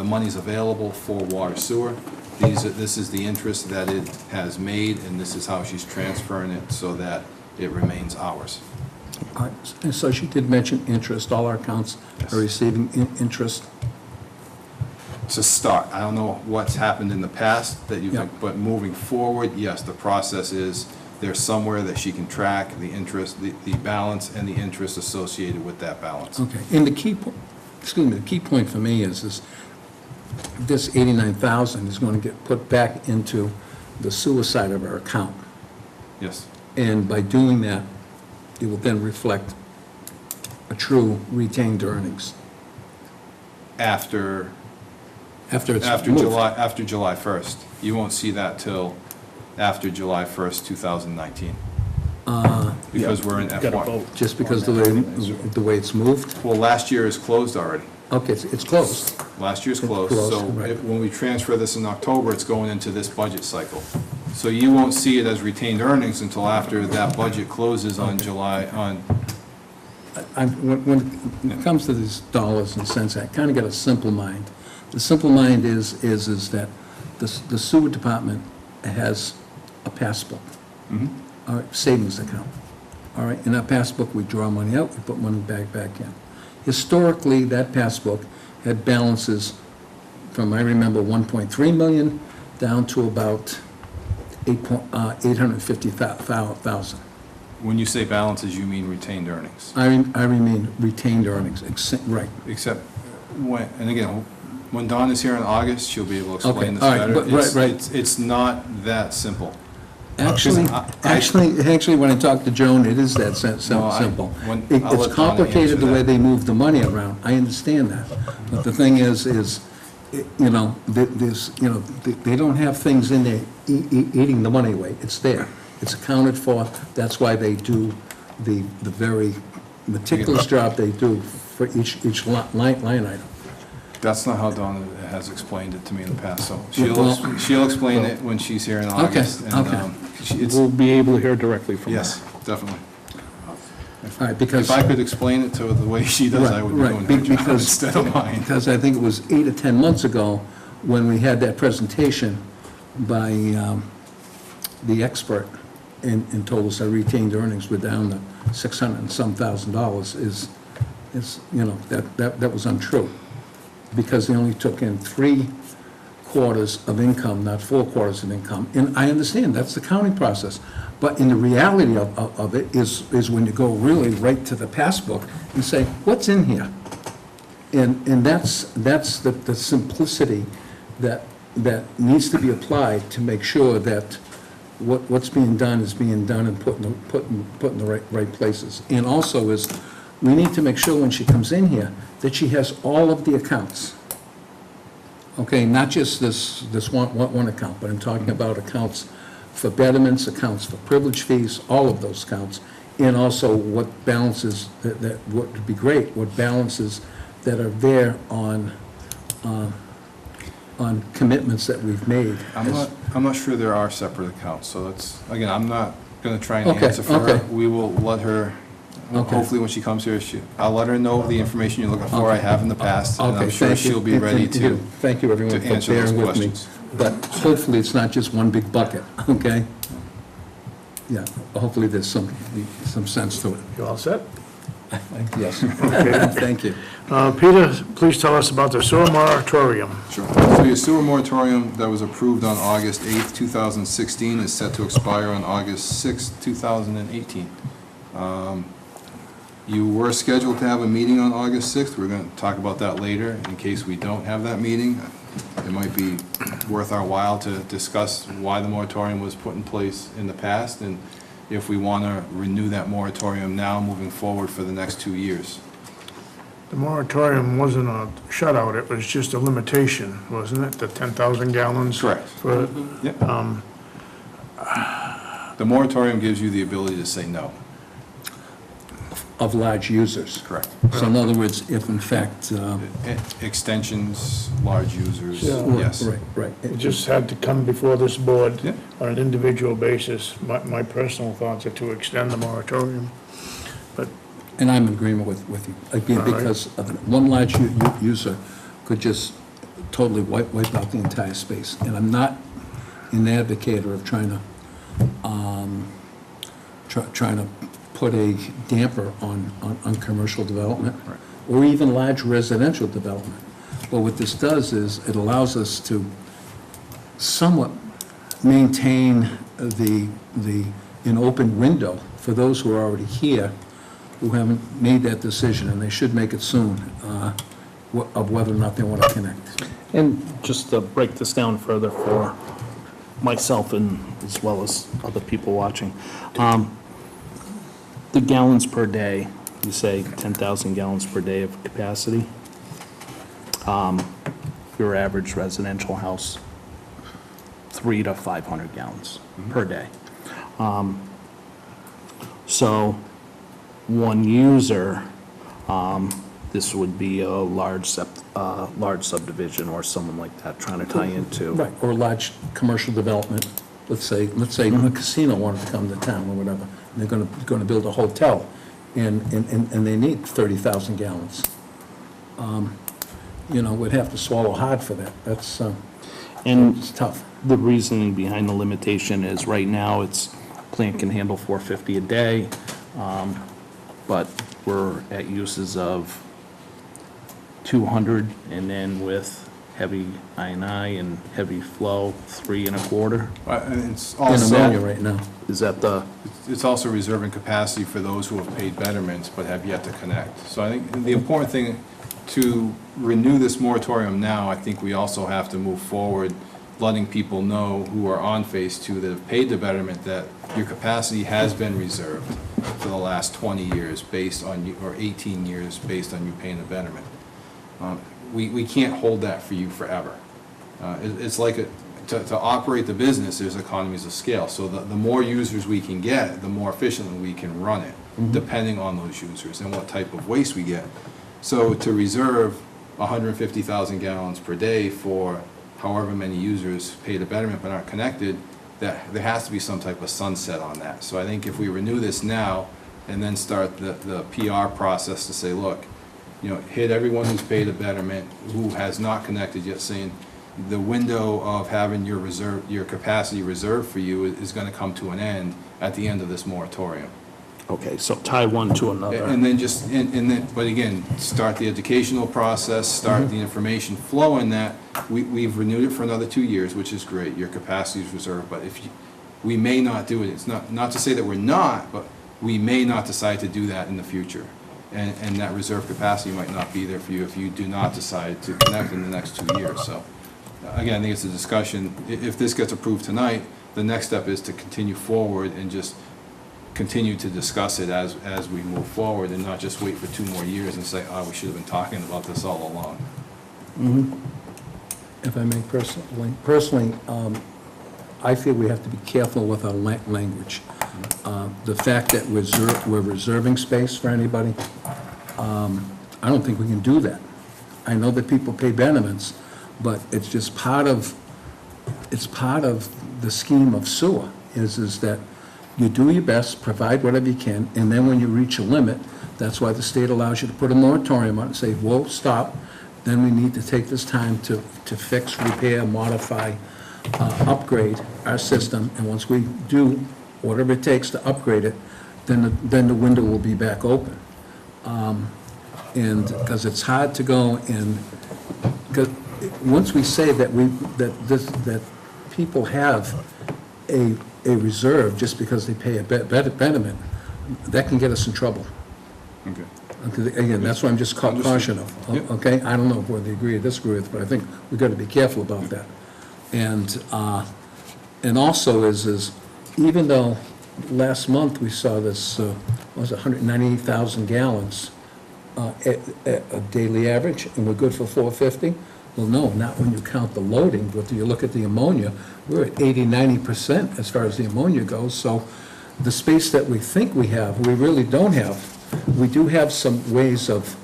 monies available for water sewer. This is the interest that it has made, and this is how she's transferring it so that it remains ours. All right, and so she did mention interest, all our accounts Yes. are receiving interest. It's a start. I don't know what's happened in the past that you Yeah. think, but moving forward, yes, the process is there's somewhere that she can track the interest, the balance and the interest associated with that balance. Okay, and the key, the key point for me is this 89,000 is going to get put back into the sewer side of our account. Yes. And by doing that, it will then reflect a true retained earnings After it's moved. After July 1st. You won't see that till after July 1st, 2019. Because we're in Got a F1. vote. Just because the way it's moved? Well, last year is closed already. Okay, it's closed. Last year's It's closed, closed, so right. when we transfer this in October, it's going into this budget cycle. So you won't see it as retained earnings until after that budget closes on July, When it comes to these dollars and cents, I kind of got a simple mind. The simple mind is that the sewer department has a passbook, all right, savings account. All right, in that passbook, we draw money out, we put money back in. Historically, that passbook had balances from, I remember, 1.3 million down to about 850,000. when you say balances, you mean retained earnings. I mean retained earnings, right. Except when, and again, when Dawn is here in August, she'll be able to explain this all right, better. but- right. It's not that simple. Actually, when I talk to Joan, it is that No, simple. I'll let It's Donna complicated answer the way that. they move the money around, I understand that. But the thing is you know, there's, you know, they don't have things in there eating the money away. It's there. It's accounted for. That's why they do the very meticulous job they do for each line item. That's not how Donna has explained it to me in the past, so Well- she'll explain it when she's here in August. and, okay. It's, We'll be able to hear directly from her. yes, definitely. All right, because. If I could explain it to her the way she does, I would be Right, doing her job because- instead of mine. Because I think it was 8 or 10 months ago, when we had that presentation by the expert, and told us our retained earnings were down to $600 and some thousand dollars, is, you know, that was untrue. Because they only took in 3/4 of income, not 4/4 of income. And I understand, that's the counting process. But in the reality of it is when you go really right to the passbook and say, what's in here? And that's the simplicity that needs to be applied to make sure that what's being done is being done and put in the right places. And also is, we need to make sure when she comes in here, that she has all of the accounts. Okay, not just this one account, but I'm talking about accounts for betterments, accounts for privilege fees, all of those accounts, and also what balances, that would be great, what balances that are there on commitments that we've made. I'm not sure there are separate accounts, so that's, again, I'm not gonna try and Okay, answer for her. okay. We will let her, Okay. hopefully when she comes here, I'll let her know the information you're looking for, I have in the past, and Okay, I'm sure thank you. she'll be ready And to. thank you, everyone, to for answer those bearing with me. questions. But hopefully, it's not just one big bucket, okay? Yeah, hopefully there's some sense to it. You all set? Yes. Thank you. Peter, please tell us about the sewer moratorium. Sure. So your sewer moratorium that was approved on August 8th, 2016 is set to expire on August 6th, 2018. You were scheduled to have a meeting on August 6th. We're going to talk about that later. In case we don't have that meeting, it might be worth our while to discuss why the moratorium was put in place in the past and if we want to renew that moratorium now moving forward for the next 2 years. The moratorium wasn't a shutout, it was just a limitation, wasn't it? The 10,000 gallons? Correct. For, Yep. The moratorium gives you the ability to say no. Of large users. Correct. So in other words, if in fact. Extensions, large users, Yeah. yes. Right. it just had to come before this board Yeah. on an individual basis. My personal thoughts are to extend the moratorium. But And I'm in agreement with you, again, All right. because one large user could just totally wipe out the entire space. And I'm not an advocate of trying to put a damper on commercial development, or even large residential development. But what this does is, it allows us to somewhat maintain an open window for those who are already here, who haven't made that decision, and they should make it soon, of whether or not they want to connect. And just to break this down further for myself and as well as other people watching, the gallons per day, you say 10,000 gallons per day of capacity. Your average residential house, 300 to 500 gallons per day. So one user, this would be a large subdivision or someone like that trying to tie into. Right, or large commercial development, let's say a casino wanted to come to town or whatever, and they're gonna build a hotel, and they need 30,000 gallons. We'd have to swallow hard for that, that's, And it's tough. the reasoning behind the limitation is right now plant can handle 450 a day, but we're at uses of 200, and then with heavy I&I and heavy flow, 3 1/4. And it's In ammonia also, right now. Is that the, it's also reserving capacity for those who have paid betterments but have yet to connect. So I think the important thing, to renew this moratorium now, I think we also have to move forward, letting people know who are on phase 2 that have paid the betterment that your capacity has been reserved for the last 20 years based on, or 18 years based on you paying the betterment. we can't hold that for you forever. It's like, to operate the business, there's economies of scale. So the more users we can get, the more efficiently we can run it, depending on those users and what type of waste we get. So to reserve 150,000 gallons per day for however many users pay the betterment but aren't connected, that there has to be some type of sunset on that. So I think if we renew this now and then start the PR process to say, look, hit everyone who's paid a betterment, who has not connected yet, saying the window of having your capacity reserved for you is going to come to an end at the end of this moratorium. Okay, so tie one to another. And then but again, start the educational process, start the information flow in that. We've renewed it for another 2 years, which is great. Your capacity is reserved, but we may not do it. It's not to say that we're not, but we may not decide to do that in the future. And that reserve capacity might not be there for you if you do not decide to connect in the next 2 years. So, again, I think it's a discussion. If this gets approved tonight, the next step is to continue forward and just continue to discuss it as we move forward, and not just wait for 2 more years and say, we should have been talking about this all along. If I may personally, I feel we have to be careful with our language. The fact that we're reserving space for anybody, I don't think we can do that. I know that people pay betterments, but it's just part of the scheme of sewer, is that you do your best, provide whatever you can, and then when you reach a limit, that's why the state allows you to put a moratorium on it and say, whoa, stop, then we need to take this time to fix, repair, modify, upgrade our system, and once we do whatever it takes to upgrade it, then the window will be back open. And, because it's hard to go and, because once we say that people have a reserve just because they pay a betterment, that can get us in trouble. Okay. Again, that's why I'm just caution of, Yep. okay? I don't know whether they agree or disagree with, but I think we've got to be careful about that. And also is even though last month we saw this, was 198,000 gallons a daily average, and we're good for 450, well, no, not when you count the loading, but you look at the ammonia, we're at 80-90% as far as the ammonia goes, so the space that we think we have, we really don't have. We do have some ways of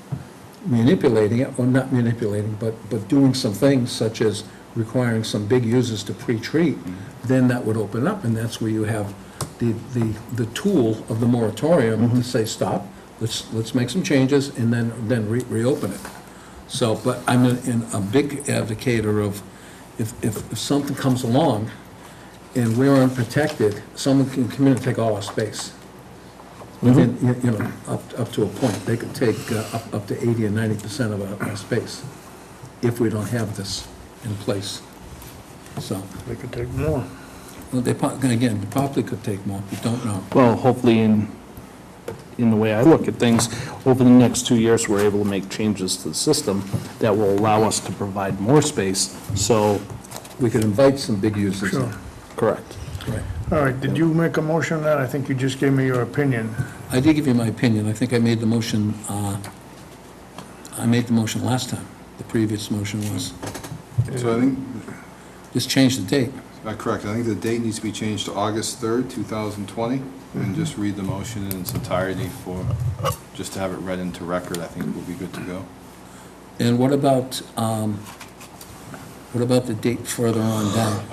manipulating it, or not manipulating, but doing some things such as requiring some big users to pre-treat, then that would open up, and that's where you have the tool of the moratorium to say, stop, let's make some changes, and then reopen it. So, but I'm a big advocator of, if something comes along and we're unprotected, someone can come in and take all our space. Within, up to a point, they could take up to 80 or 90% of our space if we don't have this in place. So, They could take more. well, they probably could take more, we don't know. Well, hopefully in the way I look at things, over the next 2 years, we're able to make changes to the system that will allow us to provide more space, so. We could invite some big users in. Sure. Correct. Right. All right, did you make a motion on that? I think you just gave me your opinion. I did give you my opinion. I think I made the motion, last time. The previous motion was, So I think, just change the date. correct, I think the date needs to be changed to August 3rd, 2020, and just read the motion in its entirety just to have it read into record, I think we'll be good to go. And what about the date further on down?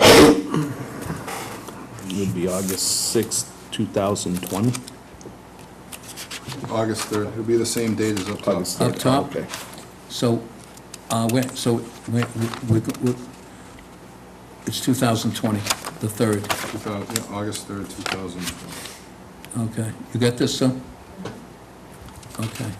It would be August 6th, 2020. August 3rd, it'll be the same date as up top. August Up top? Okay. So, it's 2020, the 3rd. August 3rd, 2020. Okay, you got this, sir? Okay.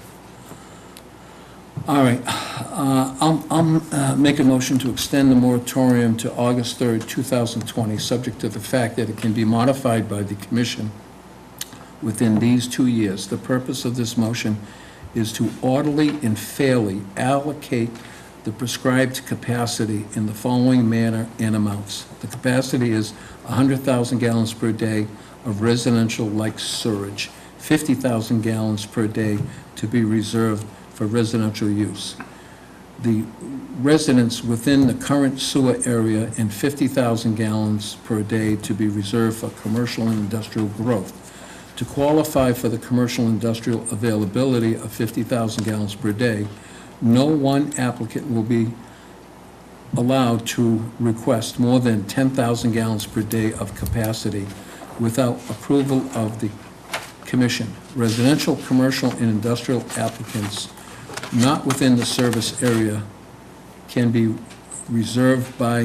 All right, I'll make a motion to extend the moratorium to August 3rd, 2020, subject to the fact that it can be modified by the commission within these 2 years. The purpose of this motion is to orderly and fairly allocate the prescribed capacity in the following manner and amounts. The capacity is 100,000 gallons per day of residential like sewage, 50,000 gallons per day to be reserved for residential use. the residents within the current sewer area and 50,000 gallons per day to be reserved for commercial and industrial growth. To qualify for the commercial industrial availability of 50,000 gallons per day, no one applicant will be allowed to request more than 10,000 gallons per day of capacity without approval of the commission. Residential, commercial, and industrial applicants not within the service area can be reviewed by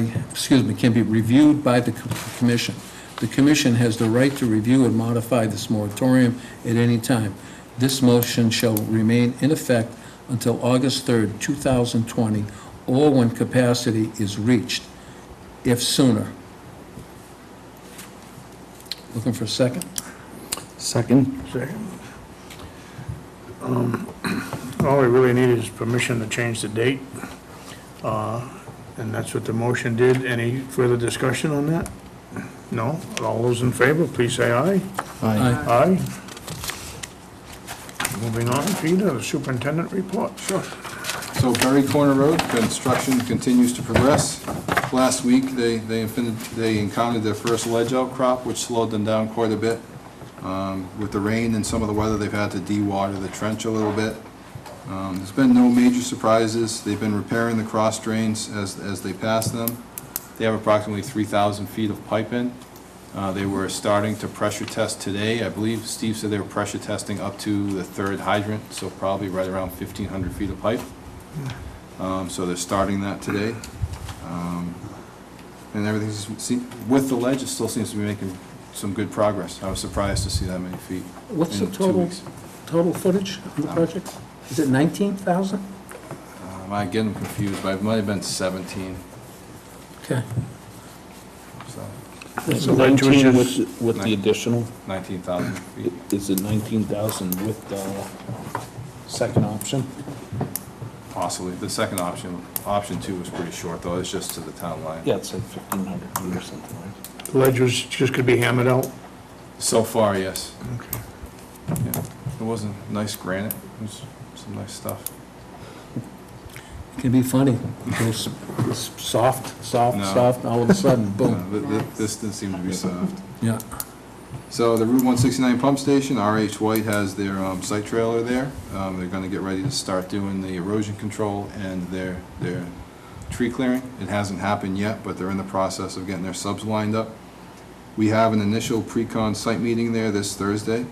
the commission. The commission has the right to review and modify this moratorium at any time. This motion shall remain in effect until August 3rd, 2020, or when capacity is reached, if sooner. Looking for a second? Second? Second. All we really need is permission to change the date, and that's what the motion did. Any further discussion on that? No? All those in favor, please say aye. Aye. Moving on, Peter, the superintendent report. Sure. So Berry Corner Road, construction continues to progress. Last week, they encountered their first ledge outcrop, which slowed them down quite a bit. With the rain and some of the weather, they've had to de-water the trench a little bit. There's been no major surprises. They've been repairing the cross drains as they pass them. They have approximately 3,000 feet of pipe in. They were starting to pressure test today. I believe Steve said they were pressure testing up to the third hydrant, so probably right around 1,500 feet of pipe. So they're starting that today. And everything's, with the ledge, it still seems to be making some good progress. I was surprised to see that many feet What's the in 2 total, weeks. total footage of the project? Is it 19,000? I get them confused, but it might have been 17, Okay. so So ledge was 19 just- with the additional, 19,000 feet. is it 19,000 with the second option? Possibly. The second option 2 was pretty short, though. It's just to the town line. Yeah, it's like 1,500 feet or something, right? The ledge was just gonna be hammered out? So far, yes. Okay. Yeah. It wasn't nice granite. It was some nice stuff. It can be funny. It goes soft, No. soft, all of a sudden, boom. This didn't seem to be soft. Yeah. So the Route 169 pump station, RH White has their site trailer there. They're gonna get ready to start doing the erosion control and their tree clearing. It hasn't happened yet, but they're in the process of getting their subs lined up. We have an initial pre-con site meeting there this Thursday.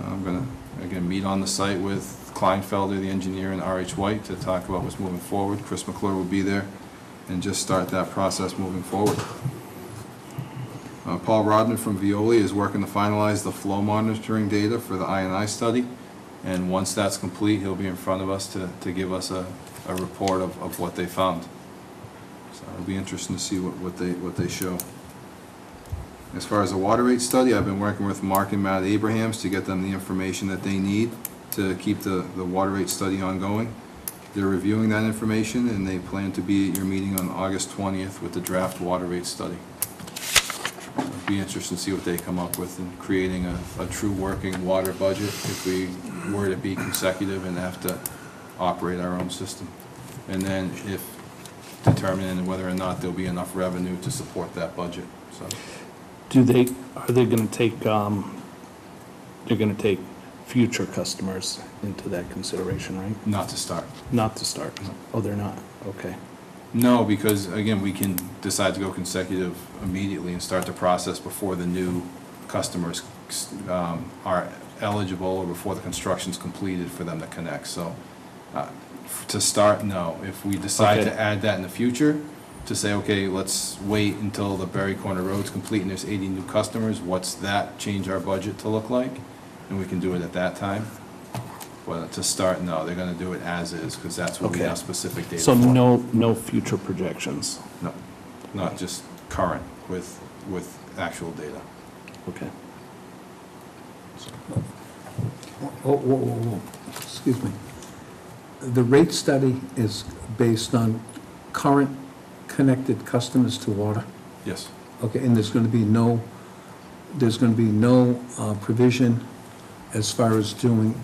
I'm gonna, again, meet on the site with Kleinfelder, the engineer, and RH White to talk about what's moving forward. Chris McClure will be there and just start that process moving forward. Paul Rodman from Veolia is working to finalize the flow monitoring data for the I&I study, and once that's complete, he'll be in front of us to give us a report of what they found. So it'll be interesting to see what they show. As far as the water rate study, I've been working with Mark and Matt Abrahams to get them the information that they need to keep the water rate study ongoing. They're reviewing that information, and they plan to be at your meeting on August 20th with the draft water rate study. It'd be interesting to see what they come up with in creating a true working water budget if we were to be consecutive and have to operate our own system. And then if determining whether or not there'll be enough revenue to support that budget, so. Are they gonna take, they're gonna take future customers into that consideration, right? Not to start. Not to start? Oh, they're not, okay. No, because again, we can decide to go consecutive immediately and start the process before the new customers are eligible or before the construction's completed for them to connect. So to start, no. If we decide Okay. to add that in the future, to say, okay, let's wait until the Berry Corner Road's complete and there's 80 new customers, what's that change our budget to look like? And we can do it at that time. But to start, no, they're gonna do it as is, because that's what we Okay. have specific data So for. no future projections? No, not just current with actual data. Okay. Excuse me. The rate study is based on current connected customers to water? Yes. Okay, and there's going to be no provision as far as doing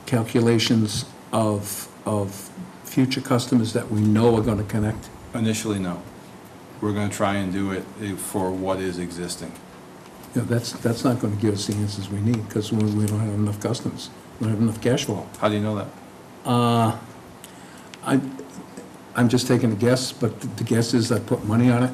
calculations of of future customers that we know are gonna connect? Initially, no. We're gonna try and do it for what is existing. You know, that's not gonna give us the answers we need, because we don't have enough customers. We don't have enough cash flow. How do you know that? I'm just taking a guess, but the guess is I put money on it,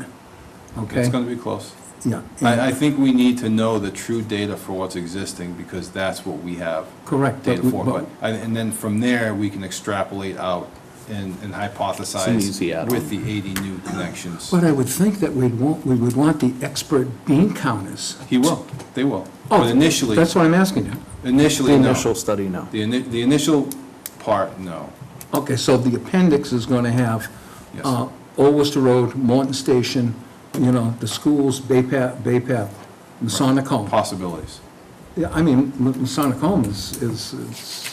okay? It's gonna be close. Yeah. I think we need to know the true data for what's existing, because that's what we have Correct. but data we- for. but- And then from there, we can extrapolate out and It's an hypothesize easy add-on. with the 80 new connections. But I would think that we would want the expert bean counters. He will, they will. Oh, But initially, That's what I'm asking you. The initially, no. initial study, no. The initial part, no. Okay, so the appendix is gonna have, Yes. Old Worcester Road, Morton Station, you know, the schools, Bay Path, Masonic Home. Possibilities. Yeah, I mean, Masonic Home is,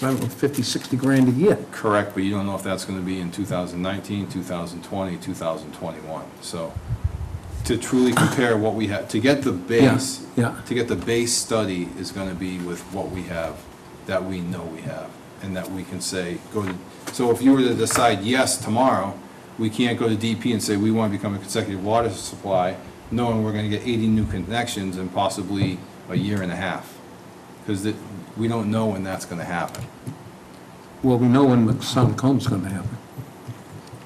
I don't know, 50, 60 grand a year. Correct, but you don't know if that's going to be in 2019, 2020, 2021. So to truly compare what we have, to get the base, Yeah. to get the base study is going to be with what we have, that we know we have, and that we can say, so if you were to decide yes tomorrow, we can't go to DP and say we want to become a consecutive water supply, knowing we're going to get 80 new connections in possibly a year and a half. Because we don't know when that's going to happen. Well, we know when Masonic Home's gonna happen.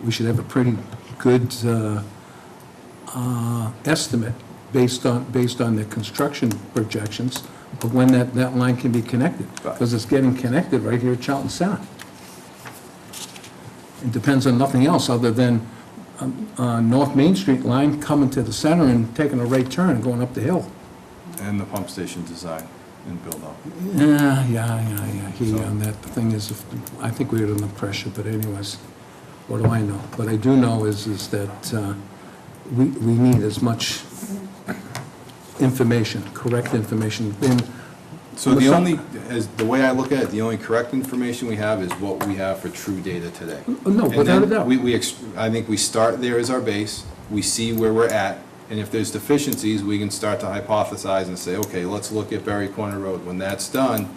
We should have a pretty good estimate based on the construction projections of when that line can be connected. Right. Because it's getting connected right here at Charlton Center. It depends on nothing else other than North Main Street line coming to the center and taking a right turn and going up the hill. And the pump station design and build up. Yeah. The thing is, I think we're under pressure, but anyways, what do I know? What I do know is that we need as much information, correct information. So the only, as the way I look at it, the only correct information we have is what we have for true data today. No, And without a then doubt. I think we start there as our base, we see where we're at, and if there's deficiencies, we can start to hypothesize and say, okay, let's look at Berry Corner Road. When that's done,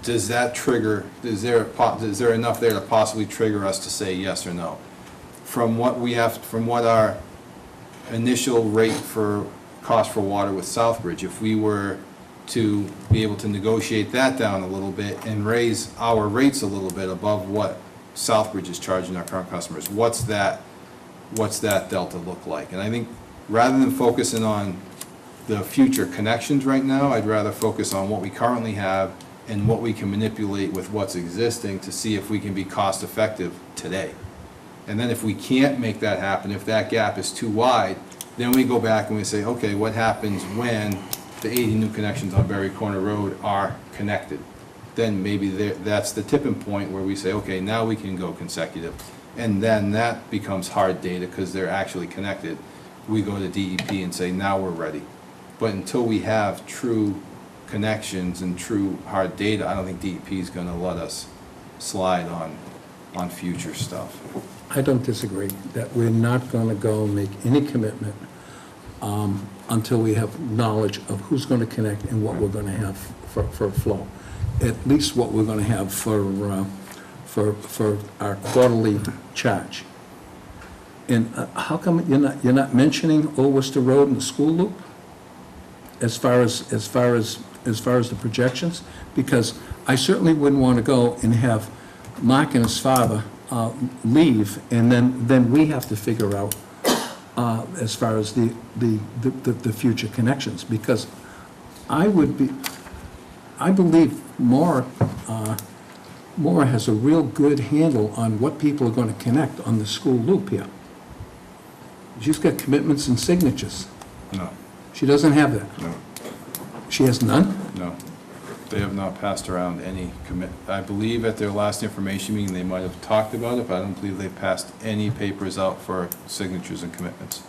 does that trigger, is there enough there to possibly trigger us to say yes or no? From what our initial rate for cost for water with Southbridge, if we were to be able to negotiate that down a little bit and raise our rates a little bit above what Southbridge is charging our current customers, what's that delta look like? And I think rather than focusing on the future connections right now, I'd rather focus on what we currently have and what we can manipulate with what's existing to see if we can be cost effective today. And then if we can't make that happen, if that gap is too wide, then we go back and we say, okay, what happens when the 80 new connections on Berry Corner Road are connected? Then maybe that's the tipping point where we say, okay, now we can go consecutive. And then that becomes hard data because they're actually connected. We go to DEP and say, now we're ready. But until we have true connections and true hard data, I don't think DEP is going to let us slide on future stuff. I don't disagree that we're not going to go make any commitment until we have knowledge of who's going to connect and what we're going to have for flow. At least what we're going to have for our quarterly charge. And how come you're not mentioning Old Worcester Road and the school loop as far as the projections? Because I certainly wouldn't want to go and have Mark and his father leave, and then we have to figure out as far as the future connections, because I believe Maura has a real good handle on what people are going to connect on the school loop here. She's got commitments and signatures. No, She doesn't have that. no, She has none? no. They have not passed around any I believe at their last information meeting, they might have talked about it, but I don't believe they've passed any papers out for signatures and commitments.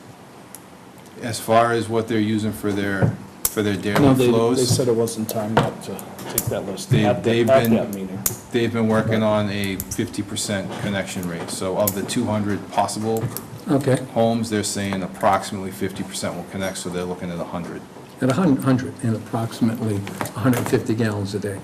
As far as what they're using for their daily flows. They said it wasn't time yet to take that list. They've At that meeting. been working on a 50% connection rate. So of the 200 possible Okay, homes, they're saying approximately 50% will connect, so they're looking at 100. at 100 and approximately 150 gallons a day.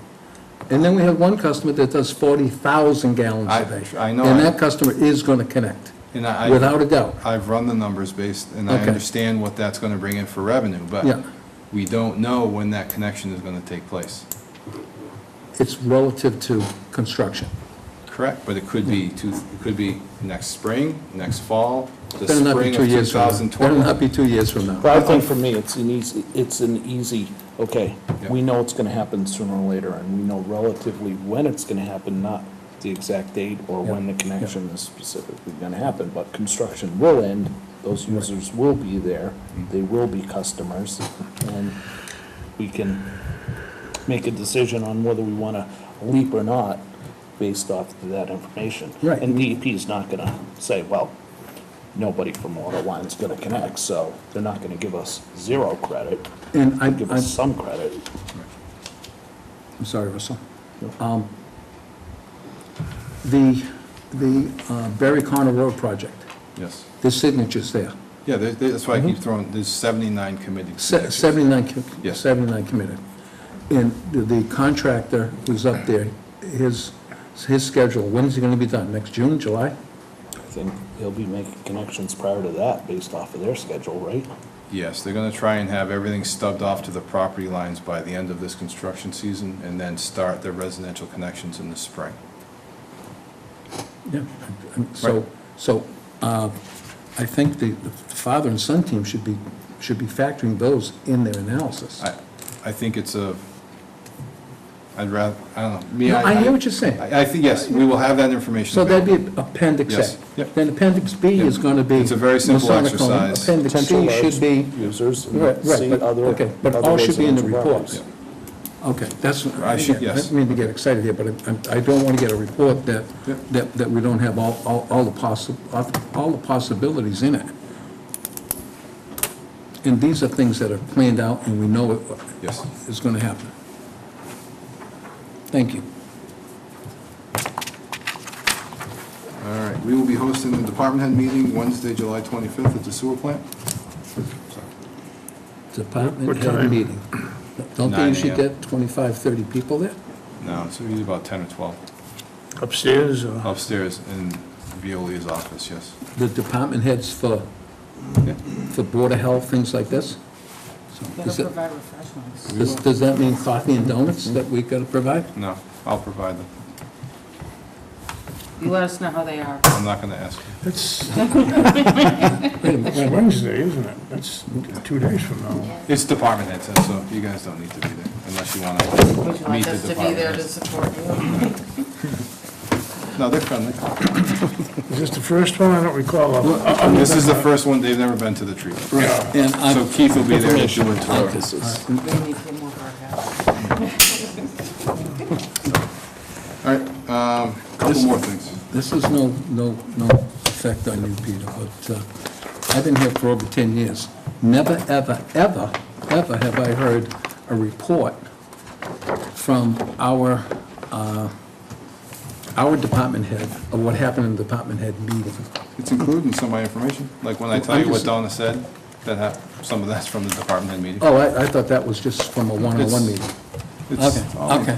And then we have one customer that does 40,000 gallons a day. I know. And that customer is going to connect, And I- without a doubt. I've run the numbers based, and I Okay. understand what that's gonna bring in for revenue, Yeah. but we don't know when that connection is gonna take place. It's relative to construction. Correct, but it could be next spring, next fall, the Better not be spring 2 of years from now. 2020. Better not be 2 years from now. But I think for me, it's an easy, okay, Yep. we know it's gonna happen sooner or later, and we know relatively when it's gonna happen, not the exact date or when the connection is specifically gonna happen, but construction will end, those users will be there, they will be customers, and we can make a decision on whether we wanna leap or not based off of that information. Right. And DEP is not gonna say, well, nobody from Waterline's gonna connect, so they're not gonna give us 0 credit, And they'll give us some credit. I'm sorry, Russell. The Berry Corner Road project, Yes. there's signatures there. Yeah, that's why I keep throwing, there's 79 committed. signatures. 79, Yes. 79 committed. And the contractor who's up there, his schedule, when is he gonna be done? Next June, July? I think they'll be making connections prior to that based off of their schedule, right? Yes, they're gonna try and have everything stubbed off to the property lines by the end of this construction season, and then start their residential connections in the spring. Yeah. So, I think the father and son team should be factoring those in their analysis. I think it's I'd rather, I don't know. Me, No, I hear what you're saying. I think, yes, we will have that information. So that'd available. be Appendix A. Yes, yep. Then Appendix B is gonna be. It's a very simple Masonic home. exercise. Appendix Potential C should be, users, right, see but, other. okay, but other all should be in the residential reports. properties. Okay, that's, I should- again, I yes. don't mean to get excited here, but I don't want to get a report that we don't have all the possibilities in it. And these are things that are planned out, and we know Yes. is going to happen. Thank you. All right, we will be hosting the department head meeting Wednesday, July 25th at the sewer plant. Department What head time? meeting. Don't they 9 usually a.m. get 25, 30 people there? No, it's usually about 10 or 12 Upstairs, upstairs in Violia's office, yes. The department heads for Board of Health, things like this? So Better is it- provide refreshments. Does that mean coffee and donuts that we got to provide? No, I'll provide them. You let us know how they are. I'm not gonna ask you. it's Wednesday, isn't it? That's 2 days from now. It's department heads, so you guys don't need to be there unless you Would wanna you meet like the us to be department there to heads. support you? No, they're friendly. Is this the first one? I don't recall. This is the first one, they've never been to the treatment. And So Keith will be there to do a tour. We need to get more of our help. All right, couple more things. This is no effect on you, Peter, but I've been here for over 10 years. Never, ever, ever, ever have I heard a report from our department head of what happened in the department head meeting. It's included in some of my information, like when I tell you what Donna said, some of that's from the department head meeting. Oh, I thought that was just from a one-on-one meeting. It's all- Okay.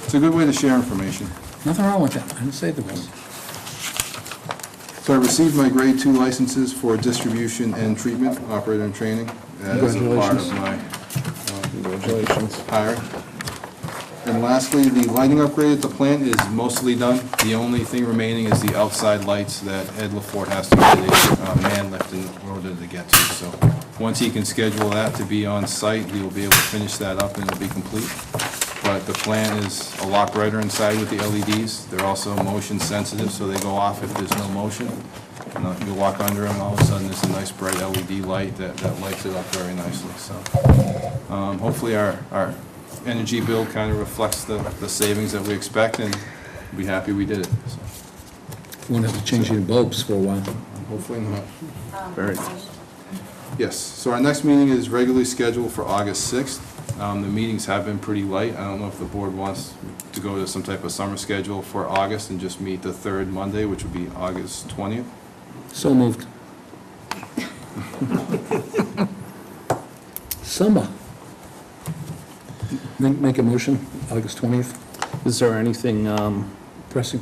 It's a good way to share information. Nothing wrong with that. I didn't say there was. So I received my grade 2 licenses for distribution and treatment, operator and training, as a part of my Congratulations. hiring. And lastly, the lighting upgrade at the plant is mostly done. The only thing remaining is the outside lights that Ed LaForte has to get a man lift in order to get to. So once he can schedule that to be on site, we will be able to finish that up and it'll be complete. But the plant is a lot brighter inside with the LEDs. They're also motion sensitive, so they go off if there's no motion. And you walk under them, and all of a sudden, there's a nice bright LED light that lights it up very nicely, so. Hopefully, our energy bill kind of reflects the savings that we expect, and we'll be happy we did it, so. Won't have to change your bulbs for a while. Hopefully not. Very nice. Yes, so our next meeting is regularly scheduled for August 6th. The meetings have been pretty light. I don't know if the board wants to go to some type of summer schedule for August and just meet the third Monday, which would be August 20th. So moved. Summer. Make a motion, August 20th. Is there anything, Pressing?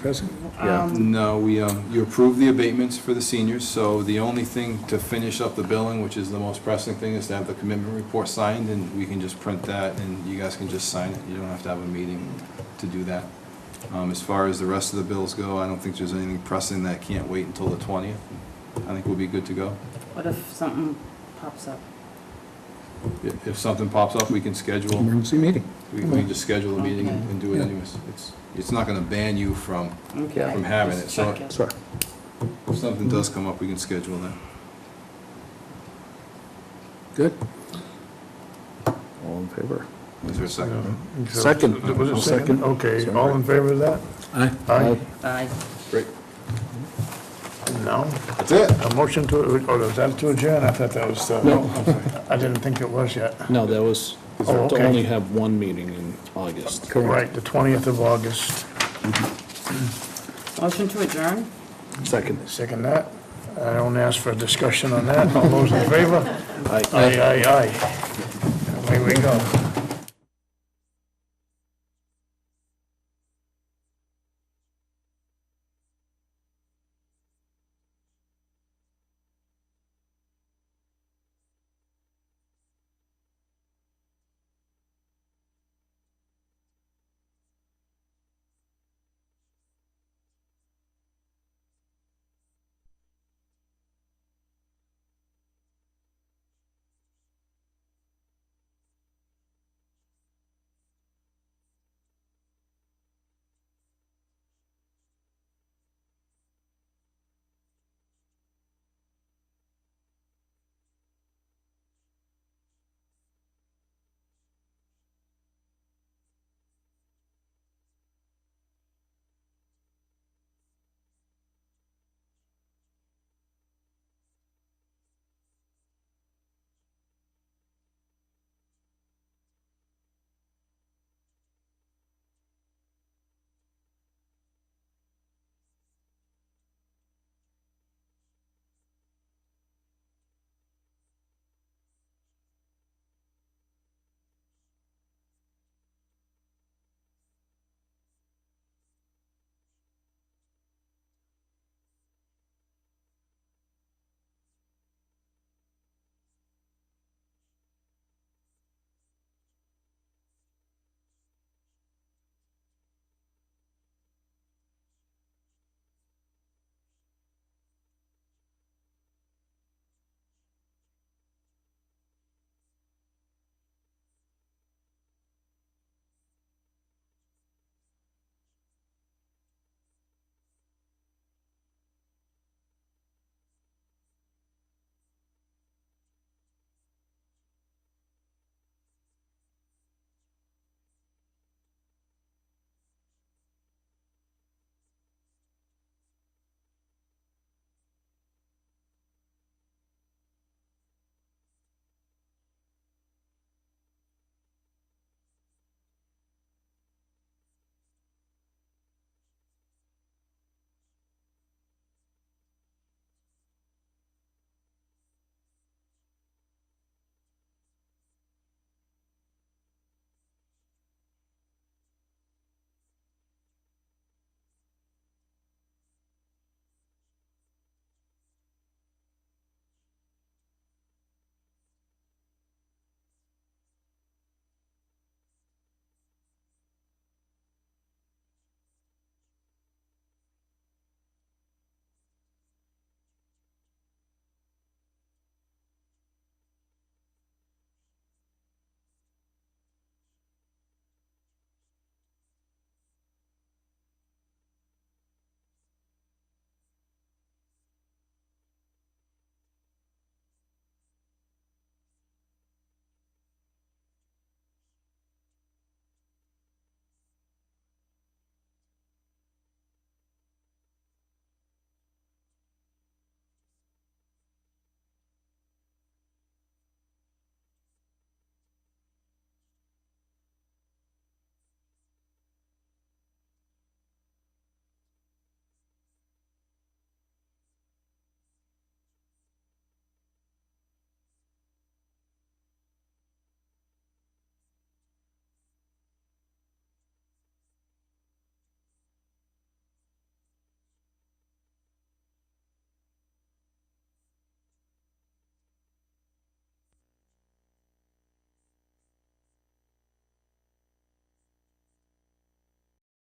yeah, No, you approved the abatements for the seniors, so the only thing to finish up the billing, which is the most pressing thing, is to have the commitment report signed, and we can just print that, and you guys can just sign it. You don't have to have a meeting to do that. As far as the rest of the bills go, I don't think there's anything pressing that can't wait until the 20th. I think we'll be good to go. What if something pops up? If something pops up, we can schedule, Emergency meeting. we can just schedule a meeting Okay. and do it Yeah. anyways. It's not gonna ban you from Okay. having it, Just so checking. Sorry. if something does come up, we can schedule that. Good. All in favor? Is there a second? Second. Was it second? Okay, all in favor of that? Aye. Aye. Aye. Great. No? That's it. A motion to, oh, was that to adjourn? I thought that was, No. I didn't think it was yet. no, that was Oh, to okay. only have one meeting in August. Right, the 20th of August. Motion to adjourn? Second. Second that. I don't ask for a discussion on that. All those in favor? Aye. Aye, aye, aye. Away we go.